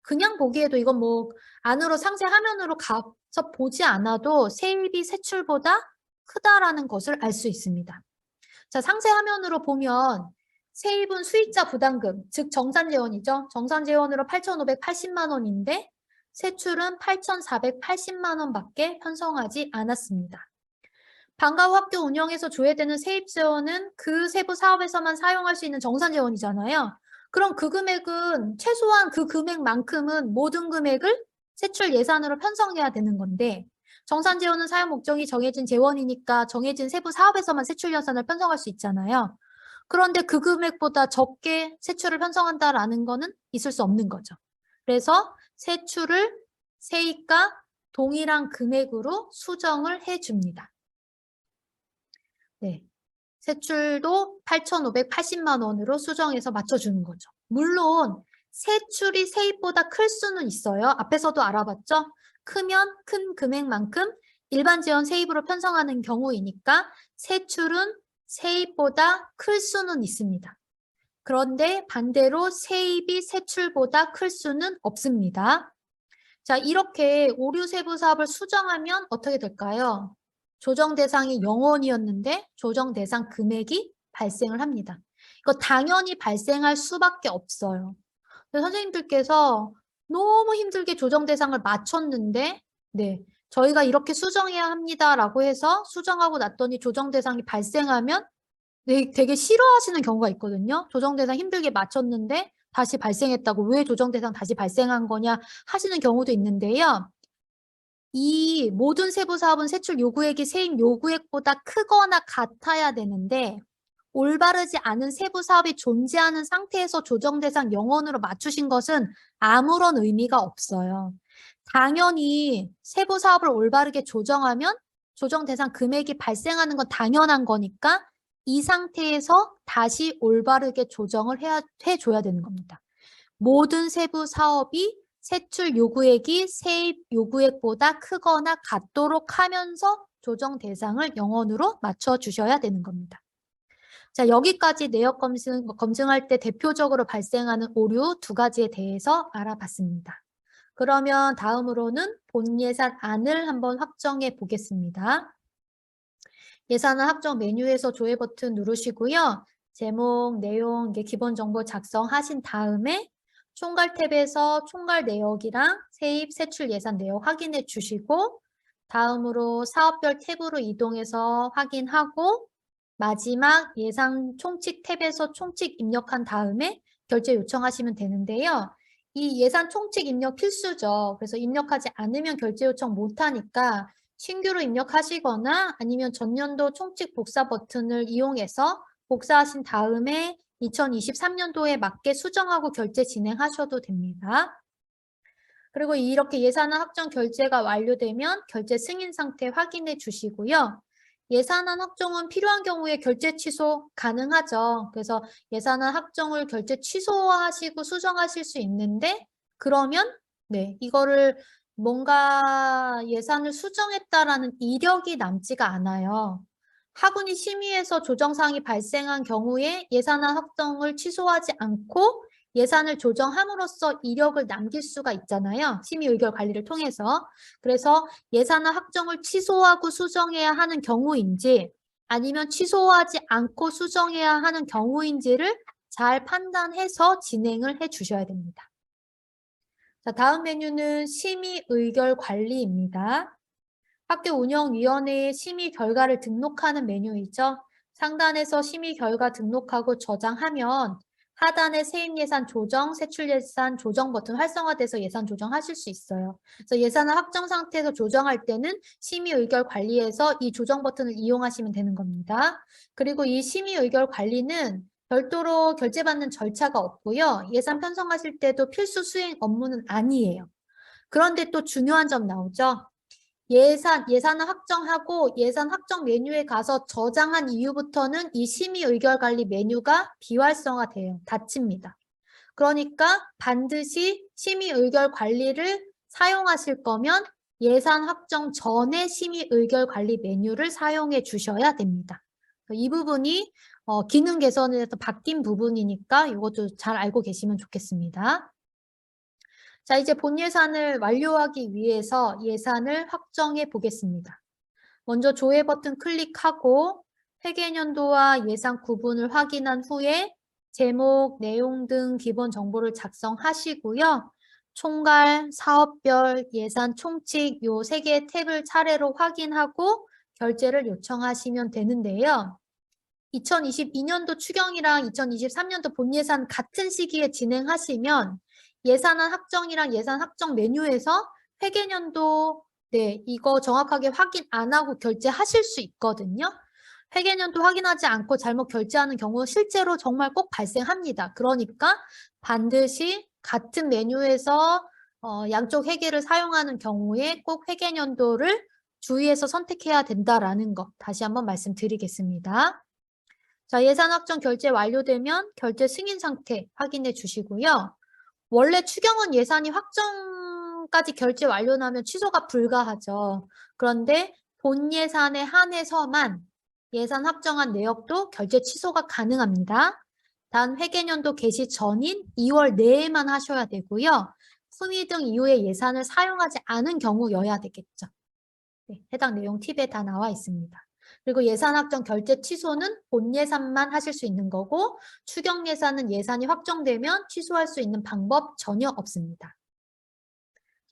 그냥 보기에도 이건 뭐 안으로 상세 화면으로 가서 보지 않아도 세입이 세출보다 크다라는 것을 알 수 있습니다. 자, 상세 화면으로 보면 세입은 수익자 부담금, 즉 정산재원이죠. 정산재원으로 8,580만 원인데 세출은 8,480만 원밖에 편성하지 않았습니다. 방과 후 학교 운영에서 조회되는 세입재원은 그 세부 사업에서만 사용할 수 있는 정산재원이잖아요. 그럼 그 금액은 최소한 그 금액만큼은 모든 금액을 세출 예산으로 편성해야 되는 건데 정산재원은 사용 목적이 정해진 재원이니까 정해진 세부 사업에서만 세출 예산을 편성할 수 있잖아요. 그런데 그 금액보다 적게 세출을 편성한다라는 거는 있을 수 없는 거죠. 그래서 세출을 세입과 동일한 금액으로 수정을 해줍니다. 네. 세출도 8,580만 원으로 수정해서 맞춰주는 거죠. 물론 세출이 세입보다 클 수는 있어요. 앞에서도 알아봤죠? 크면 큰 금액만큼 일반 지원 세입으로 편성하는 경우이니까 세출은 세입보다 클 수는 있습니다. 그런데 반대로 세입이 세출보다 클 수는 없습니다. 자, 이렇게 오류 세부 사업을 수정하면 어떻게 될까요? 조정 대상이 0원이었는데 조정 대상 금액이 발생을 합니다. 이거 당연히 발생할 수밖에 없어요. 선생님들께서 너무 힘들게 조정 대상을 맞췄는데 네, 저희가 이렇게 수정해야 합니다라고 해서 수정하고 났더니 조정 대상이 발생하면 네, 되게 싫어하시는 경우가 있거든요. 조정 대상 힘들게 맞췄는데 다시 발생했다고 왜 조정 대상 다시 발생한 거냐 하시는 경우도 있는데요. 이 모든 세부 사업은 세출 요구액이 세입 요구액보다 크거나 같아야 되는데 올바르지 않은 세부 사업이 존재하는 상태에서 조정 대상 0원으로 맞추신 것은 아무런 의미가 없어요. 당연히 세부 사업을 올바르게 조정하면 조정 대상 금액이 발생하는 건 당연한 거니까 이 상태에서 다시 올바르게 조정을 해줘야 되는 겁니다. 모든 세부 사업이 세출 요구액이 세입 요구액보다 크거나 같도록 하면서 조정 대상을 0원으로 맞춰주셔야 되는 겁니다. 자, 여기까지 내역 검증할 때 대표적으로 발생하는 오류 2가지에 대해서 알아봤습니다. 그러면 다음으로는 본 예산안을 한번 확정해 보겠습니다. 예산안 확정 메뉴에서 조회 버튼 누르시고요. 제목, 내용, 기본 정보 작성하신 다음에 총괄 탭에서 총괄 내역이랑 세입, 세출 예산 내역 확인해 주시고 다음으로 사업별 탭으로 이동해서 확인하고 마지막 예산 총칙 탭에서 총칙 입력한 다음에 결제 요청하시면 되는데요. 이 예산 총칙 입력 필수죠. 그래서 입력하지 않으면 결제 요청 못하니까 신규로 입력하시거나 아니면 전년도 총칙 복사 버튼을 이용해서 복사하신 다음에 2023년도에 맞게 수정하고 결제 진행하셔도 됩니다. 그리고 이렇게 예산안 확정 결제가 완료되면 결제 승인 상태 확인해 주시고요. 예산안 확정은 필요한 경우에 결제 취소 가능하죠. 그래서 예산안 확정을 결제 취소하시고 수정하실 수 있는데 그러면 네, 이거를 뭔가 예산을 수정했다라는 이력이 남지가 않아요. 학운이 심의해서 조정사항이 발생한 경우에 예산안 확정을 취소하지 않고 예산을 조정함으로써 이력을 남길 수가 있잖아요. 심의 의결 관리를 통해서. 그래서 예산안 확정을 취소하고 수정해야 하는 경우인지 아니면 취소하지 않고 수정해야 하는 경우인지를 잘 판단해서 진행을 해 주셔야 됩니다. 자, 다음 메뉴는 심의 의결 관리입니다. 학교 운영위원회의 심의 결과를 등록하는 메뉴이죠. 상단에서 심의 결과 등록하고 저장하면 하단에 세입 예산 조정, 세출 예산 조정 버튼 활성화돼서 예산 조정하실 수 있어요. 그래서 예산을 확정 상태에서 조정할 때는 심의 의결 관리에서 이 조정 버튼을 이용하시면 되는 겁니다. 그리고 이 심의 의결 관리는 별도로 결제받는 절차가 없고요. 예산 편성하실 때도 필수 수행 업무는 아니에요. 그런데 또 중요한 점 나오죠. 예산을 확정하고 예산 확정 메뉴에 가서 저장한 이후부터는 이 심의 의결 관리 메뉴가 비활성화돼요. 닫힙니다. 그러니까 반드시 심의 의결 관리를 사용하실 거면 예산 확정 전에 심의 의결 관리 메뉴를 사용해 주셔야 됩니다. 이 부분이 기능 개선에서 바뀐 부분이니까 이것도 잘 알고 계시면 좋겠습니다. 자, 이제 본 예산을 완료하기 위해서 예산을 확정해 보겠습니다. 먼저 조회 버튼 클릭하고 회계연도와 예산 구분을 확인한 후에 제목, 내용 등 기본 정보를 작성하시고요. 총괄, 사업별, 예산 총칙 요 3개의 탭을 차례로 확인하고 결제를 요청하시면 되는데요. 2022년도 추경이랑 2023년도 본예산 같은 시기에 진행하시면 예산안 확정이랑 예산 확정 메뉴에서 회계연도 이거 정확하게 확인 안 하고 결제하실 수 있거든요. 회계연도 확인하지 않고 잘못 결제하는 경우 실제로 정말 꼭 발생합니다. 그러니까 반드시 같은 메뉴에서 양쪽 회계를 사용하는 경우에 꼭 회계연도를 주의해서 선택해야 된다라는 거 다시 한번 말씀드리겠습니다. 자, 예산 확정 결제 완료되면 결제 승인 상태 확인해 주시고요. 원래 추경은 예산이 확정까지 결제 완료나면 취소가 불가하죠. 그런데 본 예산에 한해서만 예산 확정한 내역도 결제 취소가 가능합니다. 단 회계연도 개시 전인 2월 내에만 하셔야 되고요. 품위 등 이후에 예산을 사용하지 않은 경우여야 되겠죠. 네, 해당 내용 팁에 다 나와 있습니다. 그리고 예산 확정 결제 취소는 본 예산만 하실 수 있는 거고 추경 예산은 예산이 확정되면 취소할 수 있는 방법 전혀 없습니다.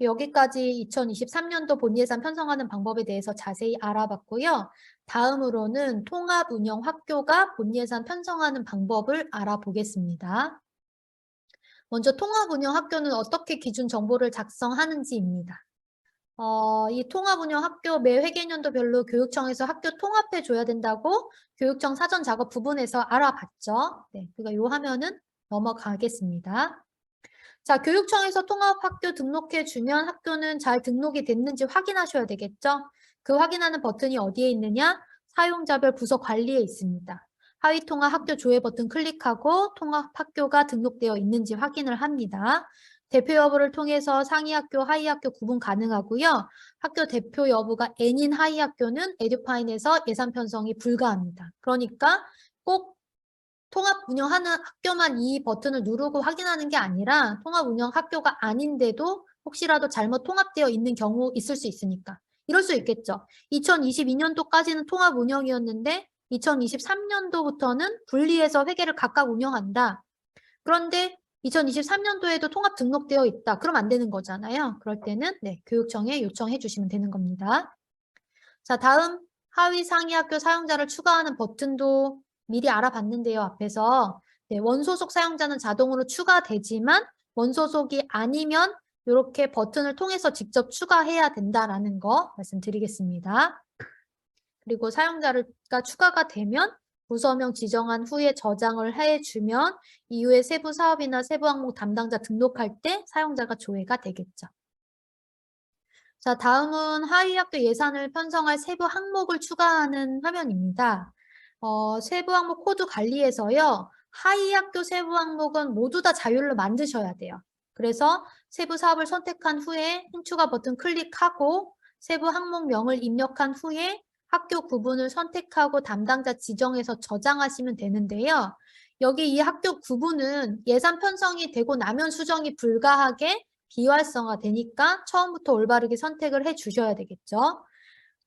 여기까지 2023년도 본 예산 편성하는 방법에 대해서 자세히 알아봤고요. 다음으로는 통합운영학교가 본 예산 편성하는 방법을 알아보겠습니다. 먼저 통합운영학교는 어떻게 기준 정보를 작성하는지입니다. 이 통합운영학교 매 회계연도별로 교육청에서 학교 통합해줘야 된다고 교육청 사전 작업 부분에서 알아봤죠. 네, 그러니까 요 화면은 넘어가겠습니다. 자, 교육청에서 통합학교 등록해주면 학교는 잘 등록이 됐는지 확인하셔야 되겠죠. 그 확인하는 버튼이 어디에 있느냐? 사용자별 부서 관리에 있습니다. 하위 통합 학교 조회 버튼 클릭하고 통합학교가 등록되어 있는지 확인을 합니다. 대표 여부를 통해서 상위 학교, 하위 학교 구분 가능하고요. 학교 대표 여부가 N인 하위 학교는 에듀파인에서 예산 편성이 불가합니다. 그러니까 꼭 통합 운영하는 학교만 이 버튼을 누르고 확인하는 게 아니라 통합 운영 학교가 아닌데도 혹시라도 잘못 통합되어 있는 경우 있을 수 있으니까. 이럴 수 있겠죠. 2022년도까지는 통합 운영이었는데 2023년도부터는 분리해서 회계를 각각 운영한다. 그런데 2023년도에도 통합 등록되어 있다. 그럼 안 되는 거잖아요. 그럴 때는 교육청에 요청해 주시면 되는 겁니다. 자, 다음 하위 상위 학교 사용자를 추가하는 버튼도 미리 알아봤는데요. 앞에서 원소속 사용자는 자동으로 추가되지만 원소속이 아니면 이렇게 버튼을 통해서 직접 추가해야 된다라는 거 말씀드리겠습니다. 그리고 사용자가 추가가 되면 부서명 지정한 후에 저장을 해주면 이후에 세부 사업이나 세부 항목 담당자 등록할 때 사용자가 조회가 되겠죠. 자, 다음은 하위 학교 예산을 편성할 세부 항목을 추가하는 화면입니다. 세부 항목 코드 관리에서요. 하위 학교 세부 항목은 모두 다 자율로 만드셔야 돼요. 그래서 세부 사업을 선택한 후에 hin추가 버튼 클릭하고 세부 항목명을 입력한 후에 학교 구분을 선택하고 담당자 지정해서 저장하시면 되는데요. 여기 이 학교 구분은 예산 편성이 되고 나면 수정이 불가하게 비활성화 되니까 처음부터 올바르게 선택을 해 주셔야 되겠죠.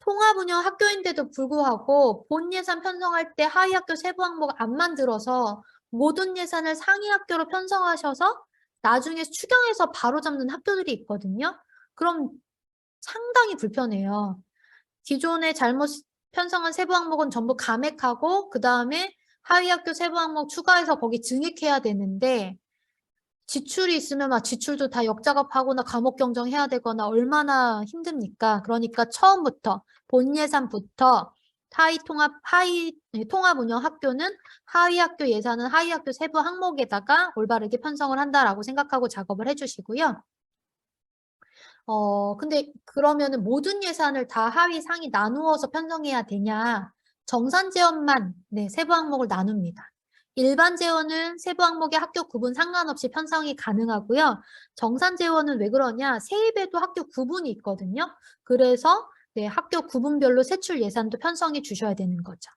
통합운영 학교인데도 불구하고 본 예산 편성할 때 하위 학교 세부 항목 안 만들어서 모든 예산을 상위 학교로 편성하셔서 나중에 추경해서 바로 잡는 학교들이 있거든요. 그럼 상당히 불편해요. 기존에 잘못 편성한 세부 항목은 전부 감액하고 그 다음에 하위 학교 세부 항목 추가해서 거기 증액해야 되는데 지출이 있으면 막 지출도 다 역작업하거나 감옥 경정해야 되거나 얼마나 힘듭니까? 그러니까 처음부터 본 예산부터 통합 운영 학교는 하위 학교 예산은 하위 학교 세부 항목에다가 올바르게 편성을 한다라고 생각하고 작업을 해주시고요. 근데 그러면은 모든 예산을 다 하위 상위 나누어서 편성해야 되냐? 정산 재원만 세부 항목을 나눕니다. 일반 재원은 세부 항목의 학교 구분 상관없이 편성이 가능하고요. 정산 재원은 왜 그러냐? 세입에도 학교 구분이 있거든요. 그래서 학교 구분별로 세출 예산도 편성해 주셔야 되는 거죠.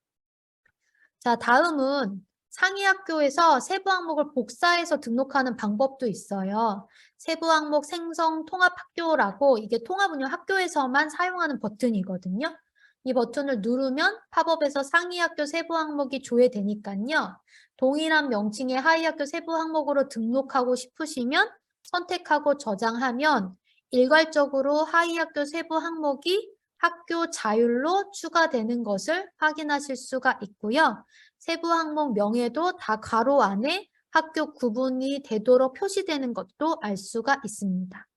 자, 다음은 상위 학교에서 세부 항목을 복사해서 등록하는 방법도 있어요. 세부 항목 생성 통합 학교라고 이게 통합 운영 학교에서만 사용하는 버튼이거든요. 이 버튼을 누르면 팝업에서 상위 학교 세부 항목이 조회되니까요. 동일한 명칭의 하위 학교 세부 항목으로 등록하고 싶으시면 선택하고 저장하면 일괄적으로 하위 학교 세부 항목이 학교 자율로 추가되는 것을 확인하실 수가 있고요. 세부 항목 명에도 다 괄호 안에 학교 구분이 되도록 표시되는 것도 알 수가 있습니다.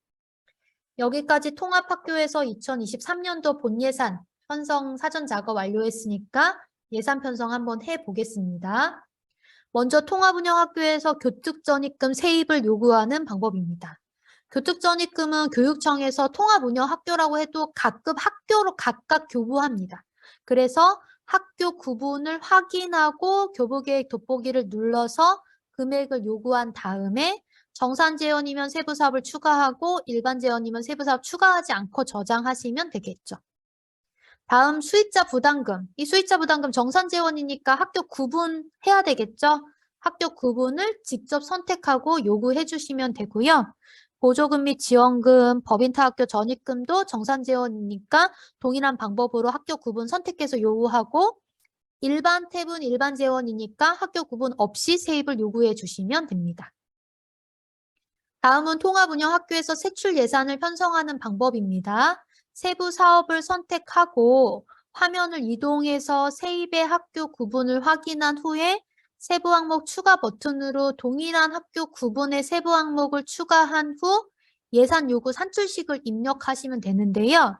여기까지 통합학교에서 2023년도 본예산 편성 사전 작업 완료했으니까 예산 편성 한번 해보겠습니다. 먼저 통합운영학교에서 교특전입금 세입을 요구하는 방법입니다. 교특전입금은 교육청에서 통합운영학교라고 해도 각급 학교로 각각 교부합니다. 그래서 학교 구분을 확인하고 교부계획 돋보기를 눌러서 금액을 요구한 다음에 정산재원이면 세부사업을 추가하고 일반재원이면 세부사업 추가하지 않고 저장하시면 되겠죠. 다음 수익자 부담금. 이 수익자 부담금 정산재원이니까 학교 구분해야 되겠죠. 학교 구분을 직접 선택하고 요구해 주시면 되고요. 보조금 및 지원금, 법인타학교 전입금도 정산재원이니까 동일한 방법으로 학교 구분 선택해서 요구하고 일반 탭은 일반 재원이니까 학교 구분 없이 세입을 요구해 주시면 됩니다. 다음은 통합운영학교에서 세출 예산을 편성하는 방법입니다. 세부 사업을 선택하고 화면을 이동해서 세입의 학교 구분을 확인한 후에 세부 항목 추가 버튼으로 동일한 학교 구분의 세부 항목을 추가한 후 예산 요구 산출식을 입력하시면 되는데요.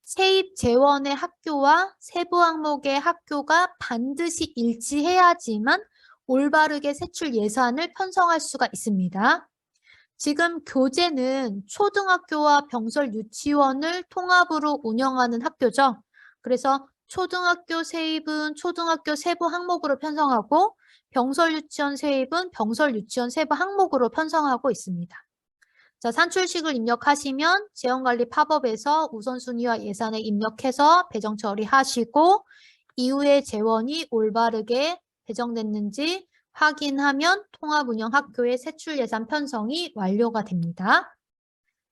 세입 재원의 학교와 세부 항목의 학교가 반드시 일치해야지만 올바르게 세출 예산을 편성할 수가 있습니다. 지금 교재는 초등학교와 병설 유치원을 통합으로 운영하는 학교죠. 그래서 초등학교 세입은 초등학교 세부 항목으로 편성하고 병설 유치원 세입은 병설 유치원 세부 항목으로 편성하고 있습니다. 자, 산출식을 입력하시면 재원관리 팝업에서 우선순위와 예산을 입력해서 배정 처리하시고 이후에 재원이 올바르게 배정됐는지 확인하면 통합운영학교의 세출예산 편성이 완료가 됩니다.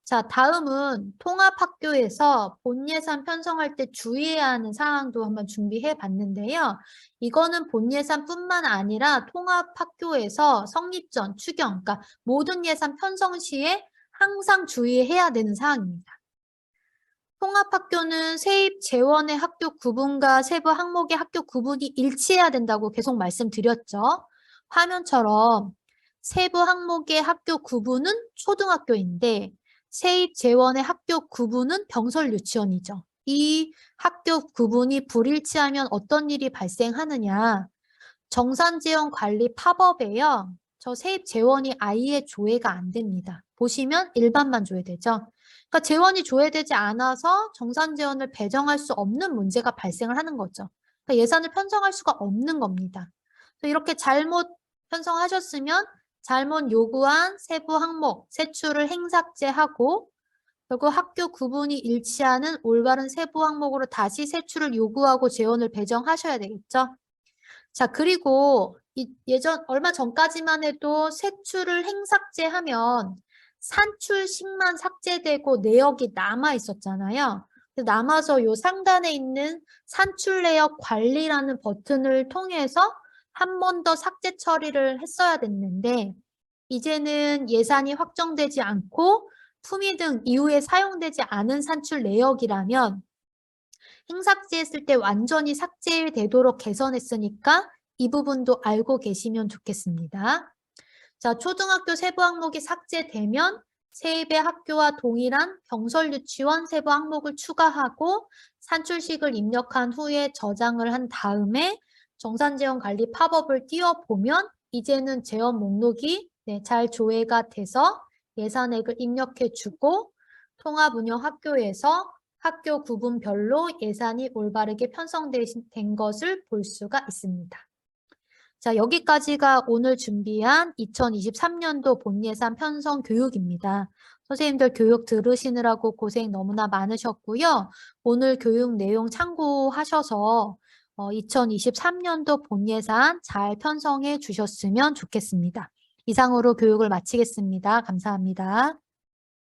자, 다음은 통합학교에서 본예산 편성할 때 주의해야 하는 사항도 한번 준비해 봤는데요. 이거는 본예산뿐만 아니라 통합학교에서 성립 전, 추경, 그러니까 모든 예산 편성 시에 항상 주의해야 되는 사항입니다. 통합학교는 세입 재원의 학교 구분과 세부 항목의 학교 구분이 일치해야 된다고 계속 말씀드렸죠. 화면처럼 세부 항목의 학교 구분은 초등학교인데 세입 재원의 학교 구분은 병설 유치원이죠. 이 학교 구분이 불일치하면 어떤 일이 발생하느냐. 정산재원 관리 팝업에요. 저 세입 재원이 아예 조회가 안 됩니다. 보시면 일반만 조회되죠. 그러니까 재원이 조회되지 않아서 정산재원을 배정할 수 없는 문제가 발생을 하는 거죠. 그러니까 예산을 편성할 수가 없는 겁니다. 이렇게 잘못 편성하셨으면 잘못 요구한 세부 항목, 세출을 행삭제하고 결국 학교 구분이 일치하는 올바른 세부 항목으로 다시 세출을 요구하고 재원을 배정하셔야 되겠죠. 자, 그리고 얼마 전까지만 해도 세출을 행삭제하면 산출식만 삭제되고 내역이 남아 있었잖아요. 남아서 요 상단에 있는 산출 내역 관리라는 버튼을 통해서 한 번 더 삭제 처리를 했어야 됐는데 이제는 예산이 확정되지 않고 품위 등 이후에 사용되지 않은 산출 내역이라면 행삭제했을 때 완전히 삭제되도록 개선했으니까 이 부분도 알고 계시면 좋겠습니다. 자, 초등학교 세부 항목이 삭제되면 세입의 학교와 동일한 병설 유치원 세부 항목을 추가하고 산출식을 입력한 후에 저장을 한 다음에 정산재원 관리 팝업을 띄워보면 이제는 재원 목록이 잘 조회가 돼서 예산액을 입력해주고 통합운영학교에서 학교 구분별로 예산이 올바르게 편성된 것을 볼 수가 있습니다. 자, 여기까지가 오늘 준비한 2023년도 본예산 편성 교육입니다. 선생님들 교육 들으시느라고 고생 너무나 많으셨고요. 오늘 교육 내용 참고하셔서 2023년도 본예산 잘 편성해 주셨으면 좋겠습니다. 이상으로 교육을 마치겠습니다. 감사합니다.